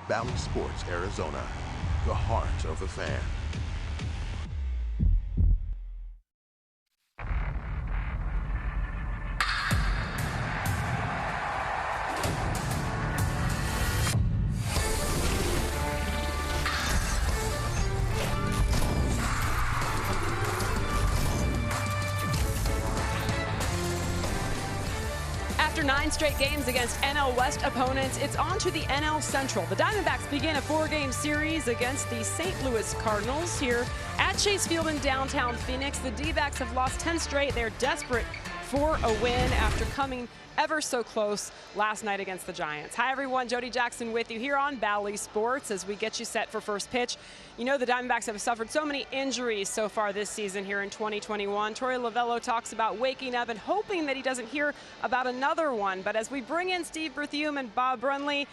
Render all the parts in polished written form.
Bally Sports, Arizona, the heart of the fan. After 9 straight games against NL West opponents, it's on to the NL Central. The Diamondbacks begin a 4-game series against the St. Louis Cardinals here at Chase Field in downtown Phoenix. The D-backs have lost 10 straight. They're desperate for a win after coming ever so close last night against the Giants. Hi everyone, Jody Jackson with you here on Bally Sports as we get you set for first pitch. You know the Diamondbacks have suffered so many injuries so far this season here in 2021. Troy Lavello talks about waking up and hoping that he doesn't hear about another one. But as we bring in Steve Berthiaume and Bob Brunley,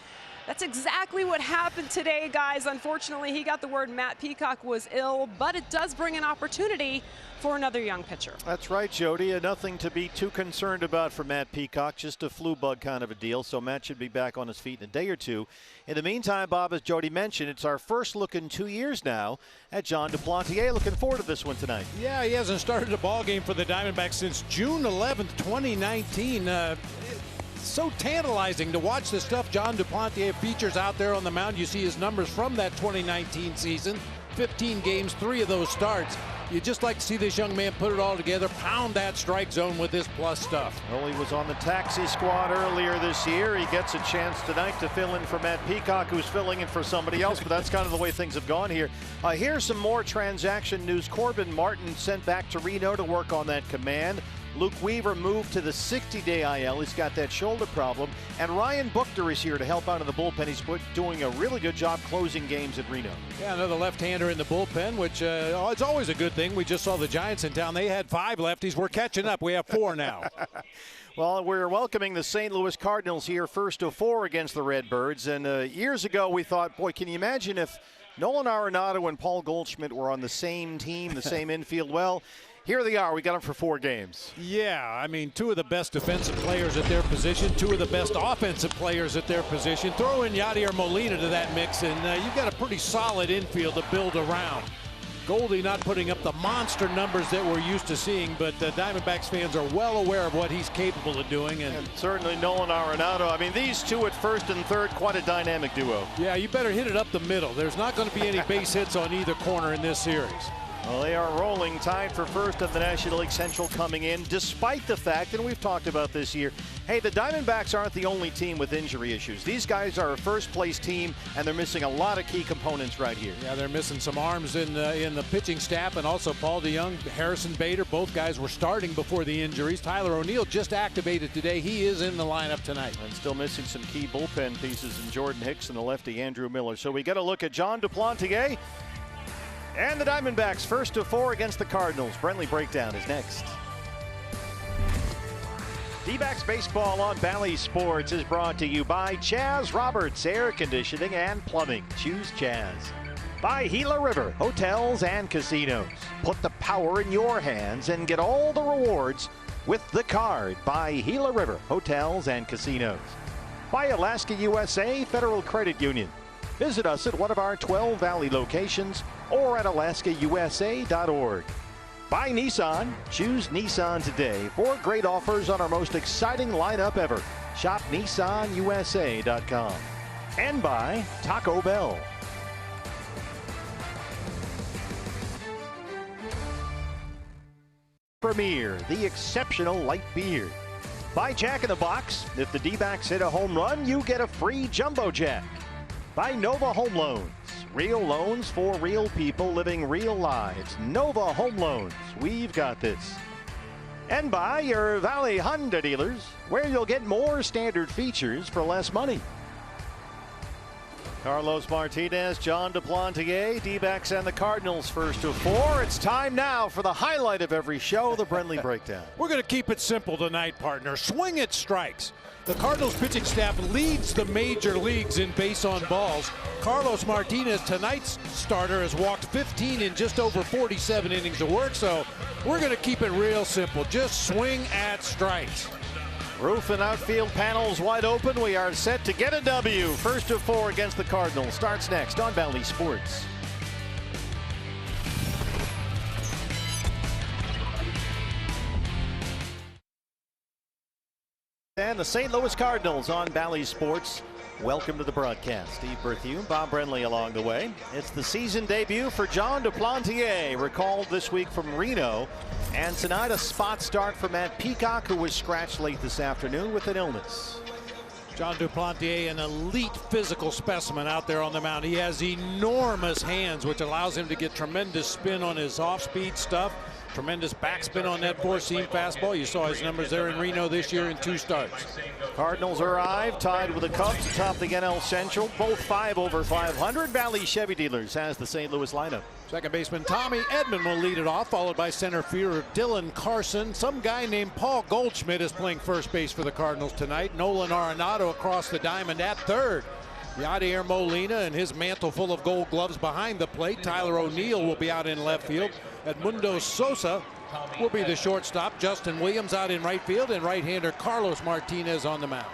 that's exactly what happened today, guys. Unfortunately, he got the word Matt Peacock was ill, but it does bring an opportunity for another young pitcher. That's right, Jody. Nothing to be too concerned about for Matt Peacock, just a flu bug kind of a deal. So Matt should be back on his feet in a day or two. In the meantime, Bob, as Jody mentioned, it's our first look in 2 years now at Jon Duplantier. Looking forward to this one tonight. Yeah, he hasn't started a ball game for the Diamondbacks since June 11th, 2019. So tantalizing to watch the stuff Jon Duplantier features out there on the mound. You see his numbers from that 2019 season. 15 games, 3 of those starts. You just like to see this young man put it all together, pound that strike zone with his plus stuff. Well, he was on the taxi squad earlier this year. He gets a chance tonight to fill in for Matt Peacock, who's filling in for somebody else, but that's kind of the way things have gone here. Here's some more transaction news. Corbin Martin sent back to Reno to work on that command. Luke Weaver moved to the 60-day IL. He's got that shoulder problem. And Ryan Buchter is here to help out in the bullpen. He's doing a really good job closing games at Reno. Yeah, another left-hander in the bullpen, which it's always a good thing. We just saw the Giants in town. They had 5 lefties. We're catching up. We have 4 now. Well, we're welcoming the St. Louis Cardinals here, first of 4 against the Redbirds. And years ago, we thought, boy, can you imagine if Nolan Arenado and Paul Goldschmidt were on the same team, the same infield? Well, here they are. We got them for 4 games. Yeah, I mean, 2 of the best defensive players at their position, 2 of the best offensive players at their position. Throw in Yadier Molina to that mix, and you've got a pretty solid infield to build around. Goldie not putting up the monster numbers that we're used to seeing, but Diamondbacks fans are well aware of what he's capable of doing. And certainly Nolan Arenado. I mean, these 2 at first and third, quite a dynamic duo. Yeah, you better hit it up the middle. There's not going to be any base hits on either corner in this series. Well, they are rolling, tied for first of the National League Central coming in, despite the fact, and we've talked about this year, hey, the Diamondbacks aren't the only team with injury issues. These guys are a first-place team, and they're missing a lot of key components right here. Yeah, they're missing some arms in the pitching staff, and also Paul DeYoung, Harrison Bader, both guys were starting before the injuries. Tyler O'Neill just activated today. He is in the lineup tonight. And still missing some key bullpen pieces in Jordan Hicks and the lefty Andrew Miller. So we get a look at Jon Duplantier. And the Diamondbacks first of 4 against the Cardinals. Brentley Breakdown is next. D-backs baseball on Bally Sports is brought to you by Chaz Roberts Air Conditioning and Plumbing. Choose Chaz. By Gila River Hotels and Casinos. Put the power in your hands and get all the rewards with the card by Gila River Hotels and Casinos. By Alaska USA Federal Credit Union. Visit us at one of our 12 Valley locations or at alaskausa.org. By Nissan. Choose Nissan today for great offers on our most exciting lineup ever. Shop nissanusa.com. And by Taco Bell. Premier, the exceptional light beer. By Jack in the Box. If the D-backs hit a home run, you get a free Jumbo Jack. By Nova Home Loans. Real loans for real people living real lives. Nova Home Loans. We've got this. And by your Valley Honda dealers, where you'll get more standard features for less money. Carlos Martinez, Jon Duplantier, D-backs and the Cardinals first of 4. It's time now for the highlight of every show, the Brentley Breakdown. We're going to keep it simple tonight, partner. Swing at strikes. The Cardinals pitching staff leads the major leagues in base on balls. Carlos Martinez, tonight's starter, has walked 15 in just over 47 innings of work, so we're going to keep it real simple. Just swing at strikes. Roof and outfield panels wide open. We are set to get a W. First of 4 against the Cardinals. Starts next on Bally Sports. And the St. Louis Cardinals on Bally Sports. Welcome to the broadcast. Steve Berthew, Bob Brenly along the way. It's the season debut for Jon Duplantier, recalled this week from Reno. And tonight a spot start for Matt Peacock, who was scratched late this afternoon with an illness. Jon Duplantier, an elite physical specimen out there on the mound. He has enormous hands, which allows him to get tremendous spin on his off-speed stuff. Tremendous backspin on that four-seam fastball. You saw his numbers there in Reno this year in 2 starts. Cardinals arrive tied with the Cubs atop the NL Central. Both 5 over 500. Valley Chevy Dealers has the St. Louis lineup. Second baseman Tommy Edman will lead it off, followed by center fielder Dylan Carson. Some guy named Paul Goldschmidt is playing first base for the Cardinals tonight. Nolan Arenado across the diamond at third. Yadier Molina and his mantle full of gold gloves behind the plate. Tyler O'Neill will be out in left field. Edmundo Sosa will be the shortstop. Justin Williams out in right field, and right-hander Carlos Martinez on the mound.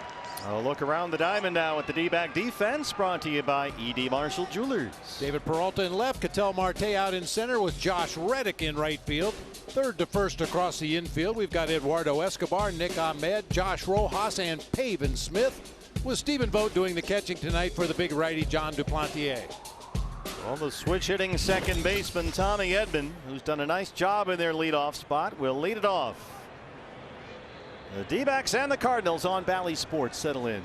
A look around the diamond now at the D-back defense, brought to you by E.D. Marshall Jewelers. David Peralta in left, Ketel Marte out in center with Josh Reddick in right field. Third to first across the infield, we've got Eduardo Escobar, Nick Ahmed, Josh Rojas, and Pavin Smith, with Stephen Vogt doing the catching tonight for the big righty Jon Duplantier. Well, the switch hitting second baseman Tommy Edman, who's done a nice job in their leadoff spot, will lead it off. The D-backs and the Cardinals on Bally Sports settle in.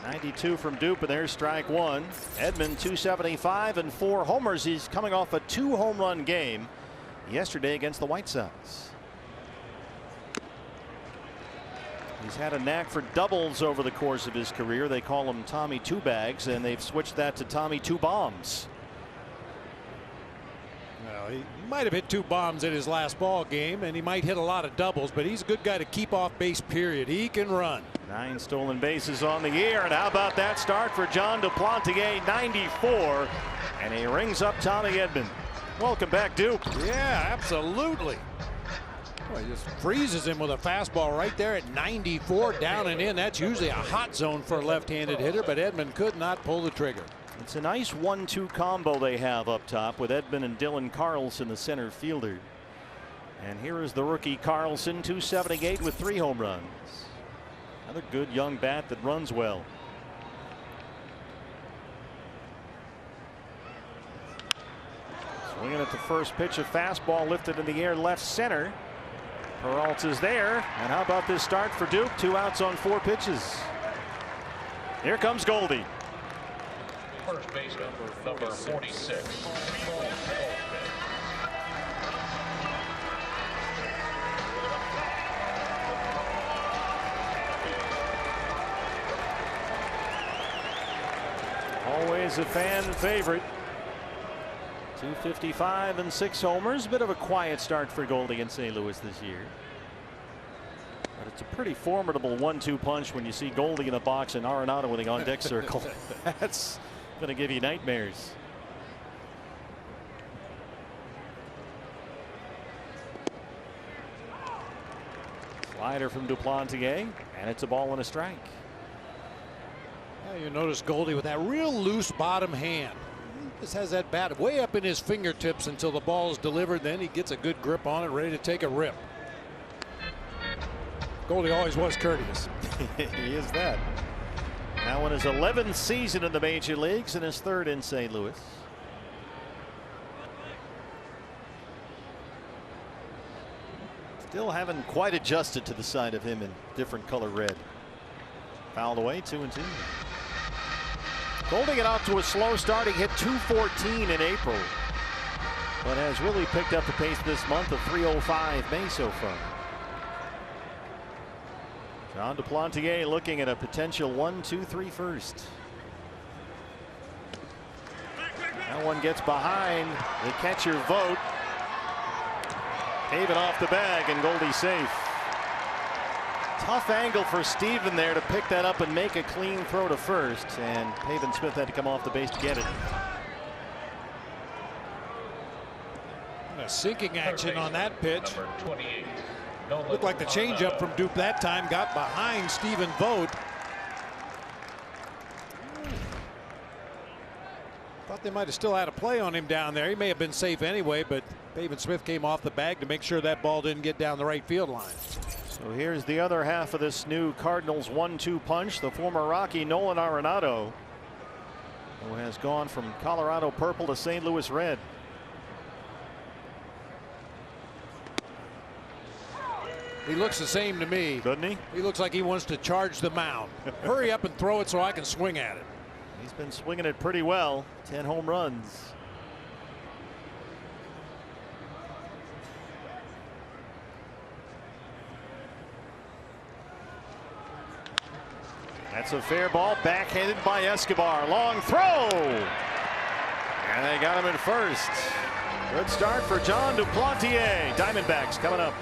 92 from Dupe, and there's strike 1. Edman 275 and 4 homers. He's coming off a 2-home run game yesterday against the White Sox. He's had a knack for doubles over the course of his career. They call him Tommy Two Bags, and they've switched that to Tommy Two Bombs. Well, he might have hit 2 bombs in his last ball game, and he might hit a lot of doubles, but he's a good guy to keep off base, period. He can run. 9 stolen bases on the year, and how about that start for Jon Duplantier, 94, and he rings up Tommy Edman. Welcome back, Duke. Yeah, absolutely. Well, he just freezes him with a fastball right there at 94, down and in. That's usually a hot zone for a left-handed hitter, but Edman could not pull the trigger. It's a nice 1-2 combo they have up top with Edman and Dylan Carlson, the center fielder. And here is the rookie Carlson, 278 with 3 home runs. Another good young bat that runs well. Swinging at the first pitch, a fastball lifted in the air left center. Peralta's there, and how about this start for Duke? 2 outs on 4 pitches. Here comes Goldie. First baseman, number 46. Always a fan favorite. 255 and 6 homers. Bit of a quiet start for Goldie in St. Louis this year. But it's a pretty formidable 1-2 punch when you see Goldie in the box and Arenado in the on-deck circle. That's going to give you nightmares. Slider from Duplantier, and it's a ball and a strike. Well, you notice Goldie with that real loose bottom hand. He just has that bat way up in his fingertips until the ball is delivered. Then he gets a good grip on it, ready to take a rip. Goldie always was courteous. He is that. Now in his 11th season in the major leagues and his 3rd in St. Louis. Still haven't quite adjusted to the sight of him in different color red. Fouled away, 2-2. Goldie got off to a slow start. He hit 214 in April, but has really picked up the pace this month of 305 May so far. Jon Duplantier looking at a potential 1-2-3 first. That one gets behind the catcher Vogt. Pavin off the bag, and Goldie safe. Tough angle for Steven there to pick that up and make a clean throw to first, and Pavin Smith had to come off the base to get it. A sinking action on that pitch. Number 28. Looked like the changeup from Dupe that time got behind Stephen Vogt. Thought they might have still had a play on him down there. He may have been safe anyway, but Pavin Smith came off the bag to make sure that ball didn't get down the right field line. So here's the other half of this new Cardinals 1-2 punch. The former Rocky Nolan Arenado, who has gone from Colorado purple to St. Louis red. He looks the same to me. Doesn't he? He looks like he wants to charge the mound. Hurry up and throw it so I can swing at it. He's been swinging it pretty well. 10 home runs. That's a fair ball, backhanded by Escobar. Long throw. And they got him at first. Good start for John Duplantier. Diamondbacks coming up.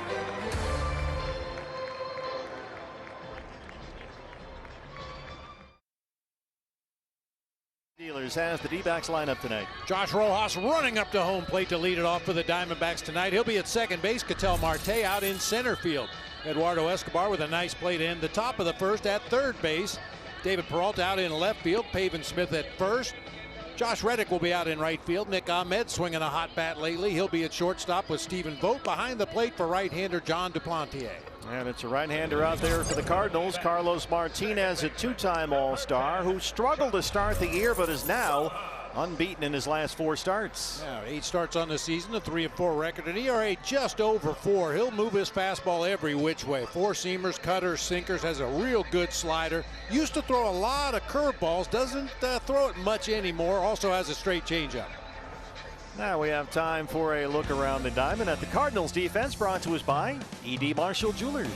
Steelers has the D-backs lineup tonight. Josh Rojas running up to home plate to lead it off for the Diamondbacks tonight. He'll be at second base. Ketel Marte out in center field. Eduardo Escobar with a nice play to end the top of the first at third base. David Peralta out in left field. Pavin Smith at first. Josh Reddick will be out in right field. Nick Ahmed swinging a hot bat lately. He'll be at shortstop with Stephen Vogt behind the plate for right-hander John Duplantier. And it's a right-hander out there for the Cardinals. Carlos Martinez, a two-time All-Star who struggled to start the year but is now unbeaten in his last 4 starts. Yeah, 8 starts on the season, a 3-4 record, an ERA just over 4. He'll move his fastball every which way. 4-seamers, cutters, sinkers, has a real good slider. Used to throw a lot of curveballs, doesn't throw it much anymore. Also has a straight changeup. Now we have time for a look around the diamond at the Cardinals defense, brought to us by E.D. Marshall Jewelers.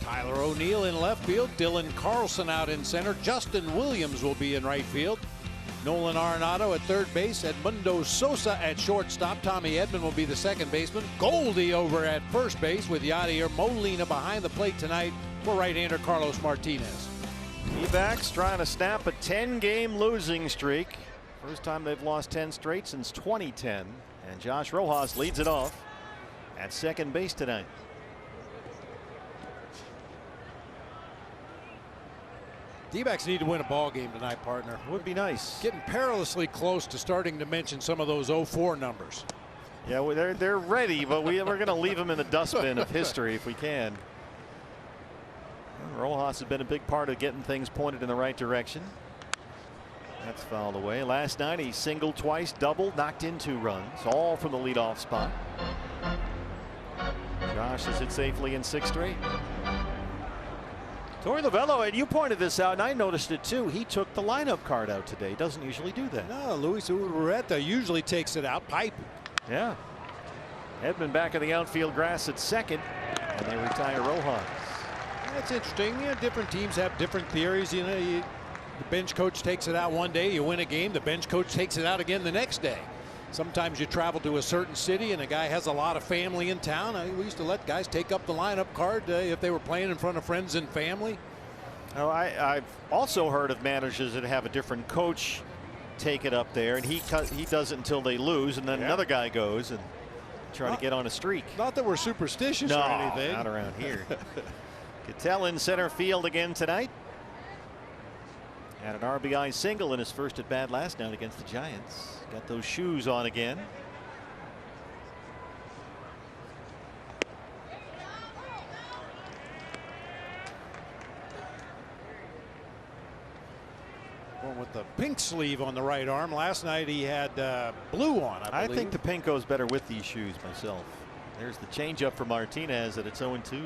Tyler O'Neill in left field, Dylan Carlson out in center, Justin Williams will be in right field. Nolan Arenado at third base, Edmundo Sosa at shortstop, Tommy Edman will be the second baseman, Goldie over at first base with Yadier Molina behind the plate tonight for right-hander Carlos Martinez. D-backs trying to snap a 10-game losing streak. First time they've lost 10 straight since 2010. And Josh Rojas leads it off at second base tonight. D-backs need to win a ball game tonight, partner. Would be nice. Getting perilously close to starting to mention some of those 0-4 numbers. Yeah, well, they're ready, but we're going to leave them in the dustbin of history if we can. Rojas has been a big part of getting things pointed in the right direction. That's fouled away. Last night he singled twice, doubled, knocked in 2 runs, all from the leadoff spot. Josh has hit safely in 6 straight. Torey Lovullo, and you pointed this out, and I noticed it too. He took the lineup card out today. He doesn't usually do that. No, Luis Ureta usually takes it out, pipe. Yeah. Edman back in the outfield grass at second, and they retire Rojas. That's interesting. Yeah, different teams have different theories. You know, the bench coach takes it out one day, you win a game. The bench coach takes it out again the next day. Sometimes you travel to a certain city and a guy has a lot of family in town. We used to let guys take up the lineup card if they were playing in front of friends and family. Oh, I've also heard of managers that have a different coach take it up there, and he does it until they lose, and then another guy goes and try to get on a streak. Not that we're superstitious or anything. Not around here. Ketel in center field again tonight. Had an RBI single in his first at bat last night against the Giants. Got those shoes on again. Going with the pink sleeve on the right arm. Last night he had blue on, I believe. I think the pink goes better with these shoes myself. There's the changeup for Martinez, and it's 0-2.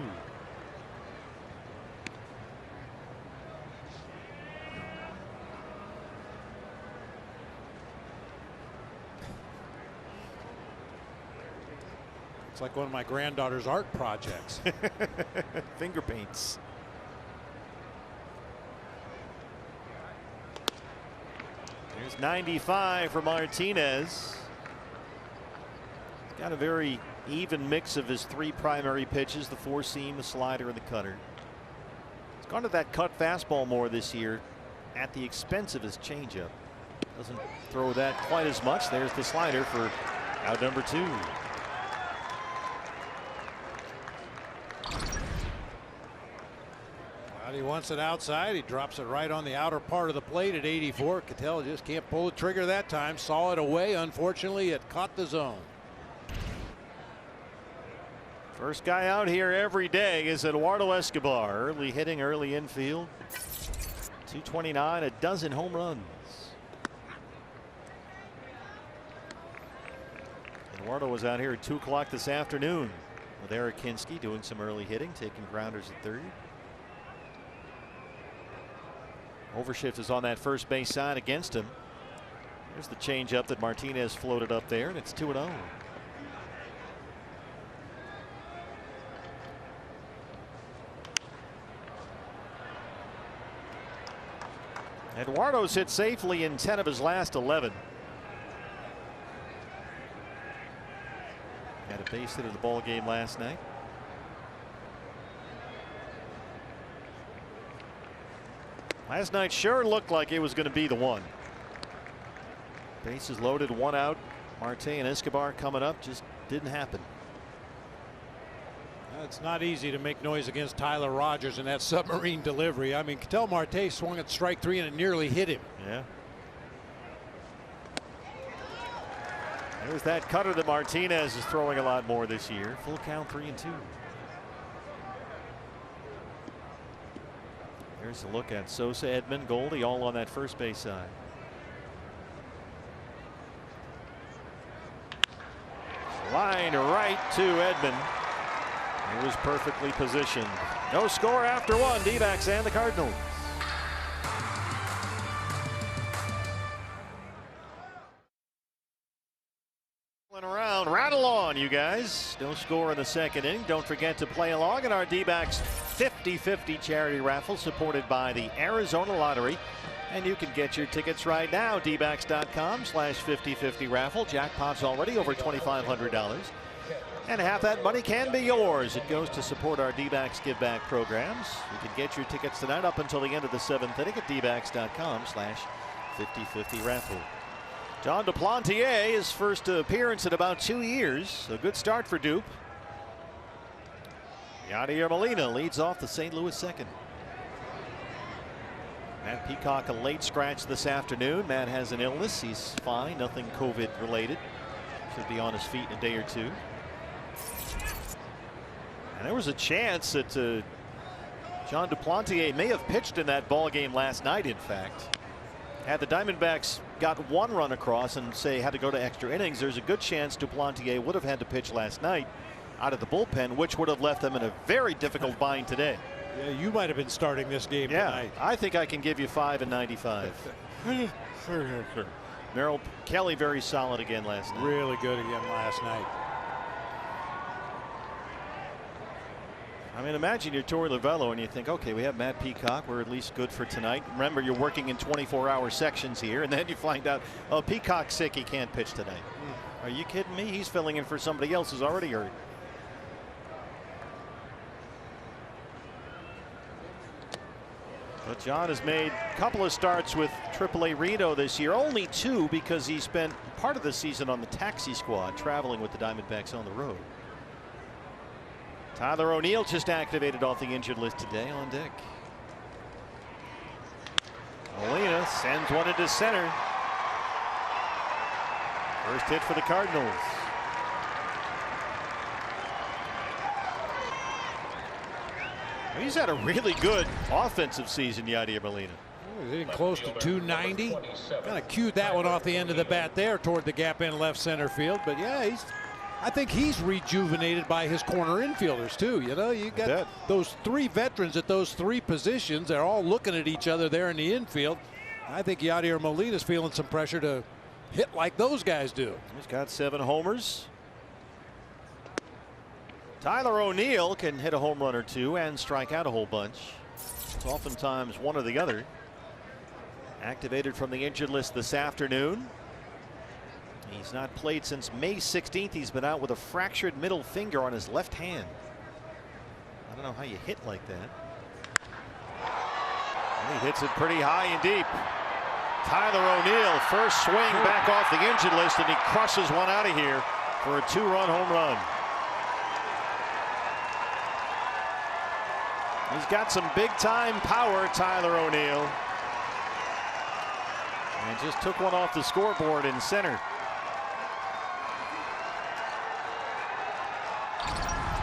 It's like one of my granddaughter's art projects. Finger paints. There's 95 for Martinez. He's got a very even mix of his 3 primary pitches, the 4-seam, the slider, and the cutter. He's gone to that cut fastball more this year at the expense of his changeup. Doesn't throw that quite as much. There's the slider for out number 2. He wants it outside. He drops it right on the outer part of the plate at 84. Cattell just can't pull the trigger that time. Saw it away. Unfortunately, it caught the zone. First guy out here every day is Eduardo Escobar. Early hitting, early infield. 229, a dozen home runs. Eduardo was out here at 2 o'clock this afternoon with Eric Kinski doing some early hitting, taking grounders at third. Overshift is on that first base side against him. There's the changeup that Martinez floated up there, and it's 2-0. Eduardo's hit safely in 10 of his last 11. Had a base hit in the ball game last night. Last night sure looked like it was going to be the one. Bases loaded, 1 out. Marte and Escobar coming up, just didn't happen. It's not easy to make noise against Tyler Rogers in that submarine delivery. I mean, Ketel Marte swung at strike 3 and it nearly hit him. Yeah. There's that cutter that Martinez is throwing a lot more this year. Full count, 3-2. There's a look at Sosa, Edman, Goldie all on that first base side. Line right to Edman. He was perfectly positioned. No score after 1. D-backs and the Cardinals. Around, rattle on, you guys. No score in the second inning. Don't forget to play along in our D-backs 50-50 charity raffle supported by the Arizona Lottery. And you can get your tickets right now. dbacks.com/5050 raffle. Jackpot's already over $2,500. And half that money can be yours. It goes to support our D-backs give back programs. You can get your tickets tonight up until the end of the 7th inning at dbacks.com/5050 raffle. John Duplantier, his first appearance in about 2 years. A good start for Dupe. Yadier Molina leads off the St. Louis second. Matt Peacock a late scratch this afternoon. Matt has an illness. He's fine. Nothing COVID related. Should be on his feet in a day or two. And there was a chance that John Duplantier may have pitched in that ball game last night, in fact. Had the Diamondbacks got 1 run across and say had to go to extra innings, there's a good chance Duplantier would have had to pitch last night out of the bullpen, which would have left them in a very difficult bind today. Yeah, you might have been starting this game tonight. I think I can give you 5 and 95. Merrill Kelly very solid again last night. Really good again last night. I mean, imagine you're Torey Lovello and you think, okay, we have Matt Peacock. We're at least good for tonight. Remember, you're working in 24-hour sections here, and then you find out, oh, Peacock's sick. He can't pitch tonight. Are you kidding me? He's filling in for somebody else who's already hurt. But John has made a couple of starts with AAA Reno this year. Only 2 because he spent part of the season on the taxi squad traveling with the Diamondbacks on the road. Tyler O'Neill just activated off the injured list today on deck. Molina sends one into center. First hit for the Cardinals. He's had a really good offensive season, Yadier Molina. He's hitting close to 290. Kind of cued that one off the end of the bat there toward the gap in left center field. But yeah, I think he's rejuvenated by his corner infielders too. You know, you got those 3 veterans at those 3 positions. They're all looking at each other there in the infield. I think Yadier Molina's feeling some pressure to hit like those guys do. He's got 7 homers. Tyler O'Neill can hit a home run or 2 and strike out a whole bunch. It's oftentimes one or the other. Activated from the injured list this afternoon. He's not played since May 16th. He's been out with a fractured middle finger on his left hand. I don't know how you hit like that. And he hits it pretty high and deep. Tyler O'Neill, first swing back off the injured list, and he crushes one out of here for a 2-run home run. He's got some big-time power, Tyler O'Neill. And just took one off the scoreboard in center.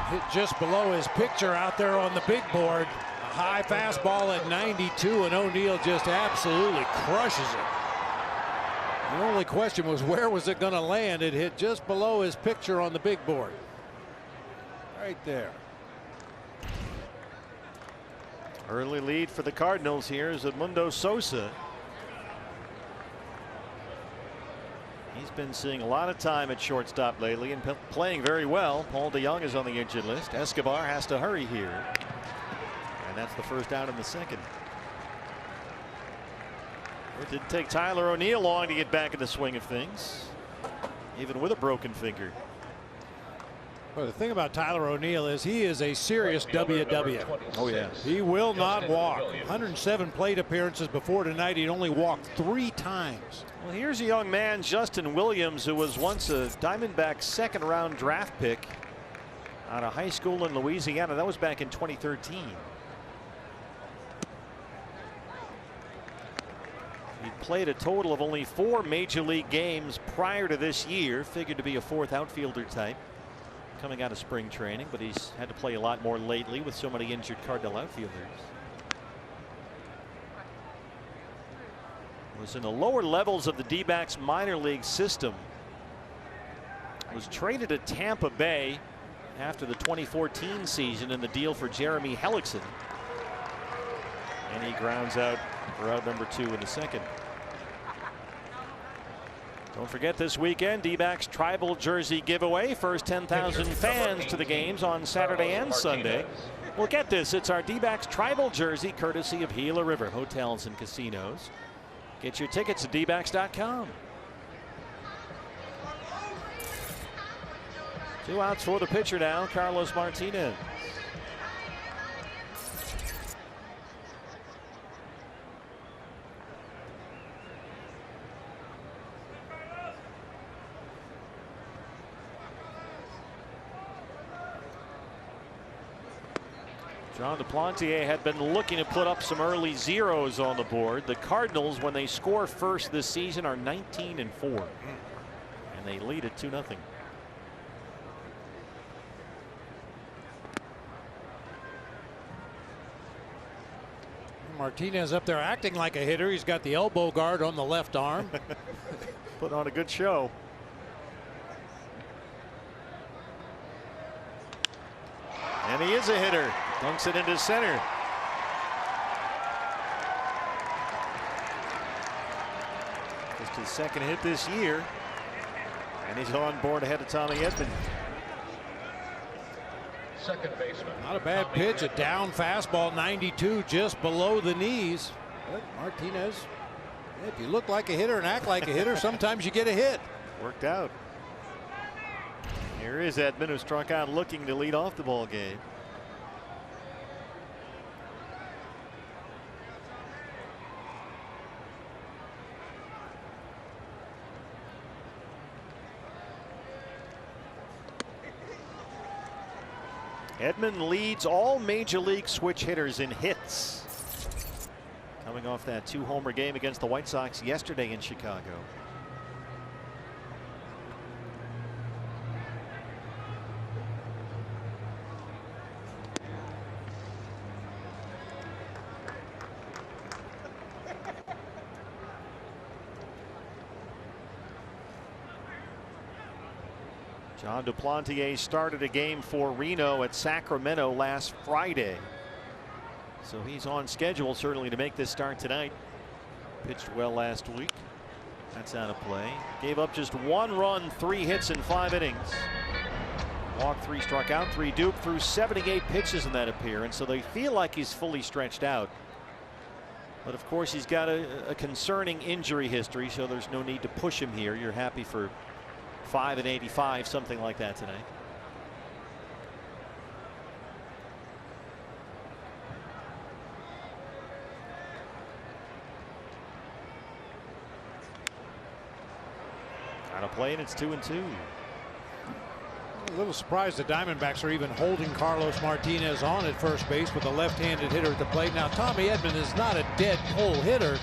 Hit just below his picture out there on the big board. A high fastball at 92, and O'Neill just absolutely crushes it. The only question was, where was it going to land? It hit just below his picture on the big board. Right there. Early lead for the Cardinals here is Edmundo Sosa. He's been seeing a lot of time at shortstop lately and playing very well. Paul DeJong is on the injured list. Escobar has to hurry here. And that's the first out in the second. It didn't take Tyler O'Neill long to get back in the swing of things, even with a broken finger. Well, the thing about Tyler O'Neill is he is a serious WW. Oh, yes. He will not walk. 107 plate appearances before tonight. He'd only walked 3 times. Well, here's a young man, Justin Williams, who was once a Diamondbacks second-round draft pick out of high school in Louisiana. That was back in 2013. He played a total of only 4 major league games prior to this year. Figured to be a 4th outfielder type coming out of spring training, but he's had to play a lot more lately with so many injured Cardinal outfielders. Was in the lower levels of the D-backs minor league system. Was traded to Tampa Bay after the 2014 season in the deal for Jeremy Hellickson. And he grounds out for out number 2 in the second. Don't forget this weekend, D-backs tribal jersey giveaway. First 10,000 fans to the games on Saturday and Sunday. Well, get this, it's our D-backs tribal jersey courtesy of Gila River Hotels and Casinos. Get your tickets at dbacks.com. 2 outs for the pitcher now, Carlos Martinez. John Duplantier had been looking to put up some early zeros on the board. The Cardinals, when they score first this season, are 19-4. And they lead at 2-0. Martinez up there acting like a hitter. He's got the elbow guard on the left arm. Put on a good show. And he is a hitter. Dunks it into center. Just his second hit this year. And he's on board ahead of Tommy Edman. Second baseman. Not a bad pitch. A down fastball, 92, just below the knees. But Martinez, if you look like a hitter and act like a hitter, sometimes you get a hit. Worked out. Here is Edman, who struck out looking to lead off the ball game. Edman leads all major league switch hitters in hits, coming off that 2-homer game against the White Sox yesterday in Chicago. John Duplantier started a game for Reno at Sacramento last Friday. So he's on schedule certainly to make this start tonight. Pitched well last week. That's out of play. Gave up just 1 run, 3 hits in 5 innings. Walked 3, struck out 3, duped, threw 78 pitches in that appearance. So they feel like he's fully stretched out. But of course he's got a concerning injury history, so there's no need to push him here. You're happy for 5 and 85, something like that tonight. Out of play, and it's 2-2. A little surprised the Diamondbacks are even holding Carlos Martinez on at first base with a left-handed hitter at the plate. Now, Tommy Edman is not a dead pull hitter,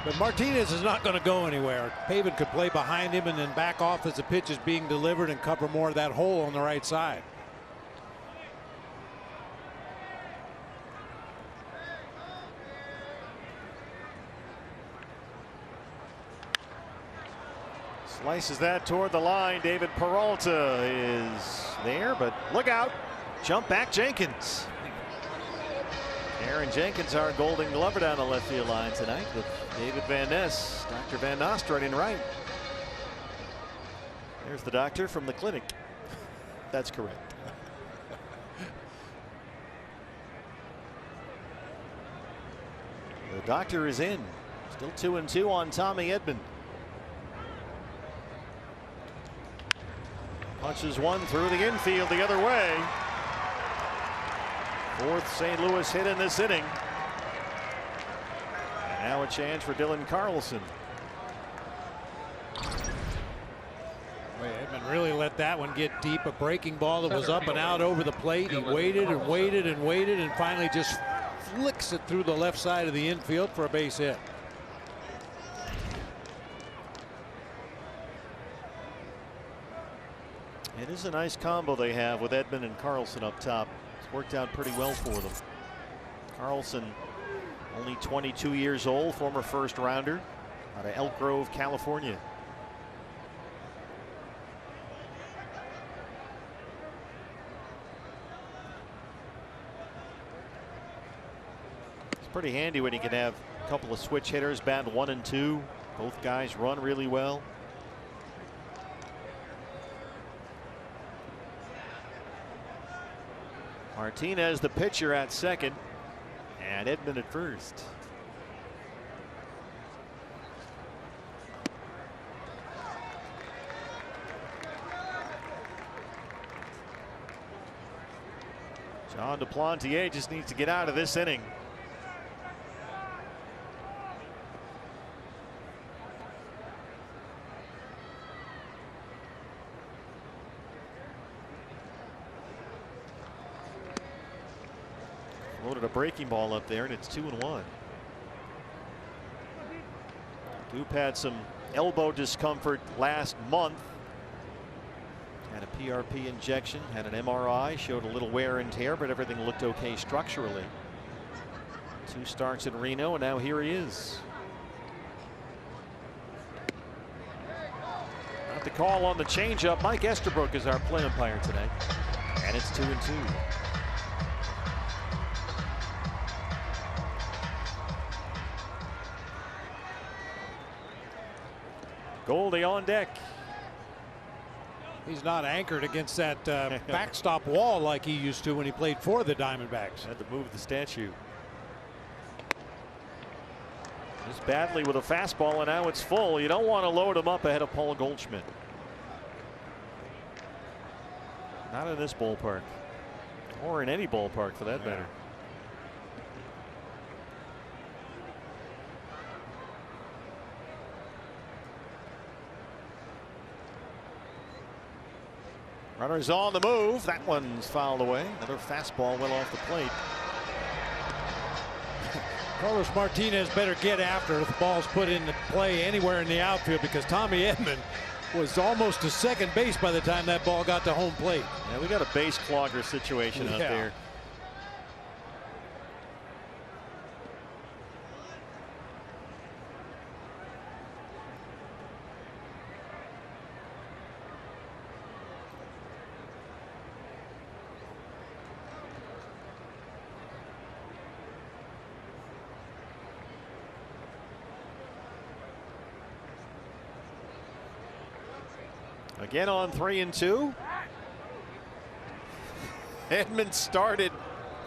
but Martinez is not going to go anywhere. Pavin could play behind him and then back off as the pitch is being delivered and cover more of that hole on the right side. Slices that toward the line. David Peralta is there, but look out. Jump back Jenkins. Aaron Jenkins, our Golden Glover, down the left field line tonight with David Van Ness. Dr. Van Nost running right. There's the doctor from the clinic. That's correct. The doctor is in. Still 2-2 on Tommy Edman. Punches one through the infield the other way. Fourth St. Louis hit in this inning. And now a chance for Dylan Carlson. Edman really let that one get deep. A breaking ball that was up and out over the plate. He waited and waited and waited and finally just flicks it through the left side of the infield for a base hit. It is a nice combo they have with Edman and Carlson up top. It's worked out pretty well for them. Carlson, only 22 years old, former first rounder out of Elk Grove, California. It's pretty handy when you can have a couple of switch hitters, bat 1 and 2. Both guys run really well. Martinez, the pitcher, at second, and Edman at first. John Duplantier just needs to get out of this inning. Loaded a breaking ball up there, and it's 2-1. Dupe had some elbow discomfort last month. Had a PRP injection, had an MRI, showed a little wear and tear, but everything looked okay structurally. 2 starts in Reno, and now here he is. Not the call on the changeup. Mike Estabrook is our play umpire tonight, and it's 2-2. Goldie on deck. He's not anchored against that backstop wall like he used to when he played for the Diamondbacks. Had to move the statue. Just badly with a fastball, and now it's full. You don't want to load him up ahead of Paul Goldschmidt. Not in this ballpark, or in any ballpark for that matter. Runners on the move. That one's fouled away. Another fastball went off the plate. Carlos Martinez better get after it if the ball's put into play anywhere in the outfield, because Tommy Edman was almost to second base by the time that ball got to home plate. Yeah, we got a base clogger situation out there. Again on 3-2. Edman started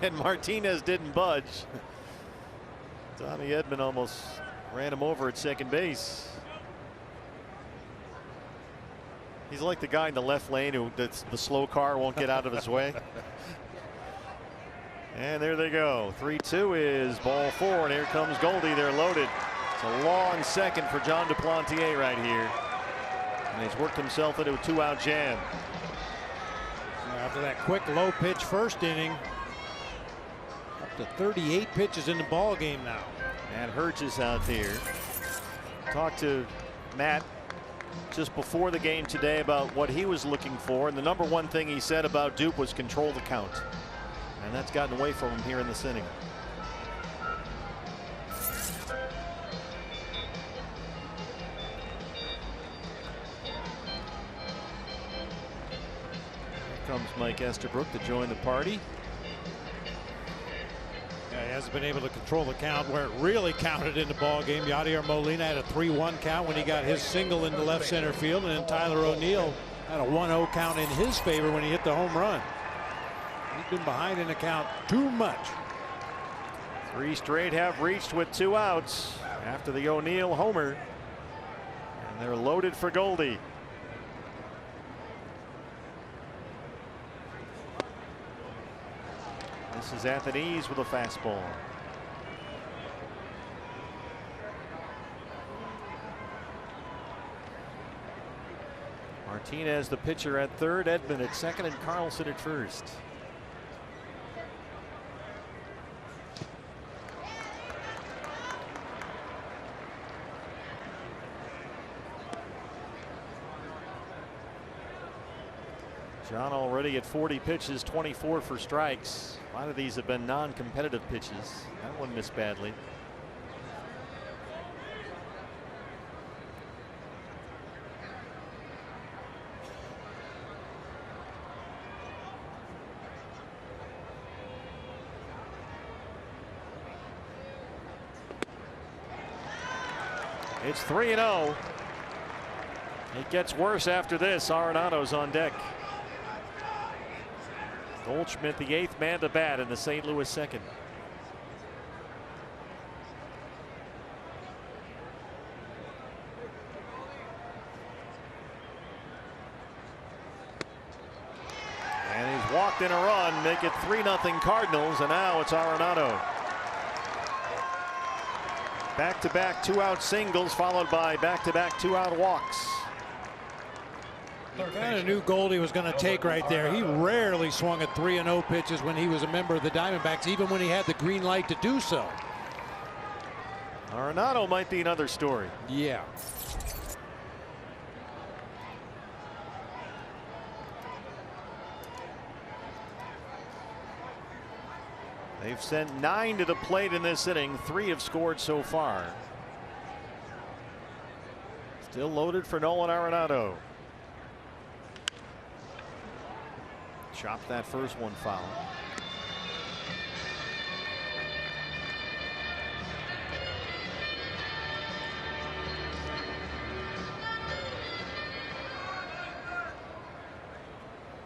and Martinez didn't budge. Tommy Edman almost ran him over at second base. He's like the guy in the left lane who the slow car won't get out of his way. And there they go. 3-2 is ball 4, and here comes Goldie. They're loaded. It's a long second for John Duplantier right here. And he's worked himself into a 2-out jam. After that quick low pitch first inning, up to 38 pitches in the ball game now. And Hurts is out there. Talked to Matt just before the game today about what he was looking for, and the number one thing he said about Dupe was control the count, and that's gotten away from him here in this inning. Here comes Mike Estabrook to join the party. Yeah, he hasn't been able to control the count where it really counted in the ball game. Yadier Molina had a 3-1 count when he got his single into left center field, and then Tyler O'Neill had a 1-0 count in his favor when he hit the home run. He's been behind in the count too much. 3 straight have reached with 2 outs after the O'Neill homer, and they're loaded for Goldie. This is Anthony's with a fastball. Martinez the pitcher at third, Edman at second, and Carlson at first. John already at 40 pitches, 24 for strikes. A lot of these have been non-competitive pitches. That one missed badly. It's 3-0. It gets worse after this. Arenado's on deck. Goldschmidt, the 8th man to bat in the St. Louis second. And he's walked in a run, make it 3-0 Cardinals, and now it's Arenado. Back-to-back 2-out singles followed by back-to-back 2-out walks. Kind of knew Goldie was going to take right there. He rarely swung at 3-0 pitches when he was a member of the Diamondbacks, even when he had the green light to do so. Arenado might be another story. Yeah. They've sent 9 to the plate in this inning. 3 have scored so far. Still loaded for Nolan Arenado. Chopped that first one foul.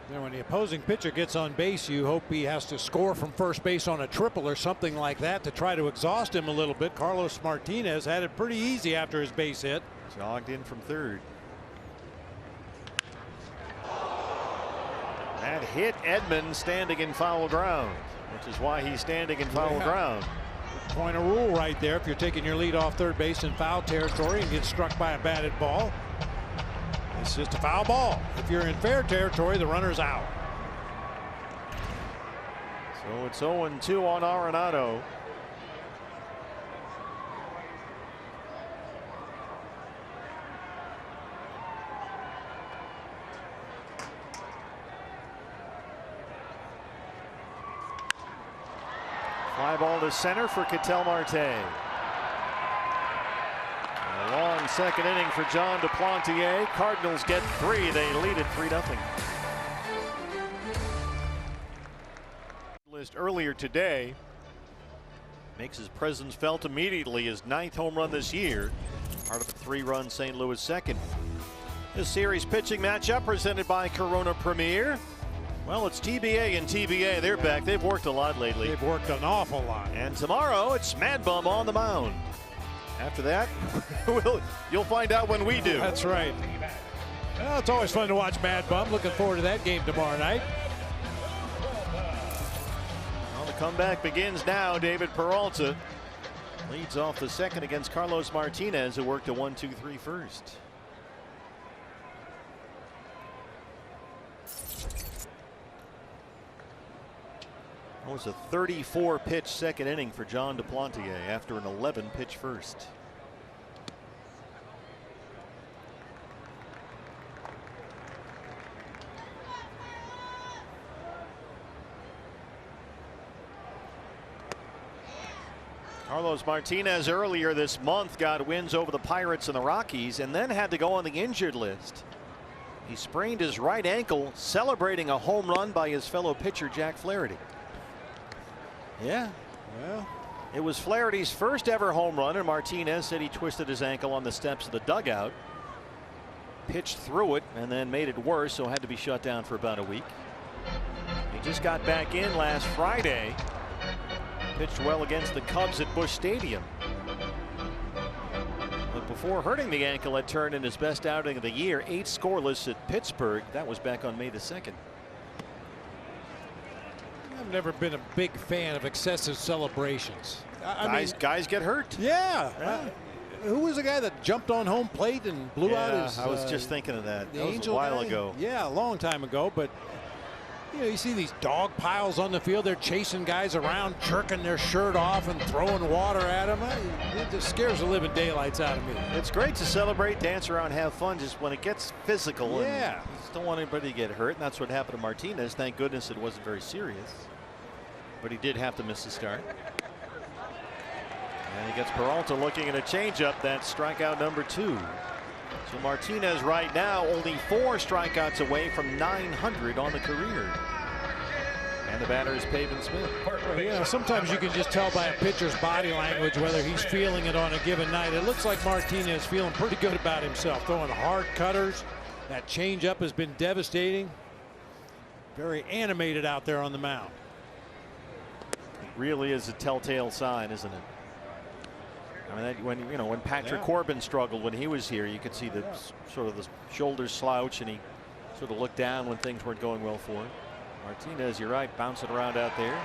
Then when the opposing pitcher gets on base, you hope he has to score from first base on a triple or something like that to try to exhaust him a little bit. Carlos Martinez had it pretty easy after his base hit. Jogged in from third. That hit Edman standing in foul ground, which is why he's standing in foul ground. Point of rule right there. If you're taking your lead off third base in foul territory and get struck by a batted ball, it's just a foul ball. If you're in fair territory, the runner's out. So it's 0-2 on Arenado. Fly ball to center for Ketel Marte. A long second inning for John Duplantier. Cardinals get 3. They lead it 3-0. List earlier today makes his presence felt immediately. His 9th home run this year, part of a 3-run St. Louis second. This series pitching matchup presented by Corona Premier. Well, it's TBA and TBA. They're back. They've worked a lot lately. They've worked an awful lot. And tomorrow it's Mad Bum on the mound. After that, you'll find out when we do. That's right. Well, it's always fun to watch Mad Bum. Looking forward to that game tomorrow night. Well, the comeback begins now. David Peralta leads off the second against Carlos Martinez, who worked a 1-2-3 first. That was a 34-pitch second inning for John Duplantier after an 11-pitch first. Carlos Martinez earlier this month got wins over the Pirates and the Rockies and then had to go on the injured list. He sprained his right ankle celebrating a home run by his fellow pitcher Jack Flaherty. Yeah, well, it was Flaherty's first ever home run, and Martinez said he twisted his ankle on the steps of the dugout, pitched through it, and then made it worse, so had to be shut down for about a week. He just got back in last Friday. Pitched well against the Cubs at Busch Stadium. But before hurting the ankle, had turned in his best outing of the year, 8 scoreless at Pittsburgh. That was back on May the 2nd. I've never been a big fan of excessive celebrations. Guys get hurt. Yeah. Who was the guy that jumped on home plate and blew out his? I was just thinking of that. That was Angel a while guy? ago. Yeah, a long time ago. But you know, you see these dog piles on the field. They're chasing guys around, jerking their shirt off and throwing water at them. It just scares the living daylights out of me. It's great to celebrate, dance around, have fun. Just when it gets physical, yeah, and you just don't want anybody to get hurt. And that's what happened to Martinez. Thank goodness it wasn't very serious. But he did have to miss the start. And he gets Peralta looking at a changeup. That's strikeout number 2. So Martinez right now only 4 strikeouts away from 900 on the career. And the batter is Pavin Smith. Well, yeah, sometimes you can just tell by a pitcher's body language whether he's feeling it on a given night. It looks like Martinez feeling pretty good about himself, throwing hard cutters. That changeup has been devastating. Very animated out there on the mound. It really is a telltale sign, isn't it? I mean, when Patrick Corbin struggled when he was here, you could see the sort of the shoulders slouch, and he sort of looked down when things weren't going well for him. Martinez, you're right, bouncing around out there,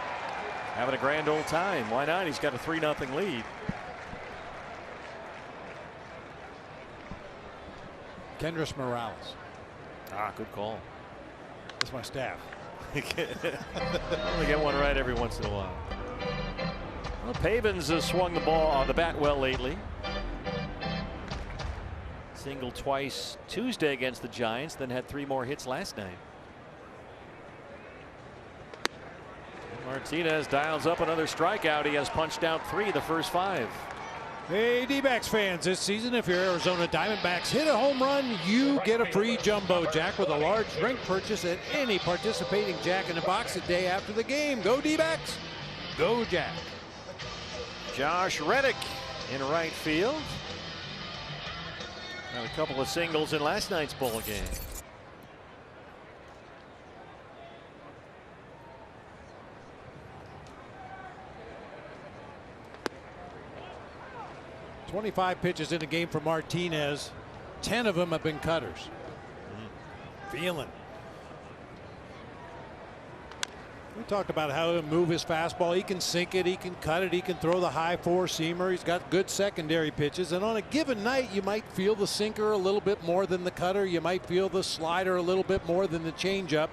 having a grand old time. Why not? He's got a 3-0 lead. Kendrys Morales. Good call. That's my staff. Only get one right every once in a while. Well, Pavins has swung the ball on the bat well lately. Singled twice Tuesday against the Giants, then had 3 more hits last night. Martinez dials up another strikeout. He has punched out 3 the first 5. Hey, D-backs fans, this season, if your Arizona Diamondbacks hit a home run, you get a free jumbo jack with a large drink purchase at any participating Jack in the Box the day after the game. Go D-backs, go Jack. Josh Reddick in right field. Had a couple of singles in last night's ball game. .25 pitches in the game for Martinez. 10 of them have been cutters. Feeling. We talked about how he'll move his fastball. He can sink it, he can cut it, he can throw the high 4-seamer. He's got good secondary pitches, and on a given night you might feel the sinker a little bit more than the cutter. You might feel the slider a little bit more than the changeup.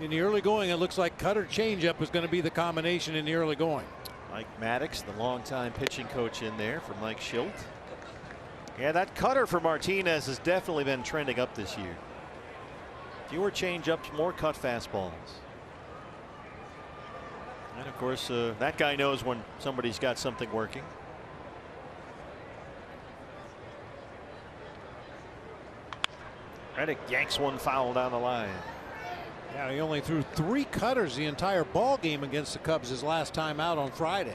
In the early going, it looks like cutter changeup is going to be the combination in the early going. Mike Maddox, the longtime pitching coach in there for Mike Schilt. Yeah, that cutter for Martinez has definitely been trending up this year. Fewer changeups, more cut fastballs. And of course, that guy knows when somebody's got something working. Reddick yanks one foul down the line. Yeah, he only threw 3 cutters the entire ball game against the Cubs his last time out on Friday.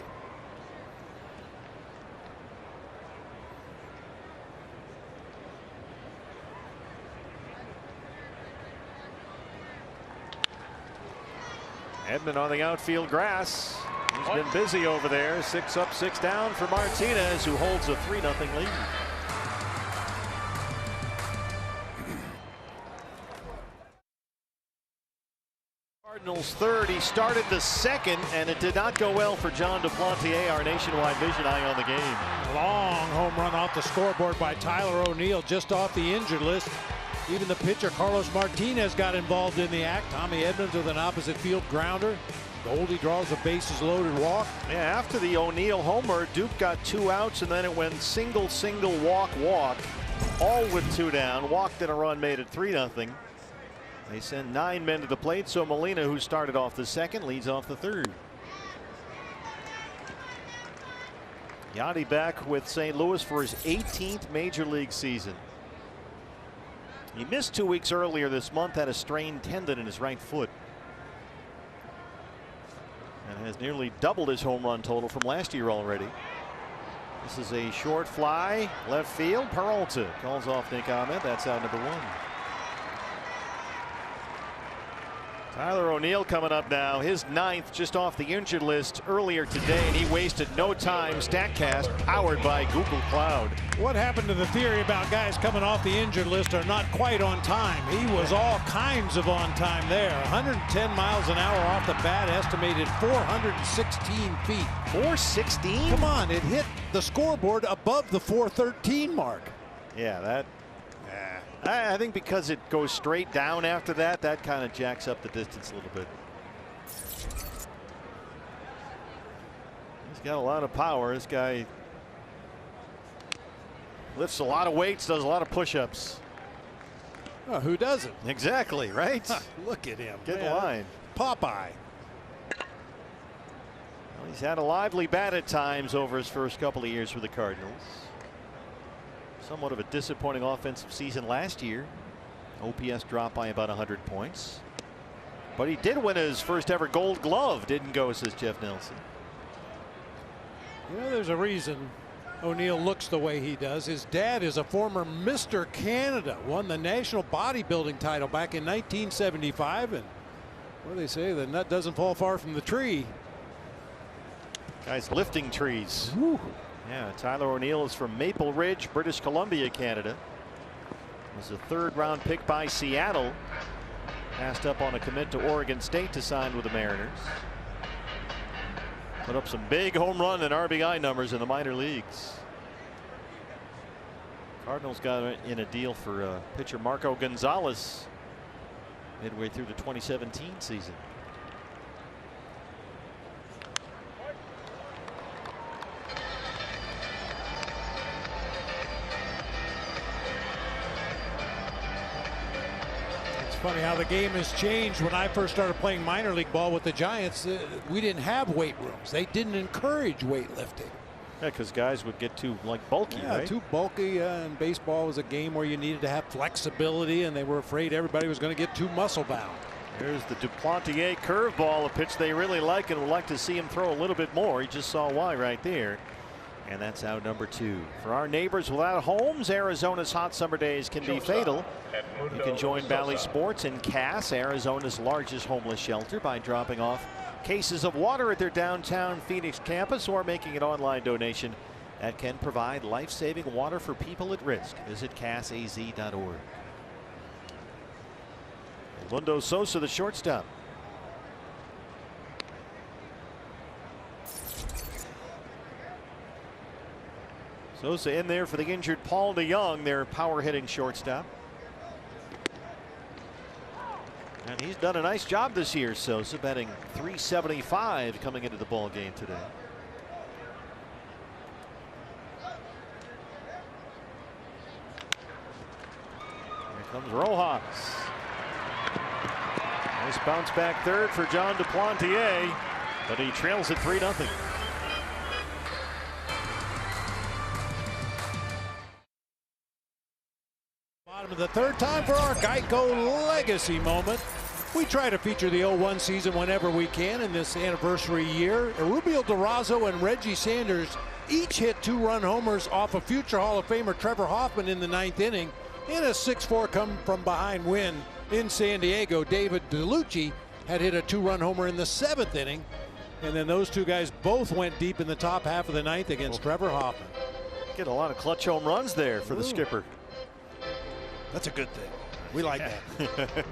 Edman on the outfield grass. He's been busy over there. 6 up, 6 down for Martinez, who holds a 3-0 lead. Cardinals third. He started the second, and it did not go well for John Duplantier, our nationwide vision eye on the game. Long home run off the scoreboard by Tyler O'Neill, just off the injured list. Even the pitcher Carlos Martinez got involved in the act. Tommy Edmonds with an opposite field grounder. Goldie draws a bases loaded walk. Yeah, after the O'Neill homer, Duke got 2 outs, and then it went single, walk, all with 2 down. Walked in a run, made it 3-0. They send 9 men to the plate, so Molina, who started off the second, leads off the third. Yachty back with St. Louis for his 18th major league season. He missed 2 weeks earlier this month, had a strained tendon in his right foot, and has nearly doubled his home run total from last year already. This is a short fly, left field. Peralta calls off Nick Ahmed. That's out number 1. Tyler O'Neill coming up now, his 9th, just off the injured list earlier today, and he wasted no time. StatCast powered by Google Cloud. What happened to the theory about guys coming off the injured list are not quite on time? He was all kinds of on time there. 110 miles an hour off the bat, estimated 416 feet. 416? Come on, it hit the scoreboard above the 413 mark. Yeah, that. I think because it goes straight down after that, that kind of jacks up the distance a little bit. He's got a lot of power. This guy lifts a lot of weights, does a lot of push-ups. Well, who doesn't? Exactly, right? Look at him. Get in line. Popeye. Well, he's had a lively bat at times over his first couple of years with the Cardinals. Somewhat of a disappointing offensive season last year. OPS dropped by about 100 points. But he did win his first ever Gold Glove. Didn't go, says Jeff Nelson. You know, there's a reason O'Neill looks the way he does. His dad is a former Mr. Canada. Won the national bodybuilding title back in 1975. And what do they say? The nut doesn't fall far from the tree. Guy's lifting trees. Woo. Yeah, Tyler O'Neill is from Maple Ridge, British Columbia, Canada. Was a 3rd round pick by Seattle. Passed up on a commit to Oregon State to sign with the Mariners. Put up some big home run and RBI numbers in the minor leagues. Cardinals got in a deal for pitcher Marco Gonzalez midway through the 2017 season. Funny how the game has changed. When I first started playing minor league ball with the Giants, we didn't have weight rooms. They didn't encourage weightlifting. Yeah, because guys would get too bulky, right? Too bulky. And baseball was a game where you needed to have flexibility, and they were afraid everybody was going to get too muscle bound. There's the Duplantier curveball, a pitch they really like and would like to see him throw a little bit more. He just saw why right there. And that's out number 2. For our neighbors without homes, Arizona's hot summer days can be fatal. You can join Bally Sports in Cass, Arizona's largest homeless shelter, by dropping off cases of water at their downtown Phoenix campus or making an online donation that can provide life-saving water for people at risk. Visit cassaz.org. Mundo Sosa, the shortstop. Sosa in there for the injured Paul DeYoung, their power hitting shortstop. And he's done a nice job this year, Sosa, batting .375 coming into the ball game today. Here comes Rojas. Nice bounce back third for John Duplantier, but he trails at 3-0. Bottom of the 3rd, time for our Geico Legacy moment. We try to feature the 01 season whenever we can in this anniversary year. Rubio Durazo and Reggie Sanders each hit 2-run homers off of future Hall of Famer Trevor Hoffman in the 9th inning. In a 6-4 come from behind win in San Diego, David DeLucci had hit a 2-run homer in the 7th inning. And then those two guys both went deep in the top half of the 9th against Trevor Hoffman. Get a lot of clutch home runs there for the skipper. That's a good thing. We like that.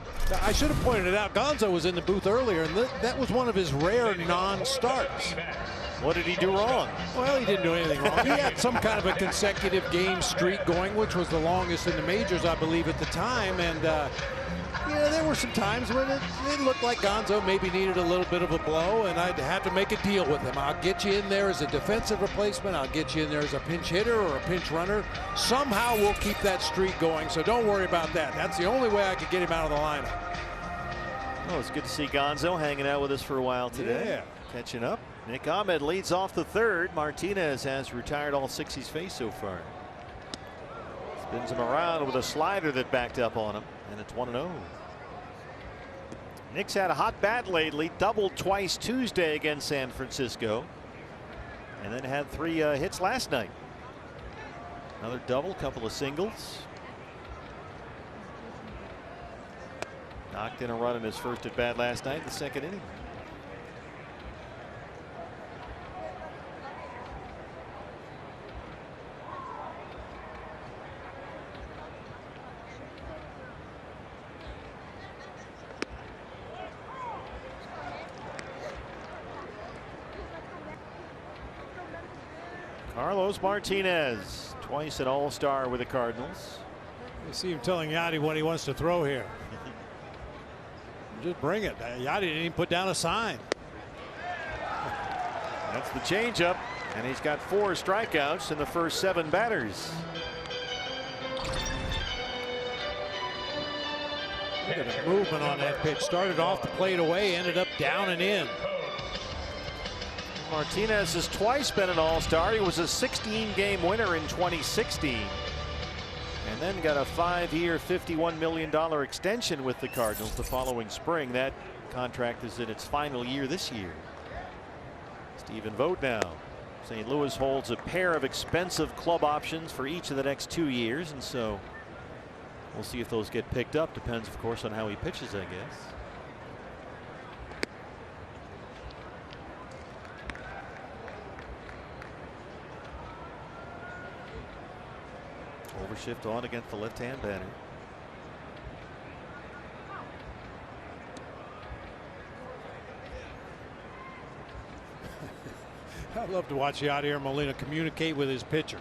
I should have pointed it out. Gonzo was in the booth earlier, and that was one of his rare non-starts. What did he do wrong? Well, he didn't do anything wrong. He had some kind of a consecutive game streak going, which was the longest in the majors, I believe, at the time. And, there were some times when it looked like Gonzo maybe needed a little bit of a blow, and I'd have to make a deal with him. I'll get you in there as a defensive replacement. I'll get you in there as a pinch hitter or a pinch runner. Somehow we'll keep that streak going, so don't worry about that. That's the only way I could get him out of the lineup. Oh, it's good to see Gonzo hanging out with us for a while today. Yeah. Catching up. Nick Ahmed leads off the third. Martinez has retired all 6 he's faced so far. Spins him around with a slider that backed up on him, and it's 1-0. Nick's had a hot bat lately, doubled twice Tuesday against San Francisco, and then had 3 hits last night. Another double, couple of singles. Knocked in a run in his first at bat last night in the second inning. Carlos Martinez, twice an All-Star with the Cardinals. You see him telling Yadi what he wants to throw here. Just bring it. Yadi didn't even put down a sign. That's the changeup, and he's got 4 strikeouts in the first 7 batters. Look at the movement on that pitch. Started off the plate away, ended up down and in. Martinez has twice been an All-Star. He was a 16-game winner in 2016. And then got a 5-year, $51 million extension with the Cardinals the following spring. That contract is in its final year this year. Stephen Vogt now. St. Louis holds a pair of expensive club options for each of the next 2 years, and so we'll see if those get picked up. Depends, of course, on how he pitches, I guess. Overshift on against the left-hand batter. I'd love to watch Yadier Molina communicate with his pitcher.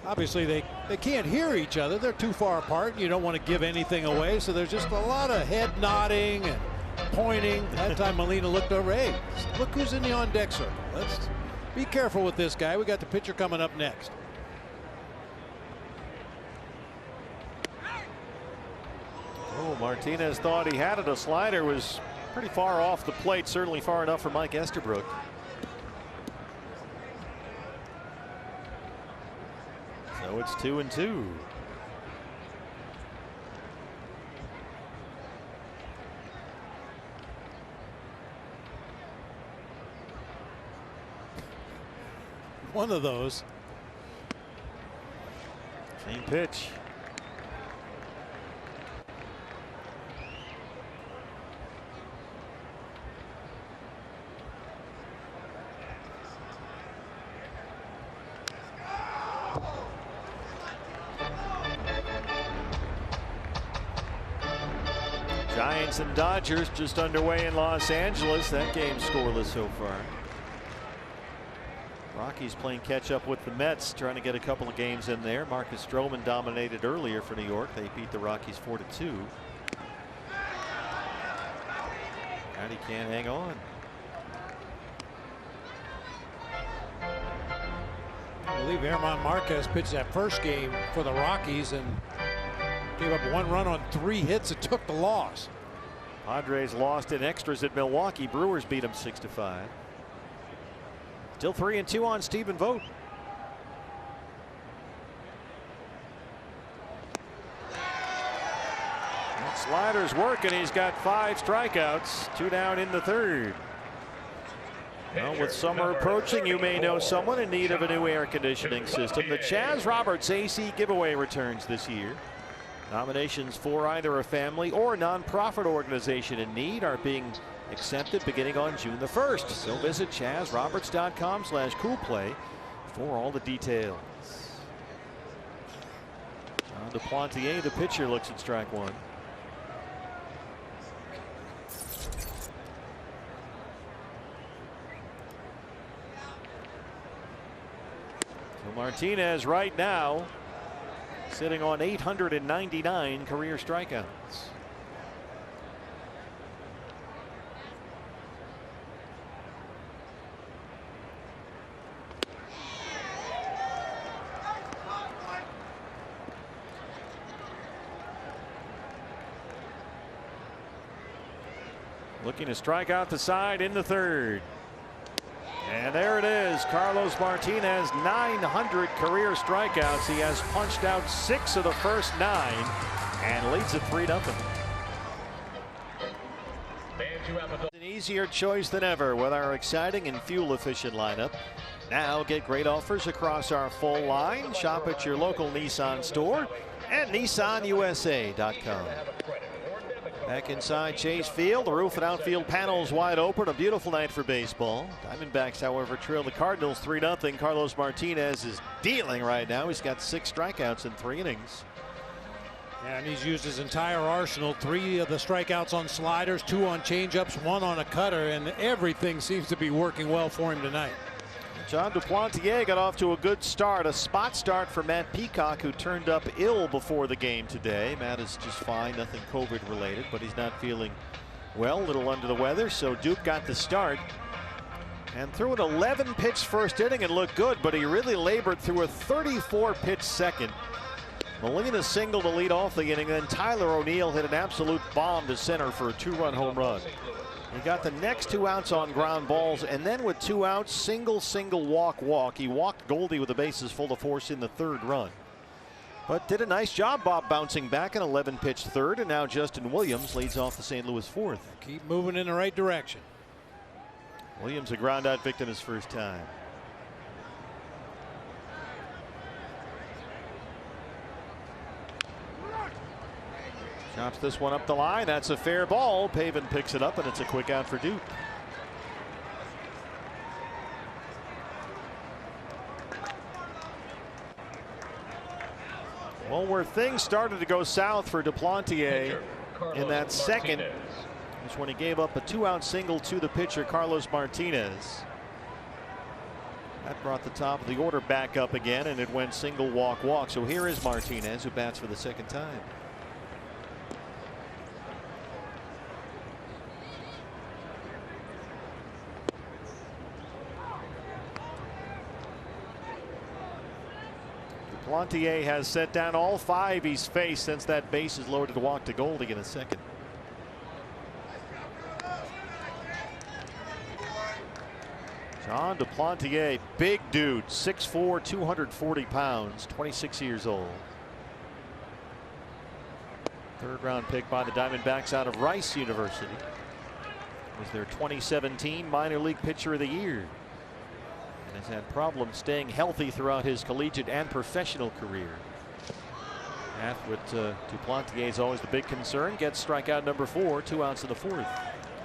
Obviously, they can't hear each other. They're too far apart. You don't want to give anything away, so there's just a lot of head nodding and pointing. That time Molina looked over. Hey, look who's in the on-deck circle. Let's be careful with this guy. We got the pitcher coming up next. Oh, Martinez thought he had it. A slider was pretty far off the plate, certainly far enough for Mike Estabrook. So it's 2-2. One of those. Same pitch. Giants and Dodgers just underway in Los Angeles. That game's scoreless so far. Rockies playing catch up with the Mets, trying to get a couple of games in there. Marcus Stroman dominated earlier for New York. They beat the Rockies 4-2. And he can't hang on. I believe German Marquez pitched that first game for the Rockies and gave up 1 run on 3 hits. It took the loss. Padres lost in extras at Milwaukee. Brewers beat them 6-5. Still 3-2 on Stephen Vogt. That slider's working. He's got 5 strikeouts. 2 down in the third. Well, with summer approaching, you may know someone in need of a new air conditioning system. The Chaz Roberts AC giveaway returns this year. Nominations for either a family or nonprofit organization in need are being accepted beginning on June the 1st. So visit chazroberts.com/coolplay for all the details. John Duplantier, the pitcher, looks at strike 1. Martinez right now sitting on 899 career strikeouts. Looking to strike out the side in the third. And there it is. Carlos Martinez, 900 career strikeouts. He has punched out 6 of the first 9 and leads it 3-0. An easier choice than ever with our exciting and fuel efficient lineup. Now get great offers across our full line. Shop at your local Nissan store and nissanusa.com. Back inside Chase Field, the roof and outfield panels wide open. A beautiful night for baseball. Diamondbacks, however, trail the Cardinals 3-0. Carlos Martinez is dealing right now. He's got 6 strikeouts in 3 innings. Yeah, and he's used his entire arsenal. 3 of the strikeouts on sliders, 2 on changeups, 1 on a cutter, and everything seems to be working well for him tonight. John Duplantier got off to a good start. A spot start for Matt Peacock, who turned up ill before the game today. Matt is just fine, nothing COVID related, but he's not feeling well, a little under the weather. So Duke got the start and threw an 11-pitch first inning and looked good, but he really labored through a 34-pitch second. Molina single to lead off the inning, then Tyler O'Neill hit an absolute bomb to center for a 2-run home run. He got the next 2 outs on ground balls, and then with 2 outs, single, walk. He walked Goldie with the bases full to force in the 3rd run. But did a nice job, Bob, bouncing back an 11-pitch third, and now Justin Williams leads off the St. Louis 4th. Keep moving in the right direction. Williams a ground out victim his first time. Chops this one up the line. That's a fair ball. Pavin picks it up, and it's a quick out for Duke. Well, where things started to go south for Duplantier in that second is when he gave up a 2-out single to the pitcher Carlos Martinez. That brought the top of the order back up again, and it went single, walk. So here is Martinez, who bats for the 2nd time. Duplantier has set down all 5 he's faced since that bases loaded walk to Goldie in a second. John Duplantier, big dude, 6'4", 240 pounds, 26 years old. 3rd round pick by the Diamondbacks out of Rice University. Was their 2017 minor league pitcher of the year. And has had problems staying healthy throughout his collegiate and professional career. That with Duplantier is always the big concern. Gets strikeout number 4, 2 outs in the 4th.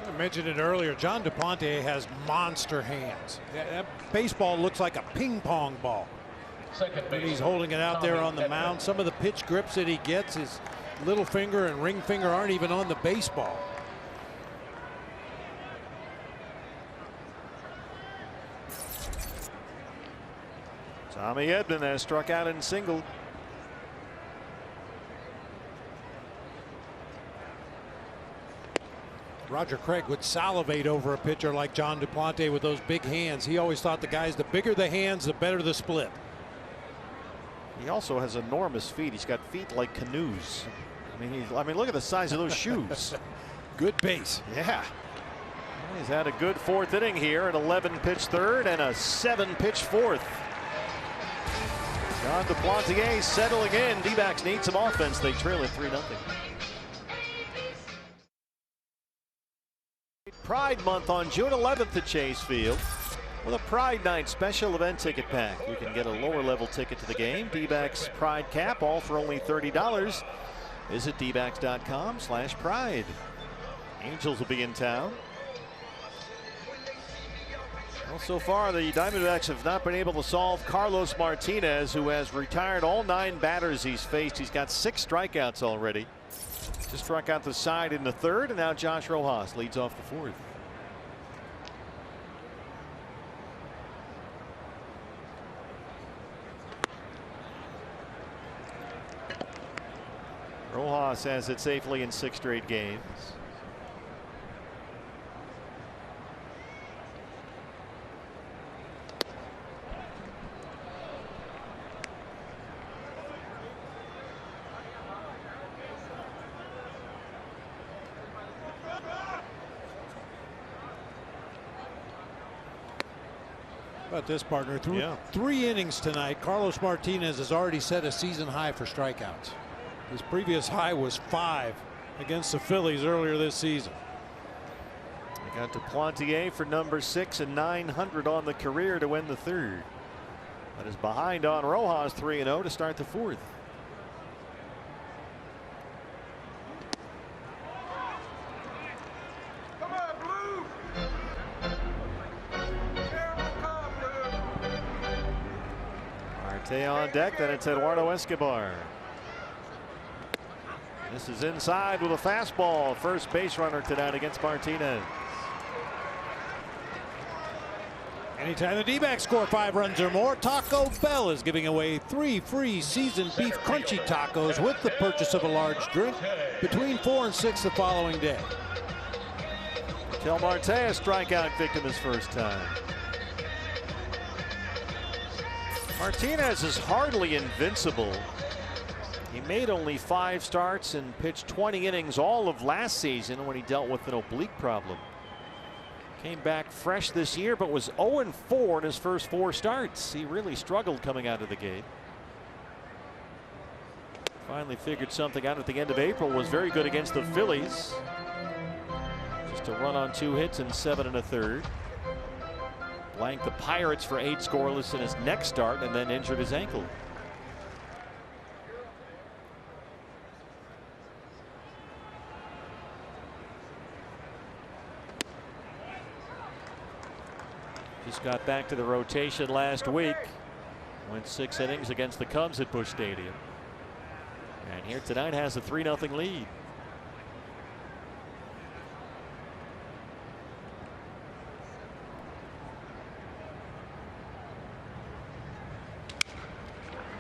I mentioned it earlier. John Duplantier has monster hands. That baseball looks like a ping pong ball. And he's holding it out there on the mound. Some of the pitch grips that he gets, his little finger and ring finger aren't even on the baseball. Tommy Edman has struck out and singled. Roger Craig would salivate over a pitcher like John Duplantier with those big hands. He always thought the guys, the bigger the hands, the better the split. He also has enormous feet. He's got feet like canoes. I mean, look at the size of those shoes. Good base. Yeah. He's had a good 4th inning here, an 11-pitch 3rd and a 7-pitch 4th. John Duplantier settling in. D-backs need some offense. They trail it 3-0. Pride Month on June 11th at Chase Field with a Pride Night special event ticket pack. You can get a lower level ticket to the game. D-backs Pride Cap, all for only $30. Visit dbacks.com/pride. Angels will be in town. Well, so far the Diamondbacks have not been able to solve Carlos Martinez, who has retired all 9 batters he's faced. He's got 6 strikeouts already. Just struck out the side in the 3rd, and now Josh Rojas leads off the 4th. Rojas has it safely in 6 straight games. About this, partner, through 3 innings tonight, Carlos Martinez has already set a season high for strikeouts. His previous high was 5 against the Phillies earlier this season. They got Duplantier for number 6 and 900 on the career to win the 3rd. That is behind on Rojas 3-0 to start the 4th. On deck, then it's Eduardo Escobar. This is inside with a fastball. First base runner tonight against Martinez. Anytime the D-backs score 5 runs or more, Taco Bell is giving away 3 free seasoned beef crunchy tacos with the purchase of a large drink between 4 and 6 the following day. Tel Marte, a strikeout victim his first time. Martinez is hardly invincible. He made only 5 starts and pitched 20 innings all of last season when he dealt with an oblique problem. Came back fresh this year, but was 0-4 in his first 4 starts. He really struggled coming out of the gate. Finally figured something out at the end of April. Was very good against the Phillies. Just a run on 2 hits and 7 1/3. Blanked the Pirates for 8 scoreless in his next start and then injured his ankle. Just got back to the rotation last week. Went 6 innings against the Cubs at Busch Stadium. And here tonight has a 3-0 lead.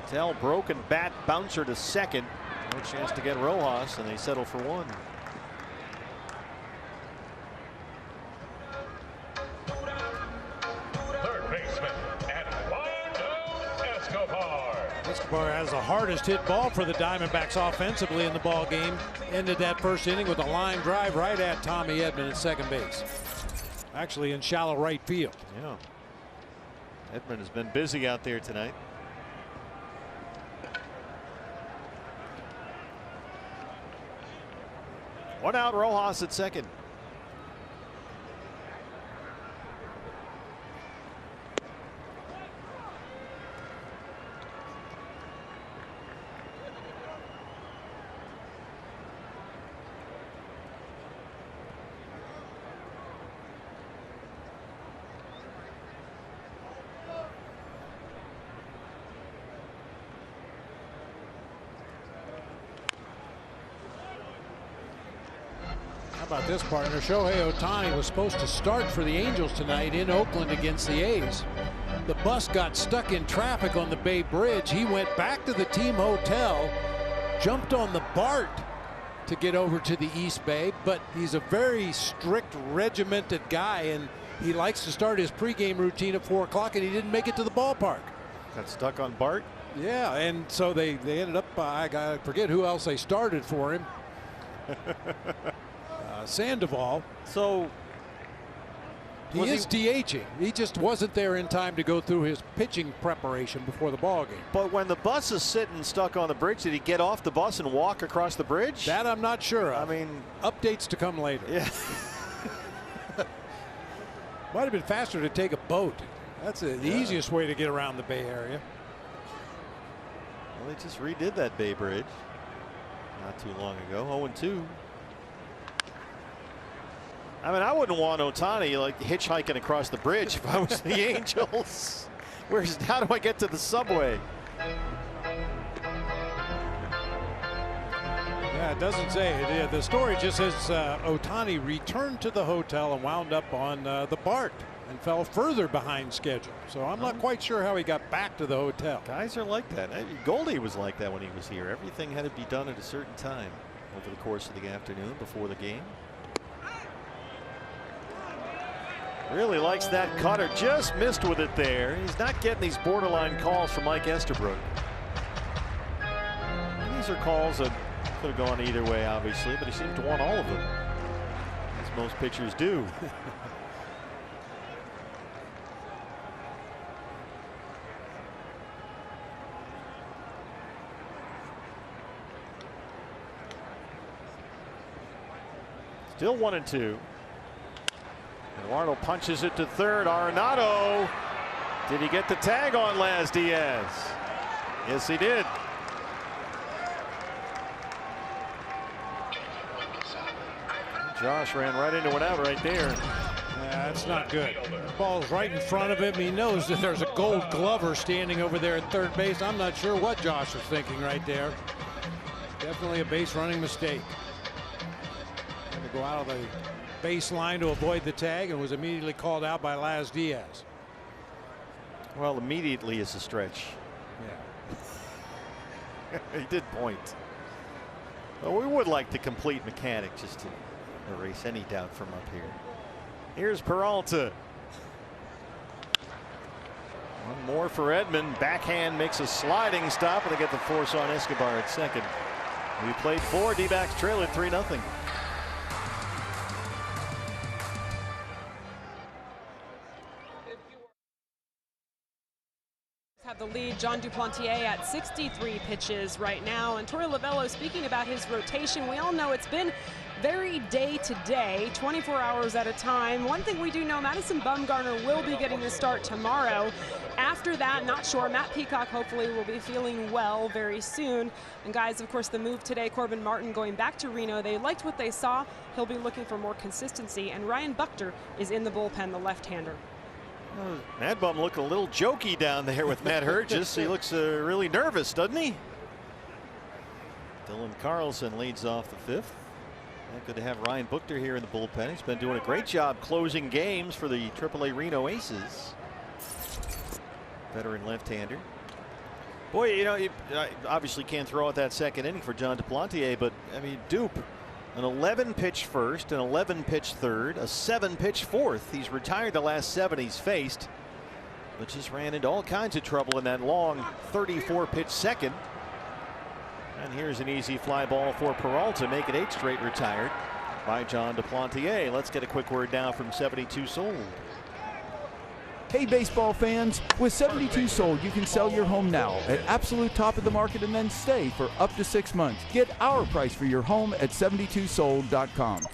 Tell broken bat bouncer to second. No chance to get Rojas, and they settle for 1. Third baseman, Eduardo Escobar. Escobar has the hardest hit ball for the Diamondbacks offensively in the ball game. Ended that first inning with a line drive right at Tommy Edman at second base. Actually in shallow right field. Yeah. Edman has been busy out there tonight. One out, Rojas at second. How about this, partner? Shohei Ohtani was supposed to start for the Angels tonight in Oakland against the A's. The bus got stuck in traffic on the Bay Bridge. He went back to the team hotel, jumped on the BART to get over to the East Bay, but he's a very strict, regimented guy, and he likes to start his pregame routine at 4 o'clock, and he didn't make it to the ballpark. Got stuck on BART? Yeah, and so they ended up, I forget who else they started for him. Sandoval. So he is DHing. He just wasn't there in time to go through his pitching preparation before the ball game. But when the bus is sitting stuck on the bridge, did he get off the bus and walk across the bridge? That I'm not sure of. I mean, updates to come later. Yeah. Might have been faster to take a boat. That's the easiest way to get around the Bay Area. Well, they just redid that Bay Bridge not too long ago. 0-2. I mean, I wouldn't want Ohtani like hitchhiking across the bridge if I was the Angels. How do I get to the subway? Yeah, it doesn't say. The story just says Ohtani returned to the hotel and wound up on the BART. and fell further behind schedule. So I'm not quite sure how he got back to the hotel. Guys are like that. Goldie was like that when he was here. Everything had to be done at a certain time over the course of the afternoon before the game. Really likes that cutter. Just missed with it there. He's not getting these borderline calls from Mike Estabrook. And these are calls that could have gone either way, obviously, but he seemed to want all of them, as most pitchers do. Still 1-2. Eduardo punches it to third. Arenado. Did he get the tag on Laz Diaz? Yes, he did. Josh ran right into an out right there. Yeah, that's not good. The ball's right in front of him. He knows that there's a Gold Glover standing over there at third base. I'm not sure what Josh was thinking right there. Definitely a base running mistake. Had to go out of the baseline to avoid the tag and was immediately called out by Laz Diaz. Well, immediately is a stretch. Yeah. He did point. Well, we would like the complete mechanic just to erase any doubt from up here. Here's Peralta. One more for Edman. Backhand makes a sliding stop, and they get the force on Escobar at second. We played 4. D-backs trailing 3-0. Have the lead. John Duplantier at 63 pitches right now. And Torey Lovullo speaking about his rotation. We all know it's been very day to day, 24 hours at a time. One thing we do know, Madison Bumgarner will be getting the start tomorrow. After that, not sure. Matt Peacock hopefully will be feeling well very soon. And guys, of course, the move today, Corbin Martin going back to Reno. They liked what they saw. He'll be looking for more consistency. And Ryan Buchter is in the bullpen, the left-hander. Mad Bum looking a little jokey down there with Matt Hergis. He looks really nervous, doesn't he? Dylan Carlson leads off the 5th. Good to have Ryan Buchter here in the bullpen. He's been doing a great job closing games for the AAA Reno Aces. Veteran left-hander. Boy, you know, you obviously can't throw out that second inning for John Duplantier, but I mean, Dupe, an 11-pitch first, an 11-pitch third, a 7-pitch fourth. He's retired the last 7 he's faced, but just ran into all kinds of trouble in that long 34-pitch second. And here's an easy fly ball for Peralta, make it 8 straight retired by John Duplantier. Let's get a quick word now from 72 Sold. Hey baseball fans, with 72 Sold you can sell your home now at absolute top of the market and then stay for up to 6 months. Get our price for your home at 72sold.com.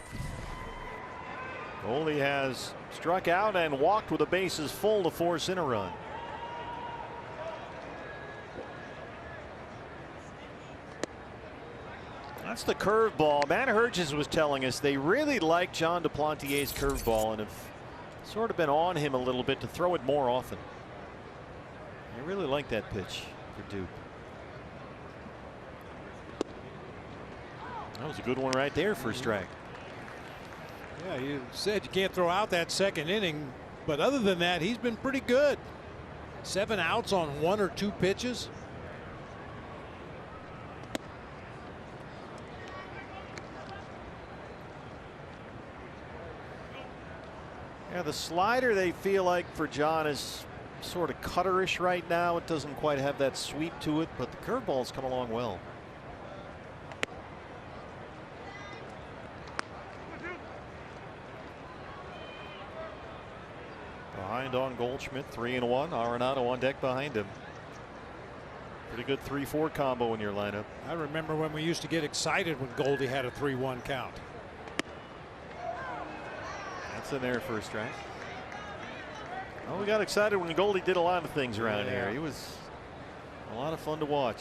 Goldie has struck out and walked with the bases full to force in a run. That's the curveball. Matt Hergis was telling us they really like John Duplantier's curveball and have sort of been on him a little bit to throw it more often. I really like that pitch for Dupe. That was a good one right there for a strike. Yeah, you said you can't throw out that second inning, but other than that, he's been pretty good. 7 outs on 1 or 2 pitches. Yeah, the slider they feel like for John is sort of cutterish right now. It doesn't quite have that sweep to it, but the curveball's come along well. Behind on Goldschmidt, 3-1. Arenado on deck behind him. Pretty good 3-4 combo in your lineup. I remember when we used to get excited when Goldie had a 3-1 count. That's in there for a strike. Well, we got excited when Goldie did a lot of things around here. He was a lot of fun to watch.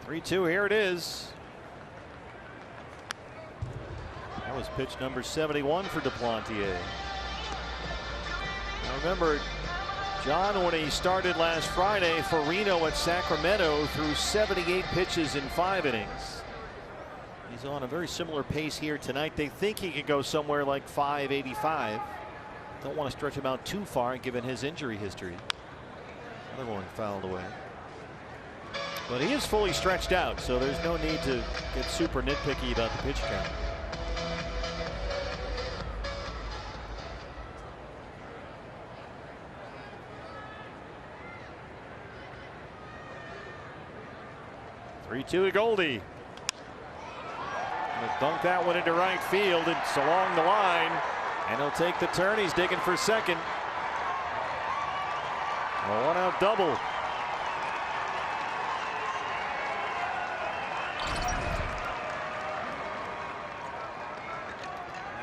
3-2, here it is. That was pitch number 71 for Duplantier. Now remember, John, when he started last Friday for Reno at Sacramento, threw 78 pitches in 5 innings. He's on a very similar pace here tonight. They think he could go somewhere like 585. Don't want to stretch him out too far given his injury history. Another one fouled away. But he is fully stretched out, so there's no need to get super nitpicky about the pitch count. To Goldie. He'll dunk that one into right field. It's along the line, and he'll take the turn. He's digging for second. A one-out double.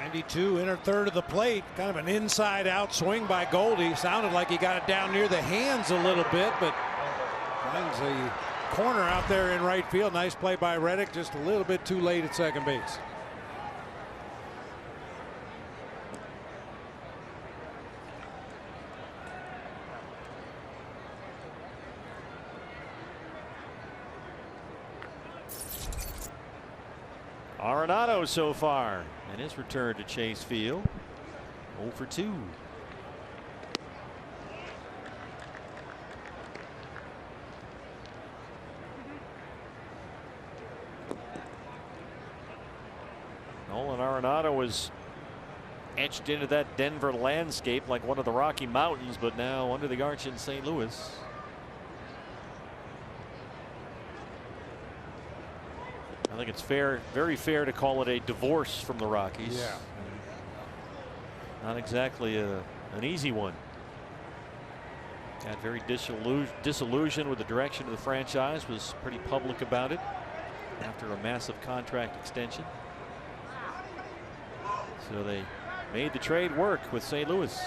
'92 inner third of the plate. Kind of an inside-out swing by Goldie. Sounded like he got it down near the hands a little bit, but finds a corner out there in right field. Nice play by Reddick, just a little bit too late at second base. Arenado so far in his return to Chase Field. 0 for 2. Arenado was etched into that Denver landscape like one of the Rocky Mountains, but now under the arch in St. Louis. I think it's fair, very fair to call it a divorce from the Rockies. Yeah. Not exactly an easy one. Got very disillusioned with the direction of the franchise, was pretty public about it after a massive contract extension. So they made the trade work with St. Louis.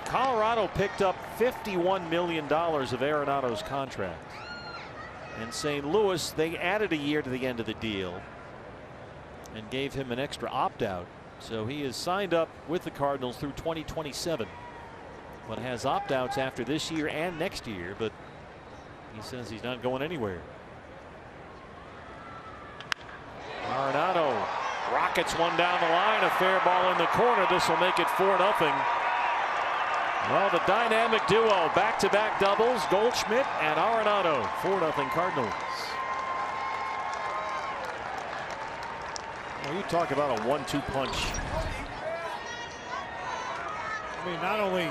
Colorado picked up $51 million of Arenado's contract. And St. Louis, they added a year to the end of the deal and gave him an extra opt-out. So he is signed up with the Cardinals through 2027, but has opt-outs after this year and next year. But he says he's not going anywhere. Arenado rockets one down the line, a fair ball in the corner. This will make it 4-0. Well, the dynamic duo, back-to-back doubles, Goldschmidt and Arenado. 4-0 Cardinals. Well, you talk about a 1-2 punch. I mean, not only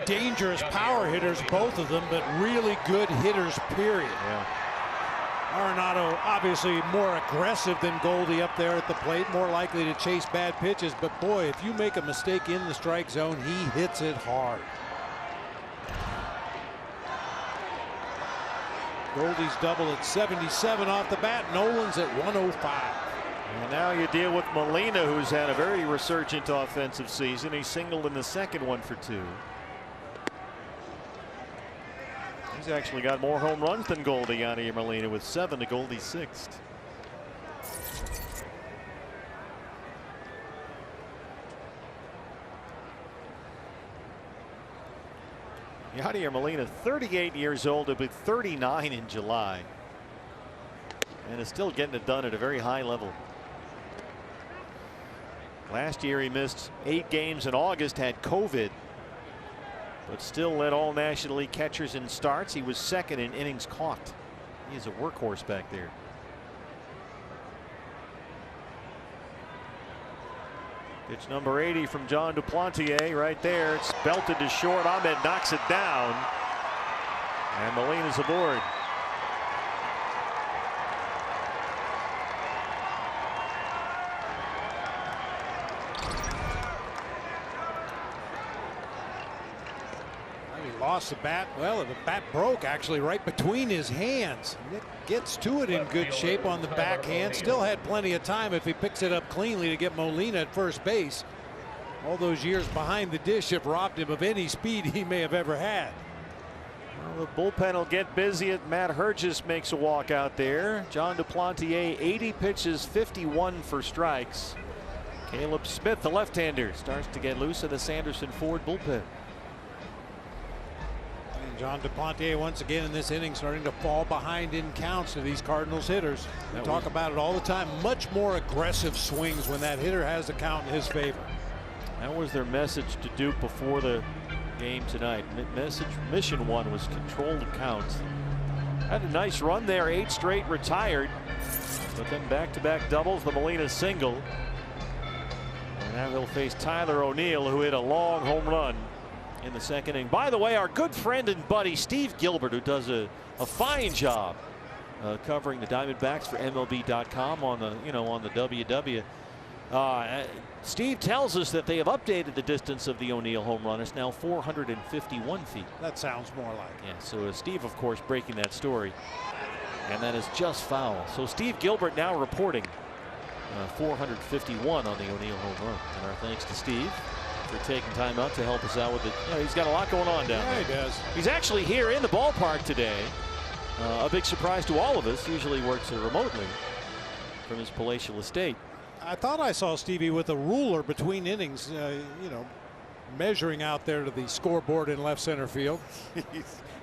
dangerous power hitters, both of them, but really good hitters, period. Yeah. Arenado obviously more aggressive than Goldie up there at the plate, more likely to chase bad pitches, but boy, if you make a mistake in the strike zone, he hits it hard. Goldie's double at 77 off the bat. Nolan's at 105. And now you deal with Molina, who's had a very resurgent offensive season. He singled in the second, 1 for 2. He's actually got more home runs than Goldie, Yadier Molina, with 7 to Goldie's 6th. Yadier Molina, 38 years old, he'll be 39 in July, and is still getting it done at a very high level. Last year he missed 8 games in August, had COVID, but still led all National League catchers in starts. He was second in innings caught. He is a workhorse back there. Pitch number 80 from John Duplantier right there. It's belted to short. Ahmed knocks it down, and Molina's aboard. Lost the bat. Well, the bat broke actually right between his hands. Nick gets to it in good shape on the backhand. Still had plenty of time if he picks it up cleanly to get Molina at first base. All those years behind the dish have robbed him of any speed he may have ever had. Well, the bullpen will get busy. Matt Hergis makes a walk out there. John Duplantier, 80 pitches, 51 for strikes. Caleb Smith, the left-hander, starts to get loose in the Sanderson Ford bullpen. John Duplantier once again in this inning starting to fall behind in counts to these Cardinals hitters. We talk about it all the time. Much more aggressive swings when that hitter has the count in his favor. That was their message to Duke before the game tonight. Mission one was control the counts. Had a nice run there, 8 straight retired, but then back-to-back doubles, the Molina single. And now he'll face Tyler O'Neill, who hit a long home run in the second inning. By the way, our good friend and buddy Steve Gilbert, who does a fine job covering the Diamondbacks for MLB.com on the on the WW. Steve tells us that they have updated the distance of the O'Neill home run. It's now 451 feet. That sounds more like it. Yeah, so Steve, of course, breaking that story. And that is just foul. So Steve Gilbert now reporting 451 on the O'Neill home run. And our thanks to Steve for taking time out to help us out with it. He's got a lot going on down there. He does. He's actually here in the ballpark today. A big surprise to all of us. Usually works remotely from his palatial estate. I thought I saw Stevie with a ruler between innings, measuring out there to the scoreboard in left center field.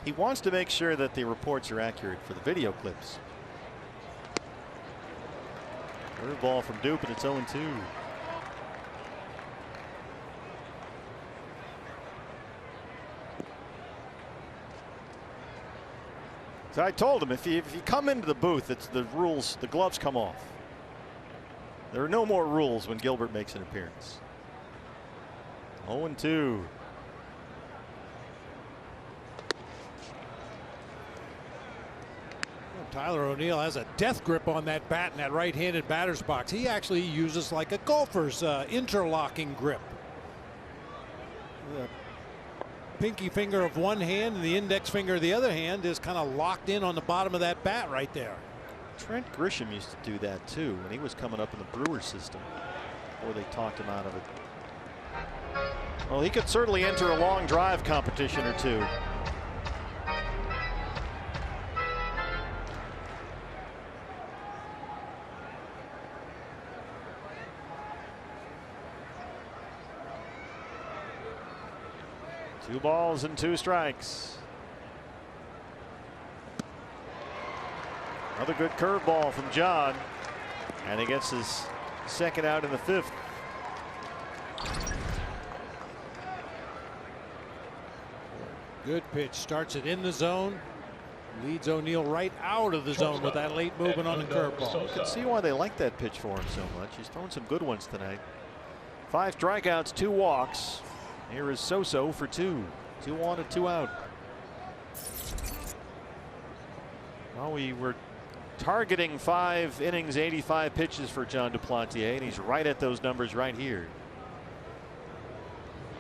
He wants to make sure that the reports are accurate for the video clips. Third ball from Dupe, and it's 0-2. So I told him if you come into the booth, it's the rules, the gloves come off. There are no more rules when Gilbert makes an appearance. 0-2. Tyler O'Neill has a death grip on that bat in that right-handed batter's box. He actually uses like a golfer's interlocking grip. The pinky finger of one hand and the index finger of the other hand is kind of locked in on the bottom of that bat right there. Trent Grisham used to do that too when he was coming up in the Brewers system before they talked him out of it. Well, he could certainly enter a long drive competition or two. Two balls and 2 strikes. Another good curveball from John, and he gets his second out in the 5th. Good pitch, starts it in the zone, leads O'Neill right out of the zone with that late movement on the curveball. You can see why they like that pitch for him so much. He's thrown some good ones tonight. 5 strikeouts, 2 walks. Here is Soso for 2. 2 on and 2 out. Well, we were targeting 5 innings, 85 pitches for John Duplantier, and he's right at those numbers right here.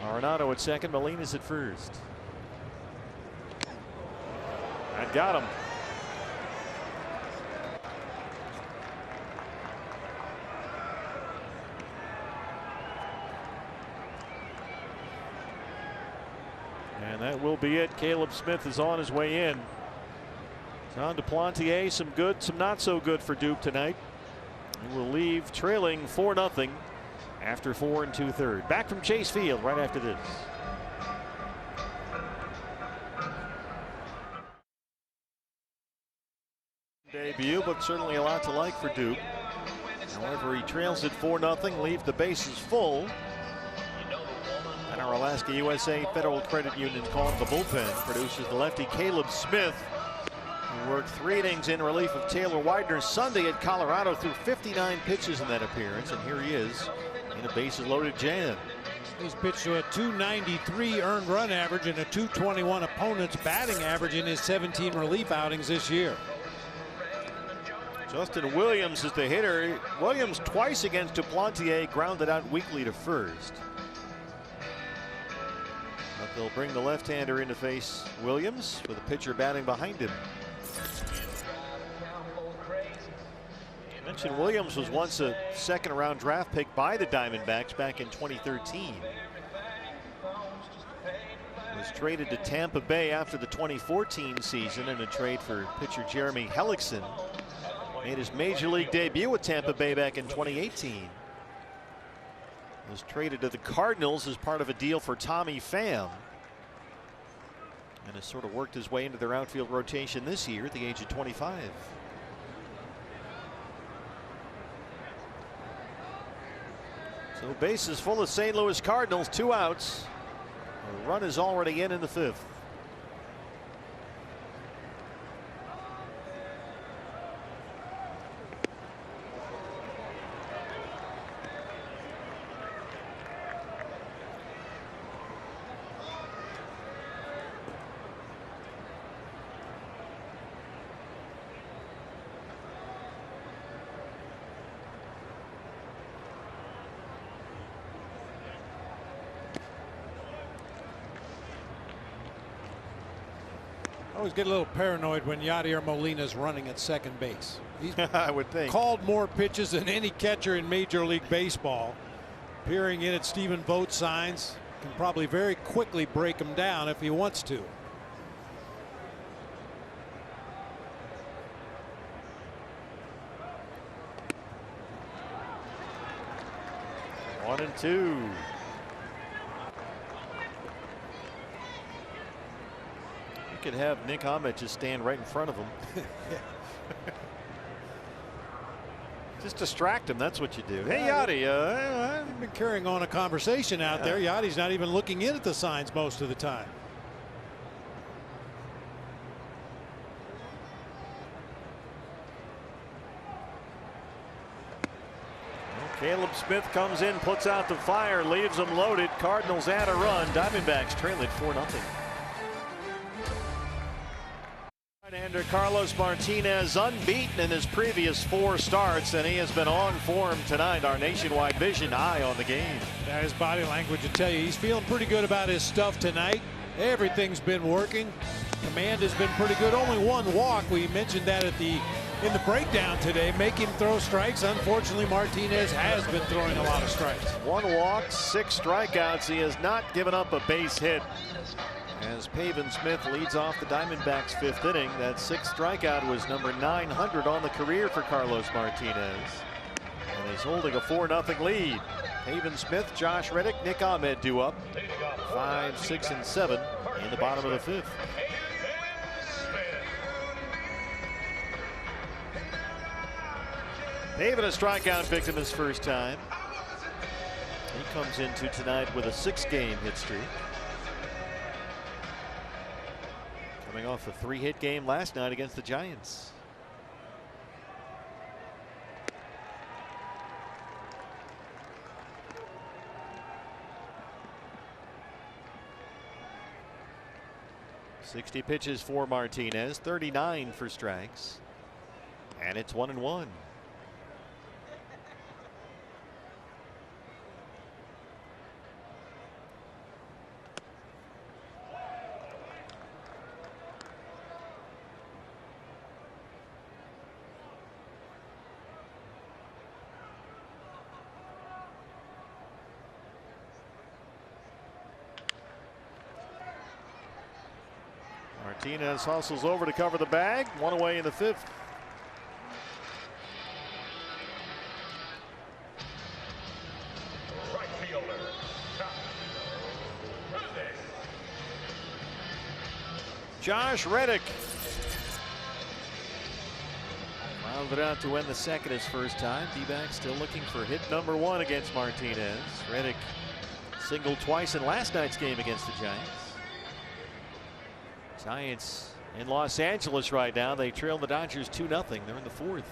Arenado at second, Molina's at first. And got him. And that will be it. Caleb Smith is on his way in. John Duplantier, some good, some not so good for Duke tonight. He will leave trailing 4-0 after 4 2/3. Back from Chase Field right after this. Debut, but certainly a lot to like for Duke. However, he trails at 4-0, leaves the bases full. And our Alaska USA Federal Credit Union call the bullpen produces the lefty Caleb Smith, who worked 3 innings in relief of Taylor Widener Sunday at Colorado, threw 59 pitches in that appearance, and here he is in a bases loaded jam. He's pitched to a 293 earned run average and a 221 opponent's batting average in his 17 relief outings this year. Justin Williams is the hitter. Williams twice against Duplantier, grounded out weakly to first. But they'll bring the left-hander in to face Williams with a pitcher batting behind him. I mentioned Williams was once a second-round draft pick by the Diamondbacks back in 2013. Was traded to Tampa Bay after the 2014 season in a trade for pitcher Jeremy Hellickson. Made his major league debut with Tampa Bay back in 2018. Was traded to the Cardinals as part of a deal for Tommy Pham. and has sort of worked his way into their outfield rotation this year at the age of 25. So bases full of St. Louis Cardinals, 2 outs. A run is already in the 5th. I always get a little paranoid when Yadier Molina's running at second base. He's I would think called more pitches than any catcher in Major League Baseball. Peering in at Stephen Vogt's signs, can probably very quickly break him down if he wants to. One and two. Could have Nick Ahmed just stand right in front of him. Just distract him. That's what you do. Hey, Yachty. I've been carrying on a conversation out there. Yachty's not even looking in at the signs most of the time. Caleb Smith comes in, puts out the fire, leaves them loaded. Cardinals add a run. Diamondbacks trailing 4-0. Right-hander Carlos Martinez unbeaten in his previous 4 starts, and he has been on form tonight. Our Nationwide Vision eye on the game. That his body language will tell you he's feeling pretty good about his stuff tonight. Everything's been working. Command has been pretty good. Only 1 walk. We mentioned that in the breakdown today. Make him throw strikes. Unfortunately, Martinez has been throwing a lot of strikes. 1 walk, 6 strikeouts. He has not given up a base hit. As Pavin Smith leads off the Diamondbacks' 5th inning. That 6th strikeout was number 900 on the career for Carlos Martinez. And he's holding a 4-0 lead. Pavin Smith, Josh Reddick, Nick Ahmed due up. 5, 6, and 7 in the bottom of the 5th. Pavin a strikeout victim his first time. He comes into tonight with a 6-game hit streak. Coming off a 3-hit game last night against the Giants. "60 pitches for Martinez, 39 for strikes, and it's 1-1. Martinez hustles over to cover the bag. 1 away in the 5th. Right fielder, Josh Reddick rounded out to win the 2nd his first time. D-backs still looking for hit number 1 against Martinez. Reddick singled twice in last night's game against the Giants. Giants in Los Angeles right now. They trail the Dodgers 2-0. They're in the 4th.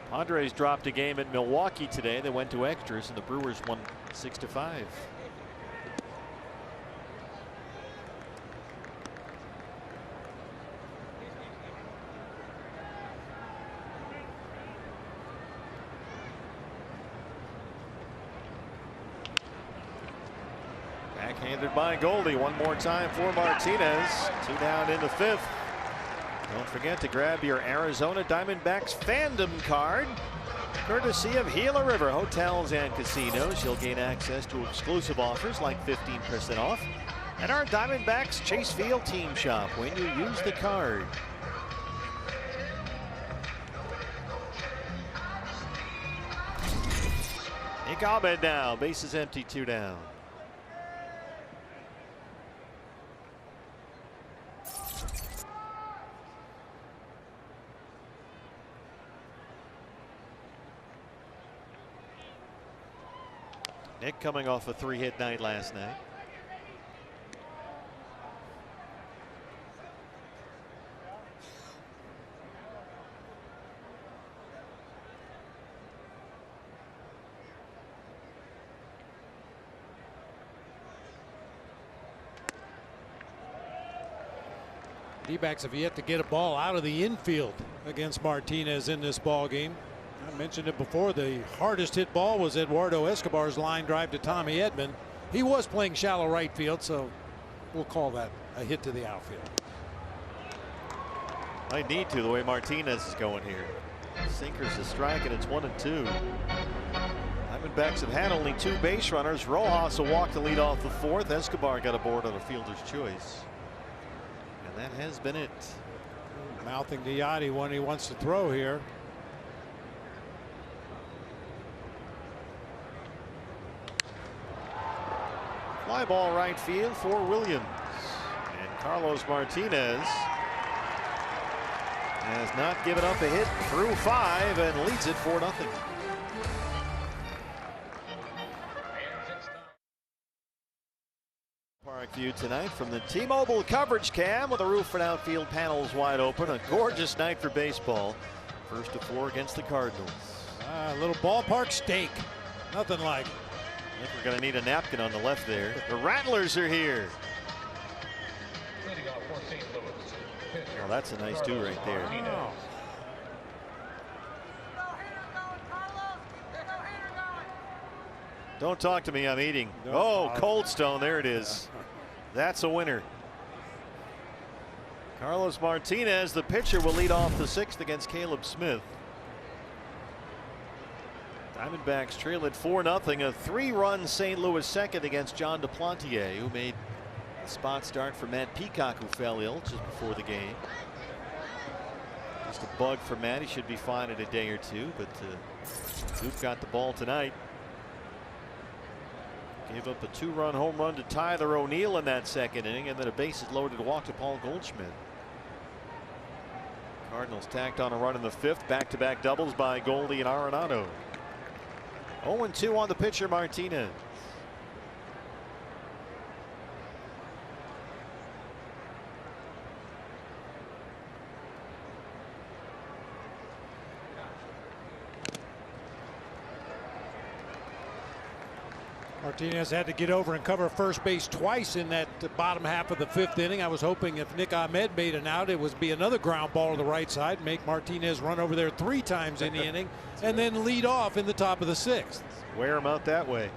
Padres dropped a game at Milwaukee today. They went to extras, and the Brewers won 6-5. Backhanded by Goldie one more time for Martinez. 2 down in the 5th. Don't forget to grab your Arizona Diamondbacks fandom card, courtesy of Gila River Hotels and Casinos. You'll gain access to exclusive offers like 15% off at our Diamondbacks Chase Field team shop when you use the card. Nick Ahmed now, bases empty, 2 down. Nick coming off a 3-hit night last night. D-backs have yet to get a ball out of the infield against Martinez in this ball game. I mentioned it before, the hardest hit ball was Eduardo Escobar's line drive to Tommy Edman. He was playing shallow right field, so we'll call that a hit to the outfield. I need to, the way Martinez is going here. Sinker's a strike, and it's 1-2. Diamondbacks have had only 2 base runners. Rojas will walk to lead off the 4th. Escobar got aboard on a fielder's choice. And that has been it. Mouthing to Yachty when he wants to throw here. Fly ball right field for Williams. And Carlos Martinez has not given up a hit through 5 and leads it 4-0. Park view tonight from the T-Mobile coverage cam with the roof and outfield panels wide open. A gorgeous night for baseball. 1st of 4 against the Cardinals. A little ballpark steak. Nothing like it. I think we're going to need a napkin on the left there. The Rattlers are here. Oh, that's a nice 2 right there. Wow. Don't talk to me, I'm eating. Don't Oh, talk. Cold Stone, there it is. That's a winner. Carlos Martinez, the pitcher, will lead off the 6th against Caleb Smith. Diamondbacks trail at 4-0. A 3-run St. Louis second against John Duplantier, who made a spot start for Matt Peacock, who fell ill just before the game. Just a bug for Matt. He should be fine in a day or 2, but Duke got the ball tonight. Gave up a 2-run home run to Tyler O'Neill in that 2nd inning, and then a bases loaded walk to Paul Goldschmidt. Cardinals tacked on a run in the 5th. Back-to-back doubles by Goldie and Arenado. 0-2 on the pitcher, Martinez. Martinez had to get over and cover first base twice in that bottom half of the 5th inning. I was hoping if Nick Ahmed made an out, it would be another ground ball to the right side, make Martinez run over there 3 times in the inning, and then lead off in the top of the 6th. Wear him out that way.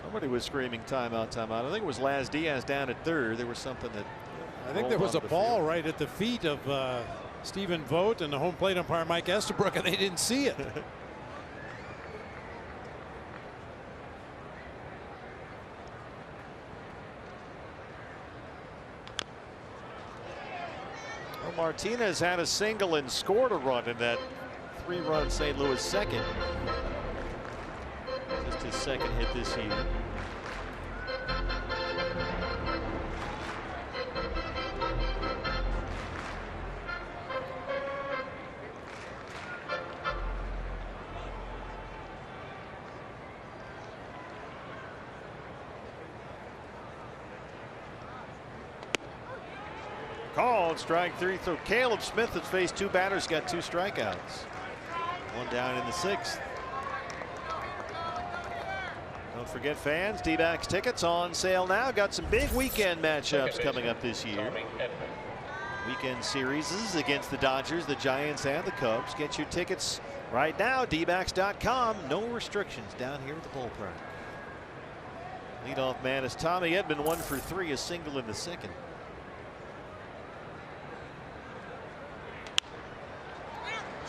Somebody was screaming timeout, timeout. I think it was Laz Diaz down at 3rd. There was something that I think there was a ball right at the feet of Stephen Vogt and the home plate umpire Mike Estabrook, and they didn't see it. Well, Martinez had a single and scored a run in that 3-run St. Louis second. Just his 2nd hit this year. Called strike 3. So Caleb Smith has faced 2 batters, got 2 strikeouts. 1 down in the 6th. Don't forget, fans, D-backs tickets on sale now. Got some big weekend matchups coming up this year. Weekend series against the Dodgers, the Giants, and the Cubs. Get your tickets right now, dbacks.com. No restrictions down here at the ballpark. Leadoff man is Tommy Edman, 1 for 3, a single in the 2nd.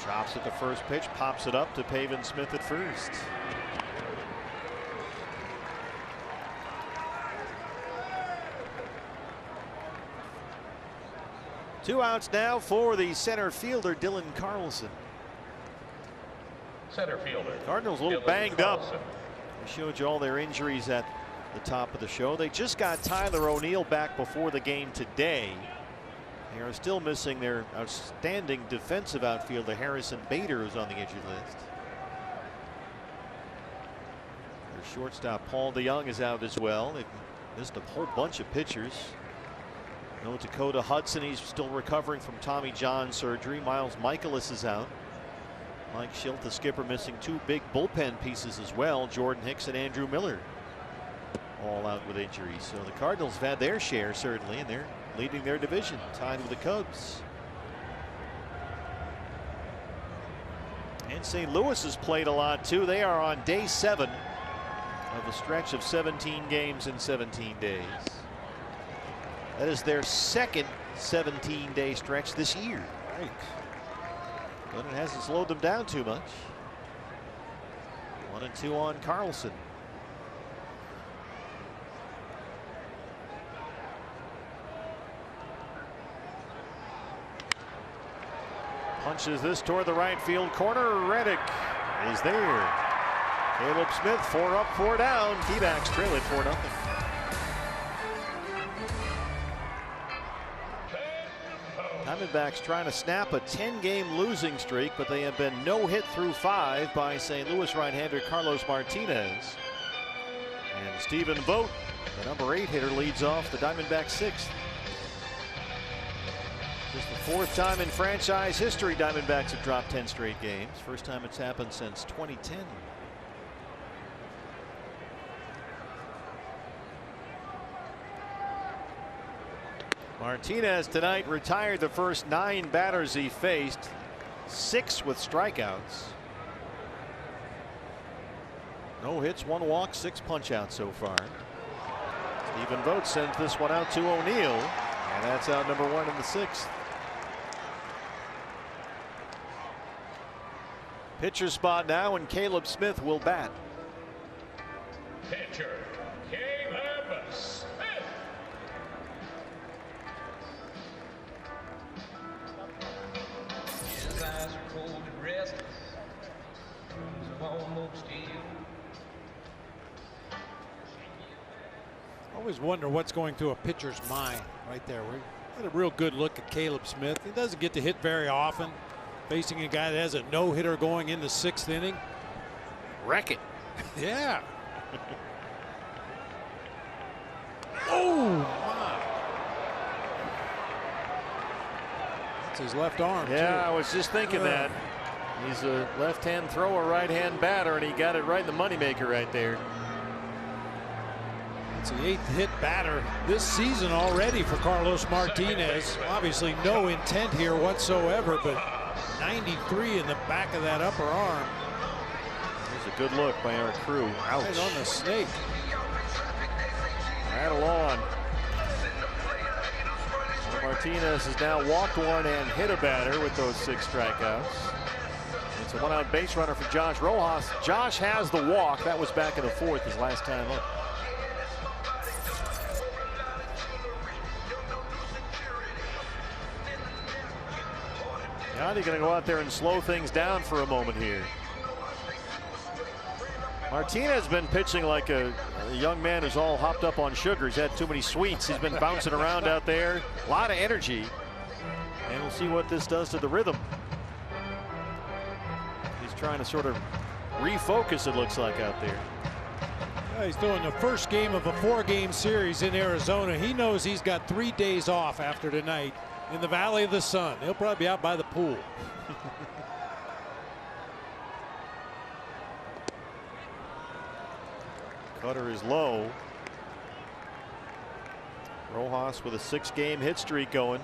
Chops at the first pitch, pops it up to Pavin Smith at first. 2 outs now for the center fielder, Dylan Carlson. Center fielder. Cardinals a little Dylan banged Carlson. up. We showed you all their injuries at the top of the show. They just got Tyler O'Neill back before the game today. They are still missing their outstanding defensive outfielder, Harrison Bader, who's on the injured list. Their shortstop, Paul DeYoung, is out as well. They've missed a whole bunch of pitchers. No Dakota Hudson, he's still recovering from Tommy John surgery. Miles Michaelis is out. Mike Schilt, the skipper, missing 2 big bullpen pieces as well. Jordan Hicks and Andrew Miller all out with injuries. So the Cardinals have had their share, certainly, and they're leading their division, tied with the Cubs. And St. Louis has played a lot too. They are on day 7 of a stretch of 17 games in 17 days. That is their second 17-day stretch this year. Right. But it hasn't slowed them down too much. 1-2 on Carlson. Punches this toward the right field corner. Reddick is there. Caleb Smith 4 up, 4 down. D-backs trail it 4-0. Diamondbacks trying to snap a 10-game losing streak, but they have been no hit through 5 by St. Louis right-hander Carlos Martinez. And Stephen Vogt, the number 8 hitter, leads off the Diamondbacks 6th. Just the 4th time in franchise history Diamondbacks have dropped 10 straight games. First time it's happened since 2010. Martinez tonight retired the first 9 batters he faced, 6 with strikeouts. No hits, 1 walk, 6 punch-outs so far. Stephen Vogt sent this one out to O'Neill, and that's out number 1 in the 6th. Pitcher spot now, and Caleb Smith will bat. Pitcher, Caleb Smith. His eyes are cold and restless. He's almost still. Always wonder what's going through a pitcher's mind right there. We had a real good look at Caleb Smith. He doesn't get to hit very often. Facing a guy that has a no-hitter going in the 6th inning. Wreck it. Yeah. Oh, my. That's his left arm, Yeah, too. I was just thinking that. He's a left-hand thrower, right-hand batter, and he got it right in the moneymaker right there. It's the 8th hit batter this season already for Carlos Martinez. Obviously no intent here whatsoever, but 93 in the back of that upper arm. There's a good look by our crew. Ouch. Right on the snake. Rattle on. Martinez has now walked 1 and hit a batter with those 6 strikeouts. It's a 1-out base runner for Josh Rojas. Josh has the walk. That was back in the 4th, his last time up. Now they're going to go out there and slow things down for a moment here. Martinez has been pitching like a young man who's all hopped up on sugar. He's had too many sweets. He's been bouncing around out there. A lot of energy. And we'll see what this does to the rhythm. He's trying to sort of refocus, it looks like, out there. Well, he's doing the first game of a 4-game series in Arizona. He knows he's got 3 days off after tonight in the Valley of the Sun. He'll probably be out by the pool. Cutter is low. Rojas with a 6-game hit streak going.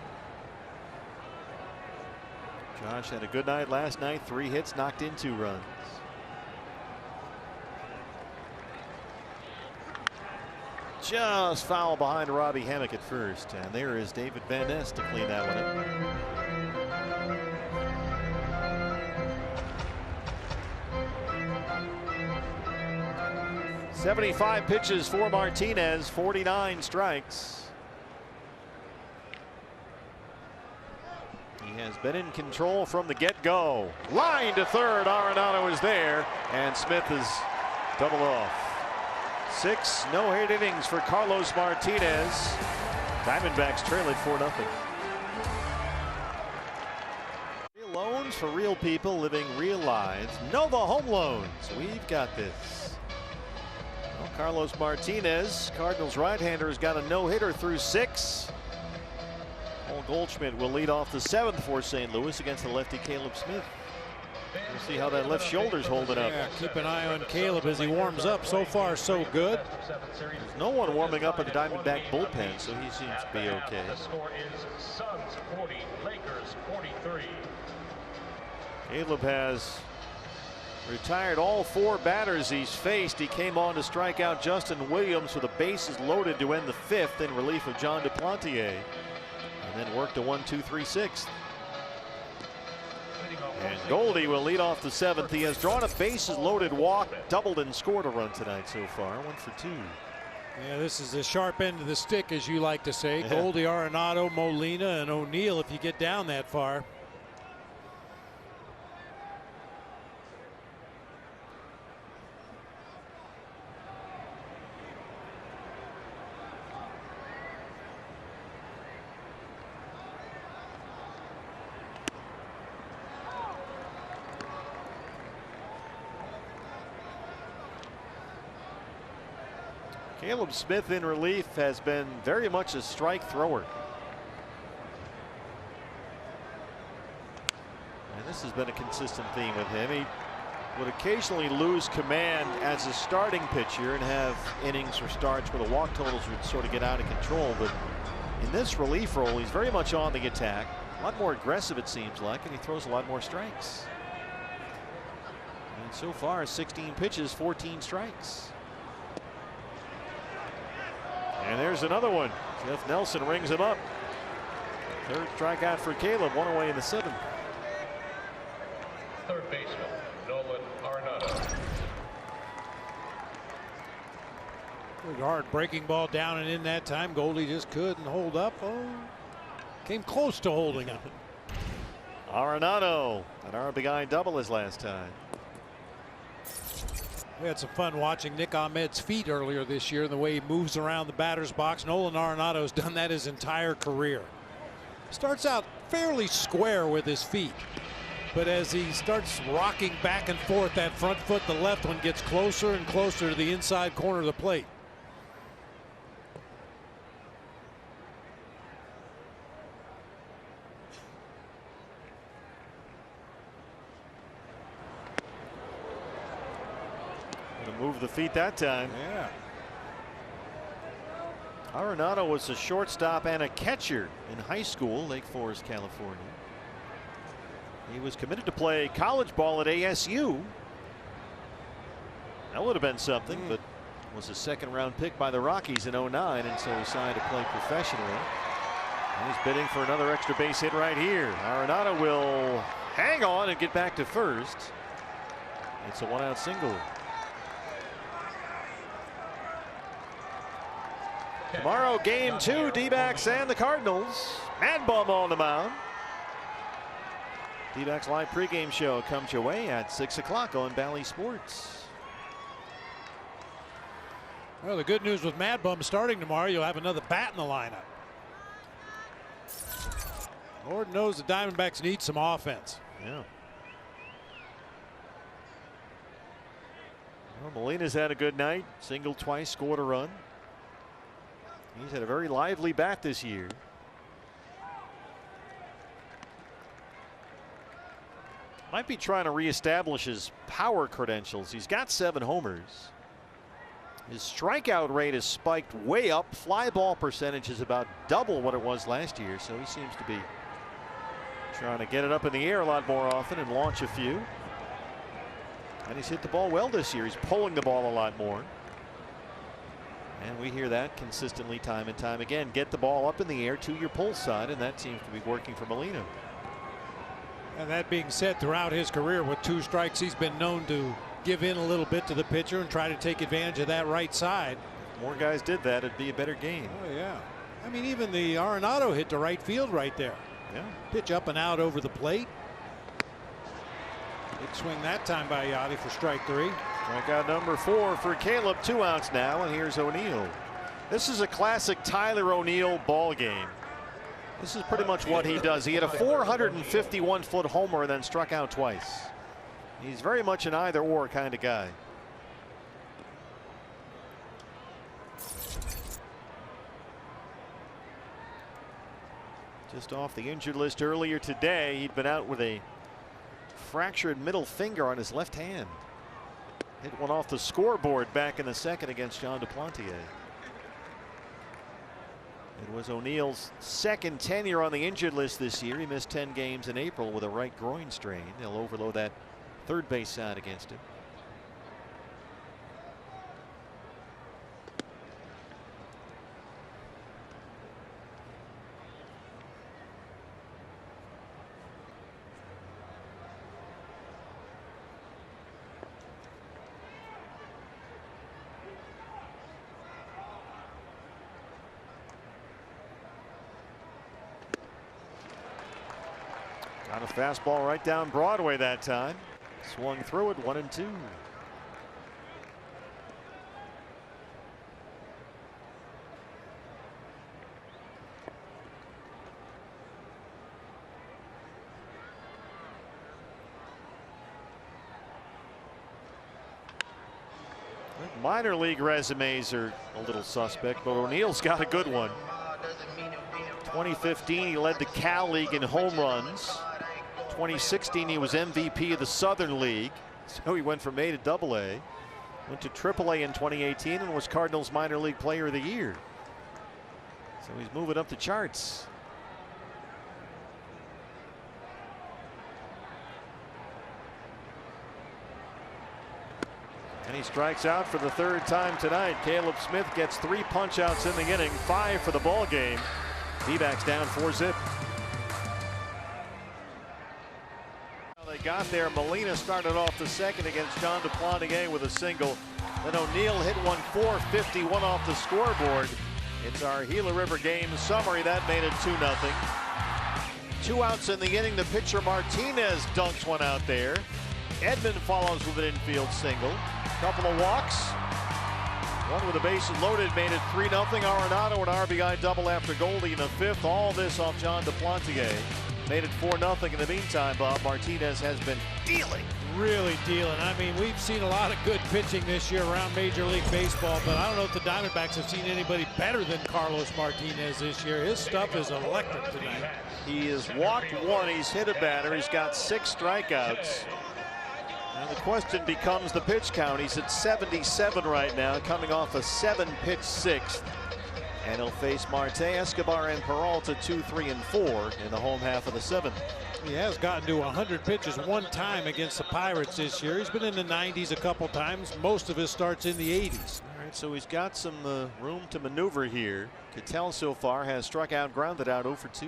Josh had a good night last night. 3 hits, knocked in 2 runs. Just foul behind Robbie Hammock at first, and there is David Van Ness to clean that one up. 75 pitches for Martinez, 49 strikes. been in control from the get-go. Line to third. Arenado is there, and Smith is doubled off. 6 no-hit innings for Carlos Martinez. Diamondbacks trail it 4-0. Real loans for real people living real lives. Nova Home Loans. We've got this. Well, Carlos Martinez, Cardinals right-hander, has got a no-hitter through 6. Paul Goldschmidt will lead off the 7th for St. Louis against the lefty Caleb Smith. We'll see how that left shoulder's holding up. Yeah, keep an eye on Caleb as he warms up. So far, so good. There's no one warming up at the Diamondback bullpen, so he seems to be okay. The score is Suns 40, Lakers 43. Caleb has retired all 4 batters he's faced. He came on to strike out Justin Williams with the bases loaded to end the 5th in relief of John Duplantier, and then worked a 1-2-3-6. And Goldie will lead off the 7th. He has drawn a bases loaded walk, doubled, and scored a run tonight so far. 1 for 2. Yeah, this is the sharp end of the stick, as you like to say. Goldie, Arenado, Molina, and O'Neill if you get down that far. Caleb Smith in relief has been very much a strike thrower. And this has been a consistent theme with him. He would occasionally lose command as a starting pitcher and have innings or starts where the walk totals would sort of get out of control. But in this relief role, he's very much on the attack. A lot more aggressive, it seems like, and he throws a lot more strikes. And so far, 16 pitches, 14 strikes. And there's another one. Jeff Nelson rings him up. 3rd strikeout for Caleb, 1 away in the 7th. Third baseman, Nolan Arenado. Good hard breaking ball down and in that time. Goldie just couldn't hold up. Oh, came close to holding up. Arenado, an RBI double his last time. We had some fun watching Nick Ahmed's feet earlier this year and the way he moves around the batter's box. Nolan Arenado's done that his entire career. Starts out fairly square with his feet, but as he starts rocking back and forth, that front foot, the left one, gets closer and closer to the inside corner of the plate. Move the feet that time. Yeah. Arenado was a shortstop and a catcher in high school, Lake Forest, California. He was committed to play college ball at ASU. That would have been something, but was a 2nd-round pick by the Rockies in '09, and so he signed to play professionally. And he's bidding for another extra base hit right here. Arenado will hang on and get back to first. It's a 1-out single. Tomorrow, game 2, D-backs and the Cardinals. Mad Bum on the mound. D-backs live pregame show comes your way at 6 o'clock on Bally Sports. Well, the good news with Mad Bum starting tomorrow, you'll have another bat in the lineup. Lord knows the Diamondbacks need some offense. Yeah. Well, Molina's had a good night. Singled twice, scored a run. He's had a very lively bat this year. Might be trying to reestablish his power credentials. He's got 7 homers. His strikeout rate has spiked way up. Fly ball percentage is about double what it was last year. So he seems to be trying to get it up in the air a lot more often and launch a few. And he's hit the ball well this year. He's pulling the ball a lot more. And we hear that consistently time and time again. Get the ball up in the air to your pull side, and that seems to be working for Molina. And that being said, throughout his career with 2 strikes, he's been known to give in a little bit to the pitcher and try to take advantage of that right side. If more guys did that, it'd be a better game. Oh, yeah. I mean, even the Arenado hit to right field right there. Yeah. Pitch up and out over the plate. Big swing that time by Yachty for strike 3. Strikeout number 4 for Caleb. 2 outs now, and here's O'Neill. This is a classic Tyler O'Neill ball game. This is pretty much what he does. He had a 451-foot homer and then struck out twice. He's very much an either-or kind of guy. Just off the injured list earlier today. He'd been out with a fractured middle finger on his left hand. Hit one off the scoreboard back in the second against John Duplantier. It was O'Neill's second tenure on the injured list this year. He missed 10 games in April with a right groin strain. They'll overload that third base side against him. Got a fastball right down Broadway that time. Swung through it, 1-2. Minor league resumes are a little suspect, but O'Neill's got a good one. 2015, he led the Cal League in home runs. 2016, he was MVP of the Southern League, so he went from A to AA. Went to AAA in 2018 and was Cardinals Minor League Player of the Year. So he's moving up the charts. And he strikes out for the third time tonight. Caleb Smith gets 3 punch-outs in the inning, 5 for the ball game. D-backs down 4-zip. They got there. Molina started off the second against John Duplantier with a single. Then O'Neill hit one 451 off the scoreboard. It's our Gila River game summary. That made it 2-0. 2 outs in the inning. The pitcher Martinez dunks one out there. Edmond follows with an infield single. Couple of walks. One with the bases loaded made it 3-0. Arenado an RBI double after Goldie in the 5th. All this off John Duplantier. Made it 4-0. In the meantime, Bob, Martinez has been dealing. Really dealing. I mean, we've seen a lot of good pitching this year around Major League Baseball, but I don't know if the Diamondbacks have seen anybody better than Carlos Martinez this year. His stuff is electric tonight. He has walked 1. He's hit a batter. He's got 6 strikeouts. Now the question becomes the pitch count. He's at 77 right now, coming off a 7-pitch 6th. And he'll face Marte, Escobar, and Peralta 2, 3, and 4 in the home half of the 7th. He has gotten to 100 pitches one time against the Pirates this year. He's been in the 90s a couple times. Most of his starts in the 80s. All right, so he's got some room to maneuver here. Cattell so far has struck out, grounded out 0 for 2.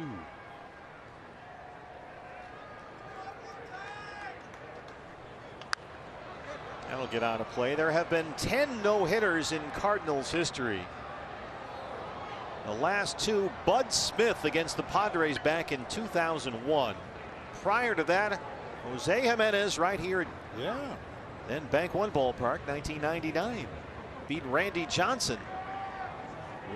That'll get out of play. There have been 10 no-hitters in Cardinals history. The last 2, Bud Smith against the Padres back in 2001. Prior to that, Jose Jimenez right here. Yeah. Then Bank One Ballpark, 1999. Beat Randy Johnson.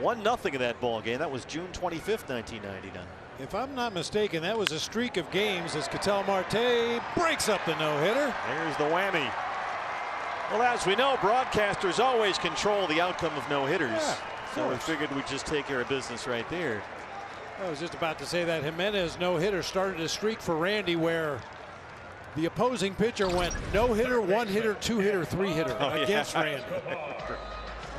1-0 in that ball game. That was June 25th, 1999. If I'm not mistaken, that was a streak of games as Ketel Marte breaks up the no-hitter. There's the whammy. Well, as we know, broadcasters always control the outcome of no-hitters. Yeah, so we figured we'd just take care of business right there. I was just about to say that Jimenez no-hitter started a streak for Randy where the opposing pitcher went no-hitter, 1-hitter, 2-hitter, 3-hitter against Randy.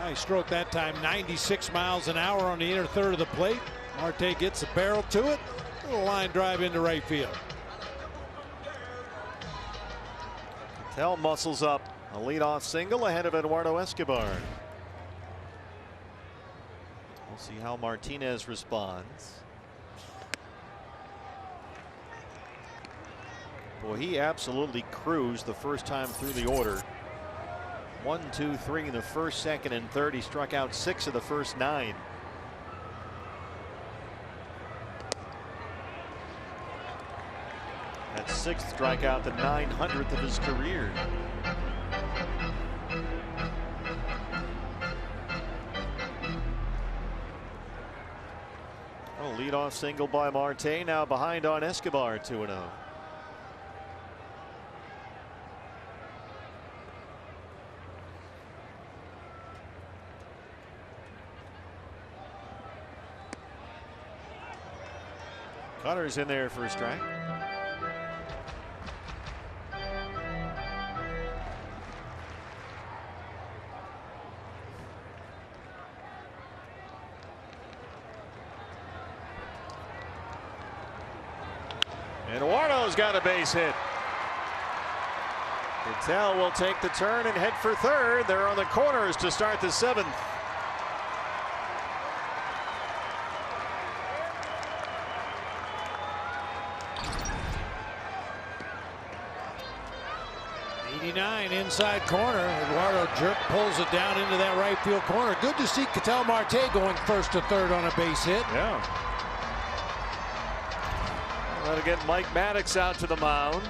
He stroked that time 96 miles an hour on the inner third of the plate. Marte gets the barrel to it. Little line drive into right field. Tell muscles up. A leadoff single ahead of Eduardo Escobar. We'll see how Martinez responds. Boy, he absolutely cruised the first time through the order. 1, 2, 3 in the first, second, and third. He struck out 6 of the first 9. 6th strikeout, the 900th of his career. Oh, leadoff single by Marte, now behind on Escobar, 2-0. Cutter's in there for a strike. And Eduardo's got a base hit. Patel will take the turn and head for third. They're on the corners to start the 7th. Inside corner. Eduardo jerk pulls it down into that right field corner. Good to see Ketel Marte going first to third on a base hit. Yeah. That'll get Mike Maddox out to the mound.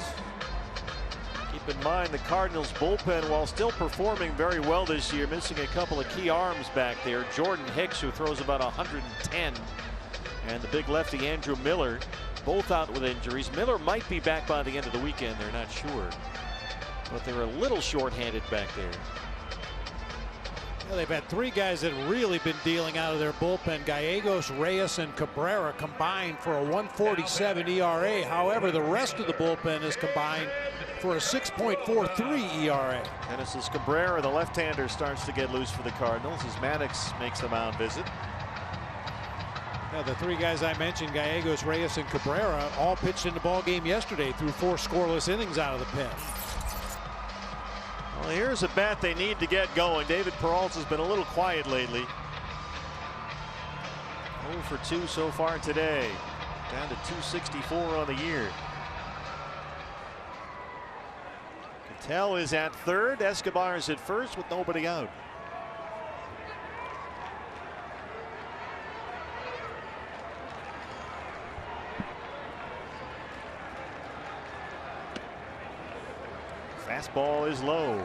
Keep in mind the Cardinals bullpen, while still performing very well this year, missing a couple of key arms back there. Jordan Hicks, who throws about 110, and the big lefty Andrew Miller, both out with injuries. Miller might be back by the end of the weekend. They're not sure. But they were a little short-handed back there. Well, they've had 3 guys that have really been dealing out of their bullpen. Gallegos, Reyes, and Cabrera combined for a 1.47 ERA. However, the rest of the bullpen is combined for a 6.43 ERA. Genesis Cabrera, the left-hander, starts to get loose for the Cardinals as Maddox makes the mound visit. Now, the 3 guys I mentioned, Gallegos, Reyes, and Cabrera, all pitched in the ball game yesterday through 4 scoreless innings out of the pen. Well, here's a bat they need to get going. David Peralta's been a little quiet lately. 0 for 2 so far today. Down to 264 on the year. Ketel is at third. Escobar is at first with nobody out. Fastball is low.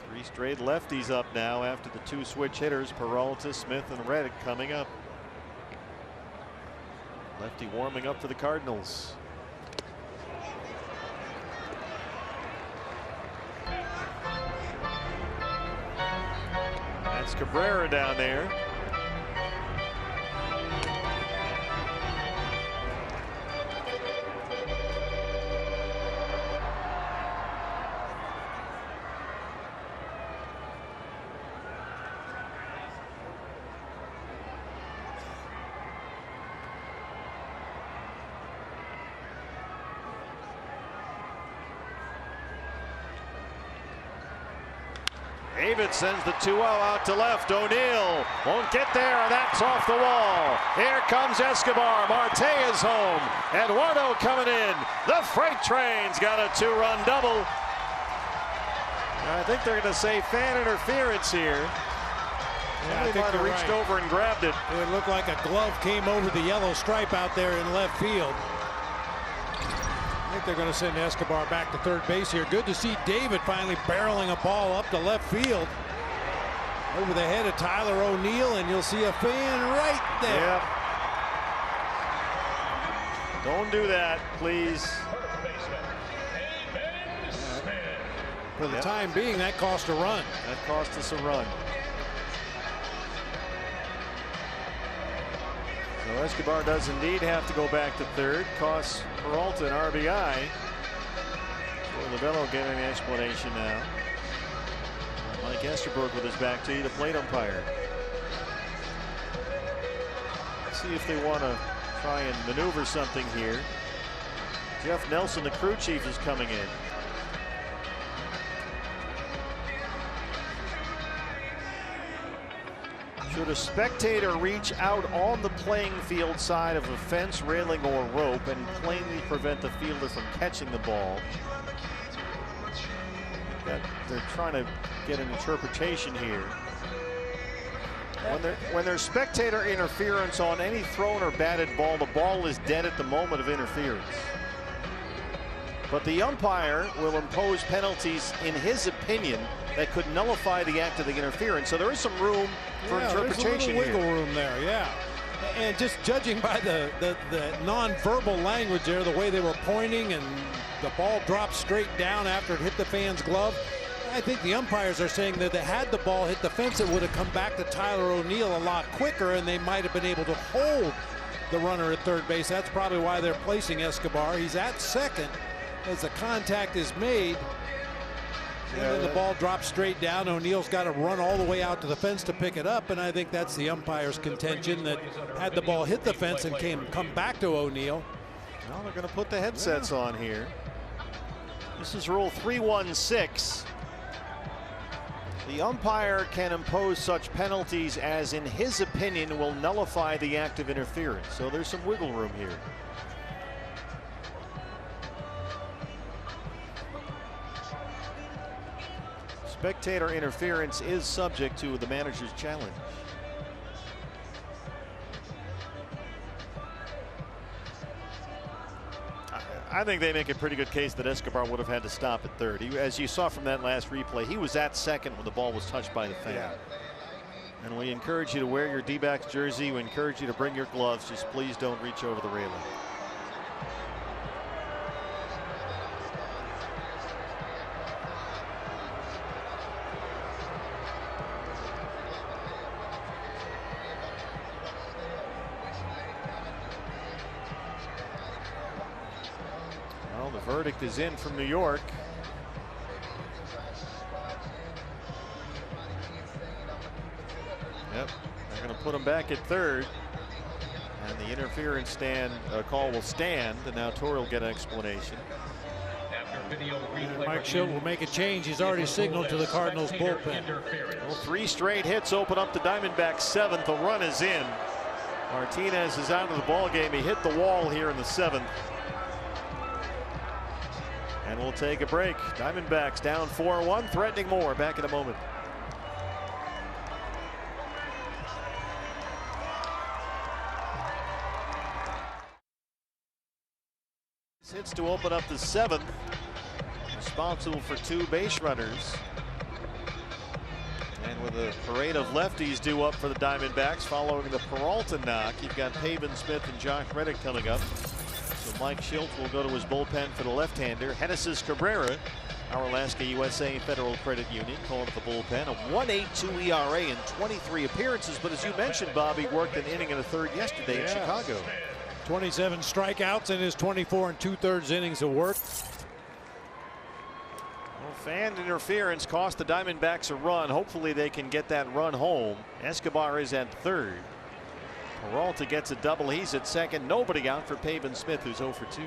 Three straight lefties up now after the 2 switch hitters, Peralta, Smith, and Reddick coming up. Lefty warming up for the Cardinals. That's Cabrera down there. David sends the 2-0 out to left. O'Neill won't get there, and that's off the wall. Here comes Escobar. Marte is home. Eduardo coming in. The freight train's got a 2-run double. I think they're going to say fan interference here. Yeah, I they think might have you're reached right. over and grabbed it. It looked like a glove came over the yellow stripe out there in left field. I think they're going to send Escobar back to third base here. Good to see David finally barreling a ball up to left field. Over the head of Tyler O'Neill, and you'll see a fan right there. Yep. Don't do that, please. For the time being, that cost a run. That cost us a run. So Escobar does indeed have to go back to third. Costs Peralta an RBI. Will Novello get any explanation now? Mike Estabrook with his back to you, the plate umpire. Let's see if they want to try and maneuver something here. Jeff Nelson, the crew chief, is coming in. Should a spectator reach out on the playing field side of a fence, railing, or rope and plainly prevent the fielder from catching the ball? They're trying to get an interpretation here. When there's spectator interference on any thrown or batted ball, the ball is dead at the moment of interference. But the umpire will impose penalties, in his opinion, that could nullify the act of the interference. So there is some room for interpretation there's a little here. wiggle room there, yeah. And just judging by the non-verbal language there, the way they were pointing and the ball dropped straight down after it hit the fan's glove, I think the umpires are saying that had the ball hit the fence, it would have come back to Tyler O'Neill a lot quicker, and they might have been able to hold the runner at third base. That's probably why they're placing Escobar. He's at second as the contact is made. And then the ball drops straight down. O'Neill's got to run all the way out to the fence to pick it up, and I think that's the umpire's contention, that had the ball hit the fence and come back to O'Neill. Well, they're going to put the headsets on here. This is rule 316. The umpire can impose such penalties as, in his opinion, will nullify the act of interference. So there's some wiggle room here. Spectator interference is subject to the manager's challenge. I think they make a pretty good case that Escobar would have had to stop at third. As you saw from that last replay, he was at second when the ball was touched by the fan. Yeah. And we encourage you to wear your D-backs jersey. We encourage you to bring your gloves. Just please don't reach over the railing. The verdict is in from New York. Yep, they're going to put him back at third, and the interference call will stand, and now Torre will get an explanation. Mike Schilt will make a change. He's already signaled to the Cardinals bullpen. Well, 3 straight hits open up the Diamondbacks' 7th. The run is in. Martinez is out of the ball game. He hit the wall here in the 7th. And we'll take a break. Diamondbacks down 4-1, threatening more. Back in a moment. Hits to open up the 7th. Responsible for 2 base runners. And with a parade of lefties due up for the Diamondbacks following the Peralta knock, you've got Pavin Smith and Josh Reddick coming up. So Mike Schilt will go to his bullpen for the left-hander. Genesis Cabrera, our Alaska USA Federal Credit Union, calling the bullpen. A 1.82 ERA in 23 appearances, but as you mentioned, Bobby worked an inning and a third yesterday in Chicago. 27 strikeouts in his 24 2/3 innings of work. Well, fan interference cost the Diamondbacks a run. Hopefully they can get that run home. Escobar is at third. Peralta gets a double. He's at second. Nobody out for Pavin Smith, who's 0 for 2.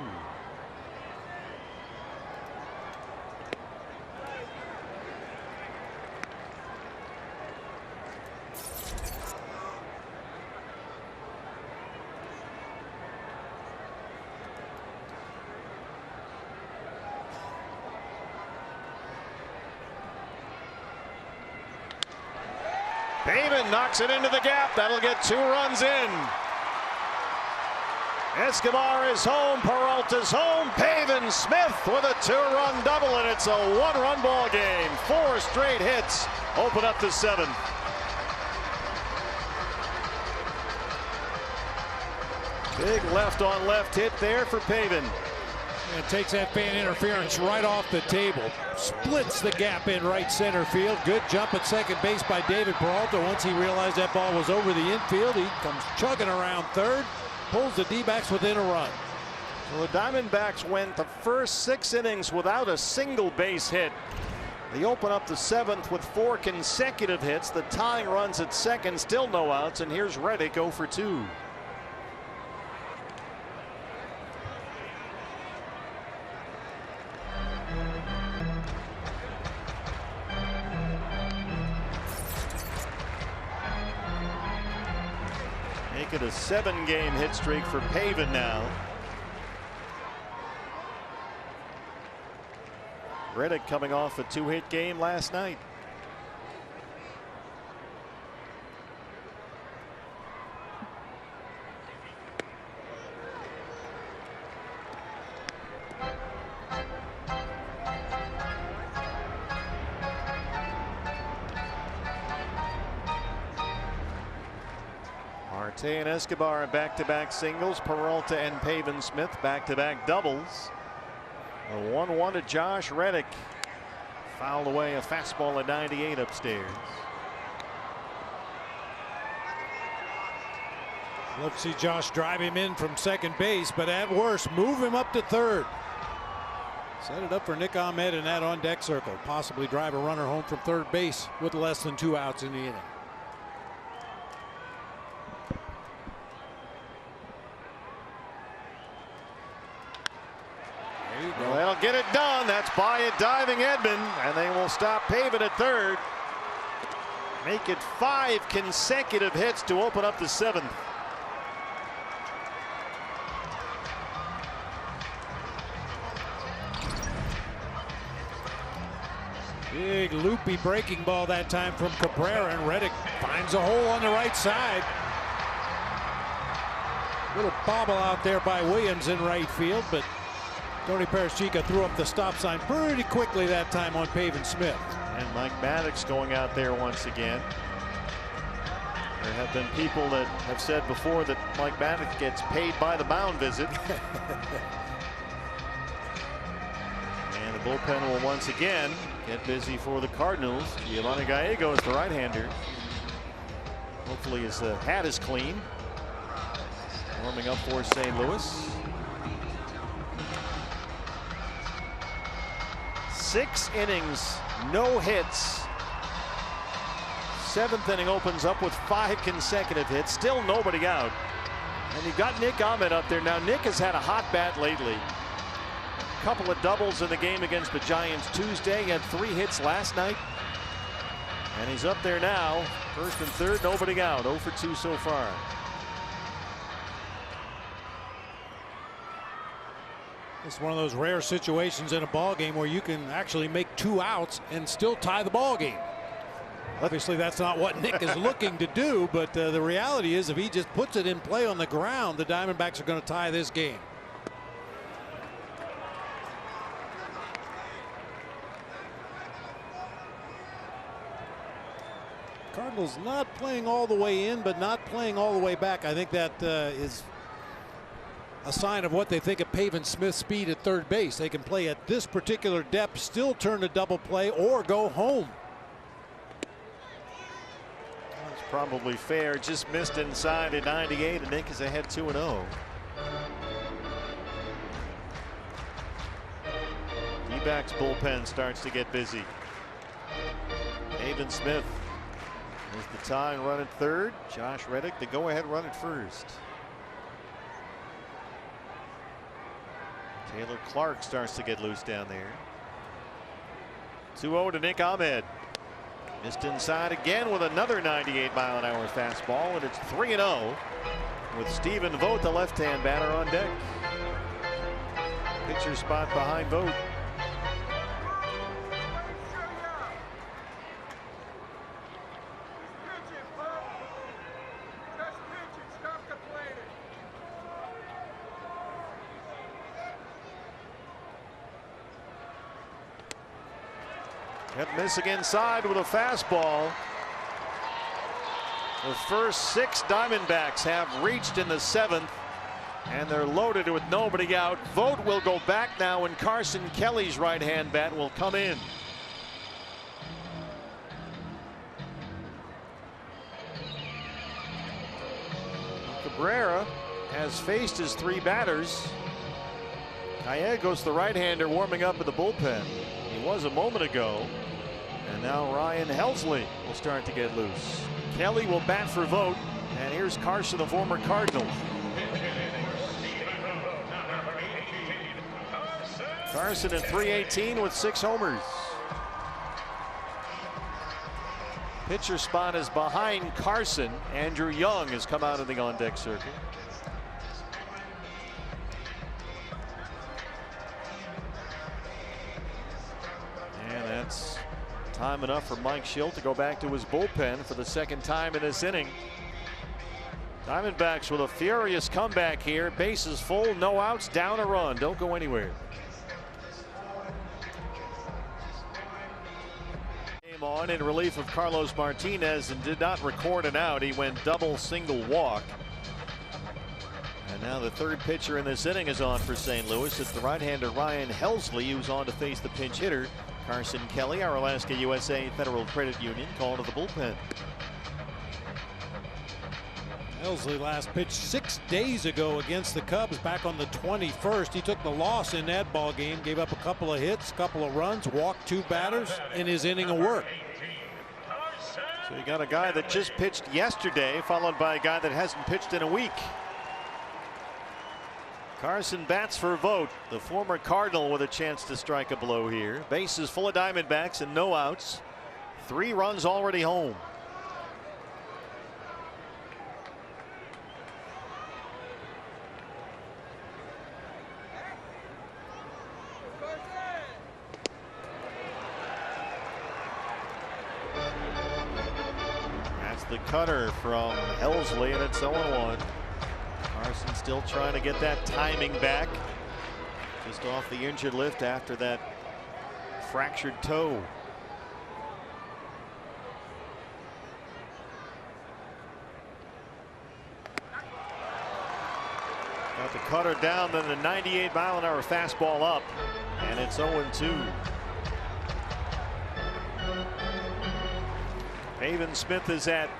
Pavin knocks it into the gap. That'll get 2 runs in. Escobar is home. Peralta's home. Pavin Smith with a 2-run double, and it's a 1-run ball game. 4 straight hits open up the 7th. Big left-on-left hit there for Pavin. And takes that fan interference right off the table. Splits the gap in right center field. Good jump at second base by David Peralta. Once he realized that ball was over the infield, he comes chugging around third, pulls the D-backs within a run. So the Diamondbacks went the first 6 innings without a single base hit. They open up the 7th with 4 consecutive hits. The tying runs at second, still no outs, and here's Reddick 0 for 2. Make it a 7-game hit streak for Pavin now. Reddick coming off a 2-hit game last night. Marte and Escobar in back-to-back singles. Peralta and Pavin Smith back-to-back doubles. A 1-1 to Josh Reddick. Fouled away a fastball at 98 upstairs. Love to see Josh drive him in from second base, but at worst, move him up to third. Set it up for Nick Ahmed in that on-deck circle. Possibly drive a runner home from third base with less than 2 outs in the inning. Well, they'll get it done. That's by a diving Edman, and they will stop Pavin at third. Make it 5 consecutive hits to open up the 7th. Big loopy breaking ball that time from Cabrera, and Reddick finds a hole on the right side. Little bobble out there by Williams in right field, but Tony Perez-Chica threw up the stop sign pretty quickly that time on Pavin Smith. And Mike Maddox going out there once again. There have been people that have said before that Mike Maddox gets paid by the mound visit. And the bullpen will once again get busy for the Cardinals. Giovanni Gallegos, the right-hander. Hopefully his hat is clean. Warming up for St. Louis. 6 innings, no hits. 7th inning opens up with 5 consecutive hits. Still nobody out. And you've got Nick Ahmed up there. Now, Nick has had a hot bat lately. A couple of doubles in the game against the Giants Tuesday. He had 3 hits last night. And he's up there now. First and third, nobody out. 0 for 2 so far. It's one of those rare situations in a ball game where you can actually make 2 outs and still tie the ball game. Obviously, that's not what Nick is looking to do, but the reality is if he just puts it in play on the ground, the Diamondbacks are going to tie this game. Cardinals not playing all the way in, but not playing all the way back. I think that is a sign of what they think of Pavin Smith's speed at third base. They can play at this particular depth, still turn to double play, or go home. That's probably fair. Just missed inside at 98, and Nick is ahead 2-0. D-backs bullpen starts to get busy. Pavin Smith is the tying run at third. Josh Reddick the go-ahead run at first. Taylor Clark starts to get loose down there. 2-0 to Nick Ahmed. Missed inside again with another 98-mile-an-hour fastball, and it's 3-0 with Stephen Vogt, the left-hand batter, on deck. Pitcher spot behind Vogt. Kept missing inside with a fastball. The first 6 Diamondbacks have reached in the 7th, and they're loaded with nobody out. Vogt will go back now, and Carson Kelly's right-hand bat will come in. Cabrera has faced his 3 batters. Gallegos, the right-hander, warming up in the bullpen. He was a moment ago. And now Ryan Helsley will start to get loose. Kelly will bat for Vogt. And here's Carson, the former Cardinal. Carson in .318 with 6 homers. Pitcher spot is behind Carson. Andrew Young has come out of the on-deck circle. And that's time enough for Mike Schilt to go back to his bullpen for the second time in this inning. Diamondbacks with a furious comeback here. Bases full, no outs, down a run. Don't go anywhere. Came on in relief of Carlos Martinez and did not record an out. He went double, single walk. And now the third pitcher in this inning is on for St. Louis. It's the right-hander Ryan Helsley, who's on to face the pinch hitter Carson Kelly. Our Alaska USA Federal Credit Union called to the bullpen. Helsley last pitched 6 days ago against the Cubs back on the 21st. He took the loss in that ball game, gave up a couple of hits, couple of runs, walked 2 batters in his inning of work. So you got a guy that just pitched yesterday, followed by a guy that hasn't pitched in a week. Carson bats for a vote. The former Cardinal with a chance to strike a blow here. Bases full of Diamondbacks and no outs. 3 runs already home. That's the cutter from Helsley, and it's 0-1. Carson still trying to get that timing back. Just off the injured lift after that fractured toe. Got the cutter down, then the 98-mile-an-hour fastball up, and it's 0-2. Pavin Smith is at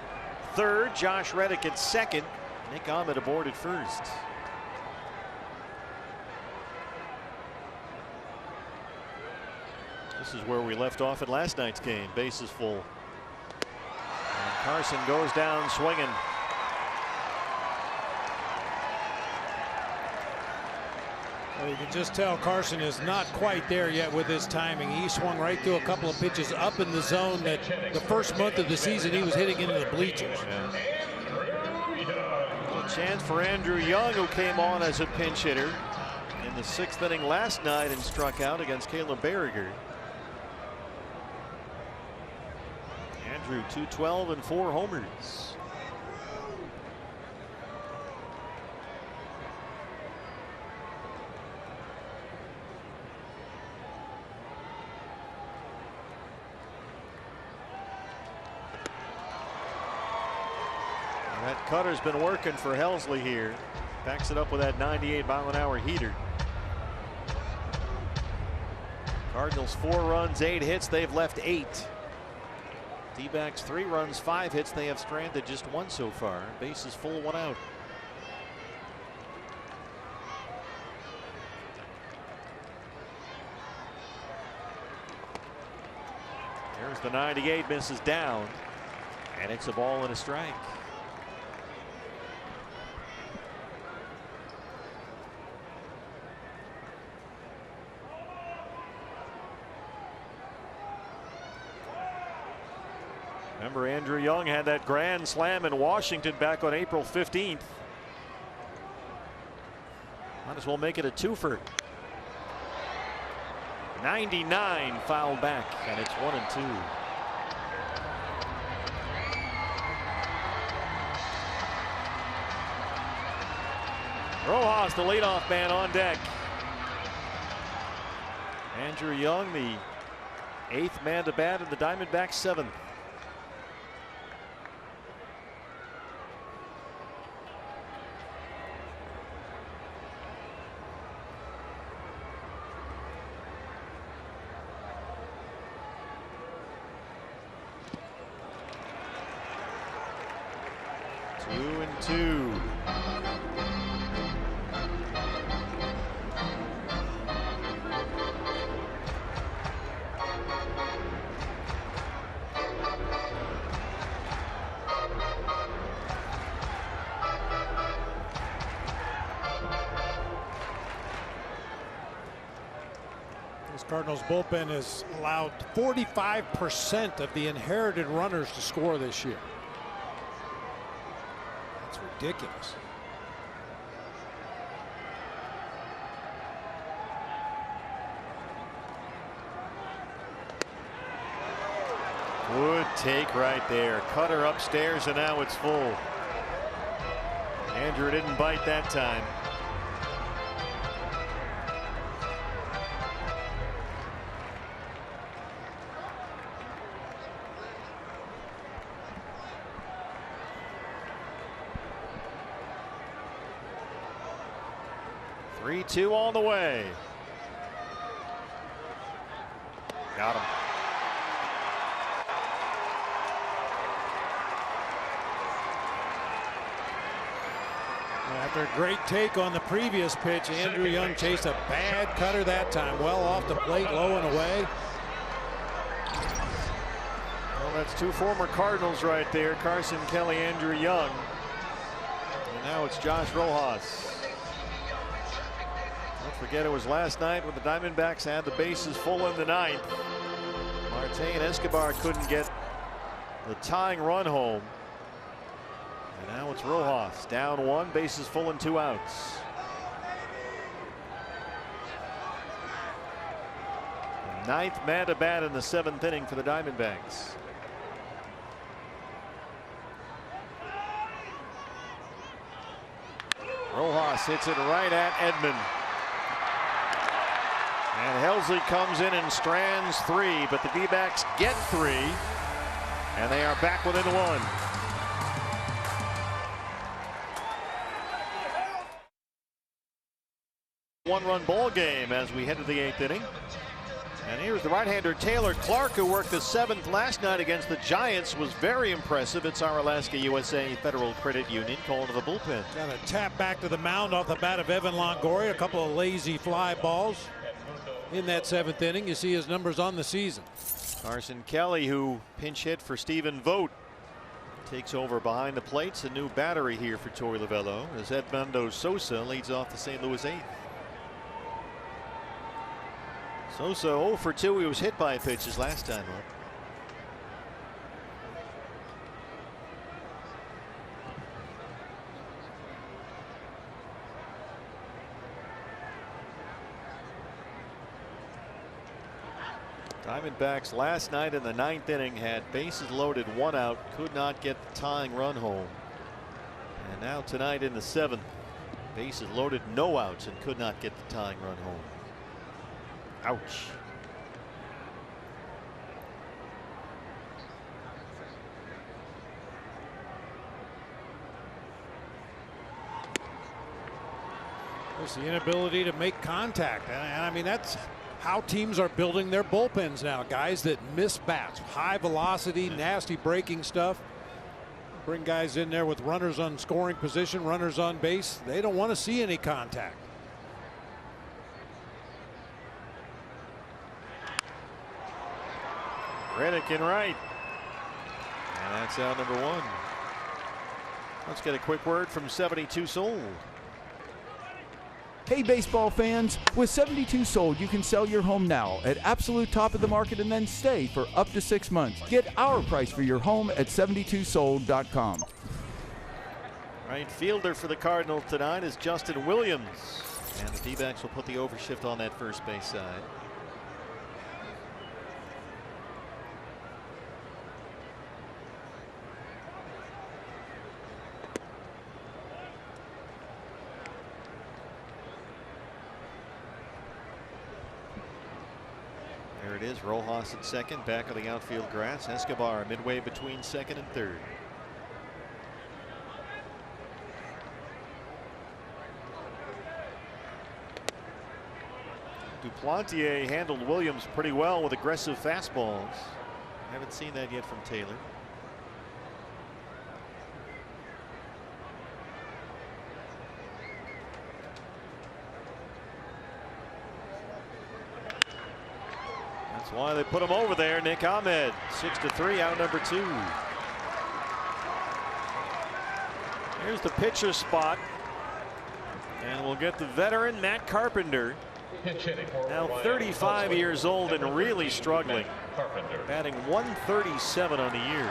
third. Josh Reddick at second. Nick Ahmed aboard at first. This is where we left off at last night's game. Bases full. And Carson goes down swinging. Well, you can just tell Carson is not quite there yet with his timing. He swung right through a couple of pitches up in the zone that the first month of the season he was hitting into the bleachers. Yeah. Chance for Andrew Young, who came on as a pinch hitter in the 6th inning last night and struck out against Caleb Berriger. Andrew 212 and 4 homers. That cutter's been working for Helsley here. Backs it up with that 98-mile-an-hour heater. Cardinals 4 runs, 8 hits. They've left 8. D-backs 3 runs, 5 hits. They have stranded just 1 so far. Bases full, 1 out. There's the 98, misses down, and it's a ball and a strike. Remember, Andrew Young had that grand slam in Washington back on April 15th. Might as well make it a twofer. 99 fouled back, and it's 1-2. Rojas, the leadoff man, on deck. Andrew Young, the 8th man to bat, and the Diamondbacks 7th. Two and two. This Cardinals bullpen has allowed 45% of the inherited runners to score this year. That's ridiculous. Good take right there. Cutter upstairs, and now it's full. Andrew didn't bite that time. Three-two on the way. Got him. After a great take on the previous pitch, Andrew Young chased a bad cutter that time. Well off the plate, low and away. Well, that's two former Cardinals right there. Carson Kelly, Andrew Young. And now it's Josh Rojas. Don't forget it was last night when the Diamondbacks had the bases full in the ninth. Marte and Escobar couldn't get the tying run home. And now it's Rojas down one, bases full and 2 outs. The ninth man at bat in the 7th inning for the Diamondbacks. Rojas hits it right at Edman. And Helsley comes in and strands 3, but the D-backs get 3, and they are back within 1. One-run ball game as we head to the 8th inning. And here's the right-hander Taylor Clark, who worked the 7th last night against the Giants, was very impressive. It's our Alaska USA Federal Credit Union calling to the bullpen. Got a tap back to the mound off the bat of Evan Longoria. A couple of lazy fly balls in that 7th inning. You see his numbers on the season. Carson Kelly, who pinch hit for Stephen Vogt, takes over behind the plates. A new battery here for Torey Lovullo as Edmundo Sosa leads off the St. Louis 8th. Sosa 0 for 2. He was hit by pitches last time up. Diamondbacks last night in the 9th inning had bases loaded, 1 out, could not get the tying run home. And now tonight in the 7th, bases loaded, no outs, and could not get the tying run home. Ouch. It's the inability to make contact. And I mean, that's how teams are building their bullpens now. Guys that miss bats, high velocity, nasty breaking stuff. Bring guys in there with runners on scoring position, runners on base. They don't want to see any contact. Reddick in right. And that's out number 1. Let's get a quick word from 72 Sold. Hey baseball fans, with 72 Sold you can sell your home now at absolute top of the market and then stay for up to 6 months. Get our price for your home at 72sold.com. Right fielder for the Cardinals tonight is Justin Williams. And the D-backs will put the overshift on that first base side. There it is, Rojas at second, back of the outfield grass. Escobar midway between second and third. Duplantier handled Williams pretty well with aggressive fastballs. Haven't seen that yet from Taylor. That's why they put him over there. Nick Ahmed, 6-3, out number 2. Here's the pitcher spot. And we'll get the veteran Matt Carpenter Pinch hitting for Now Ryan 35 years old and really struggling. Carpenter. Batting 137 on the year.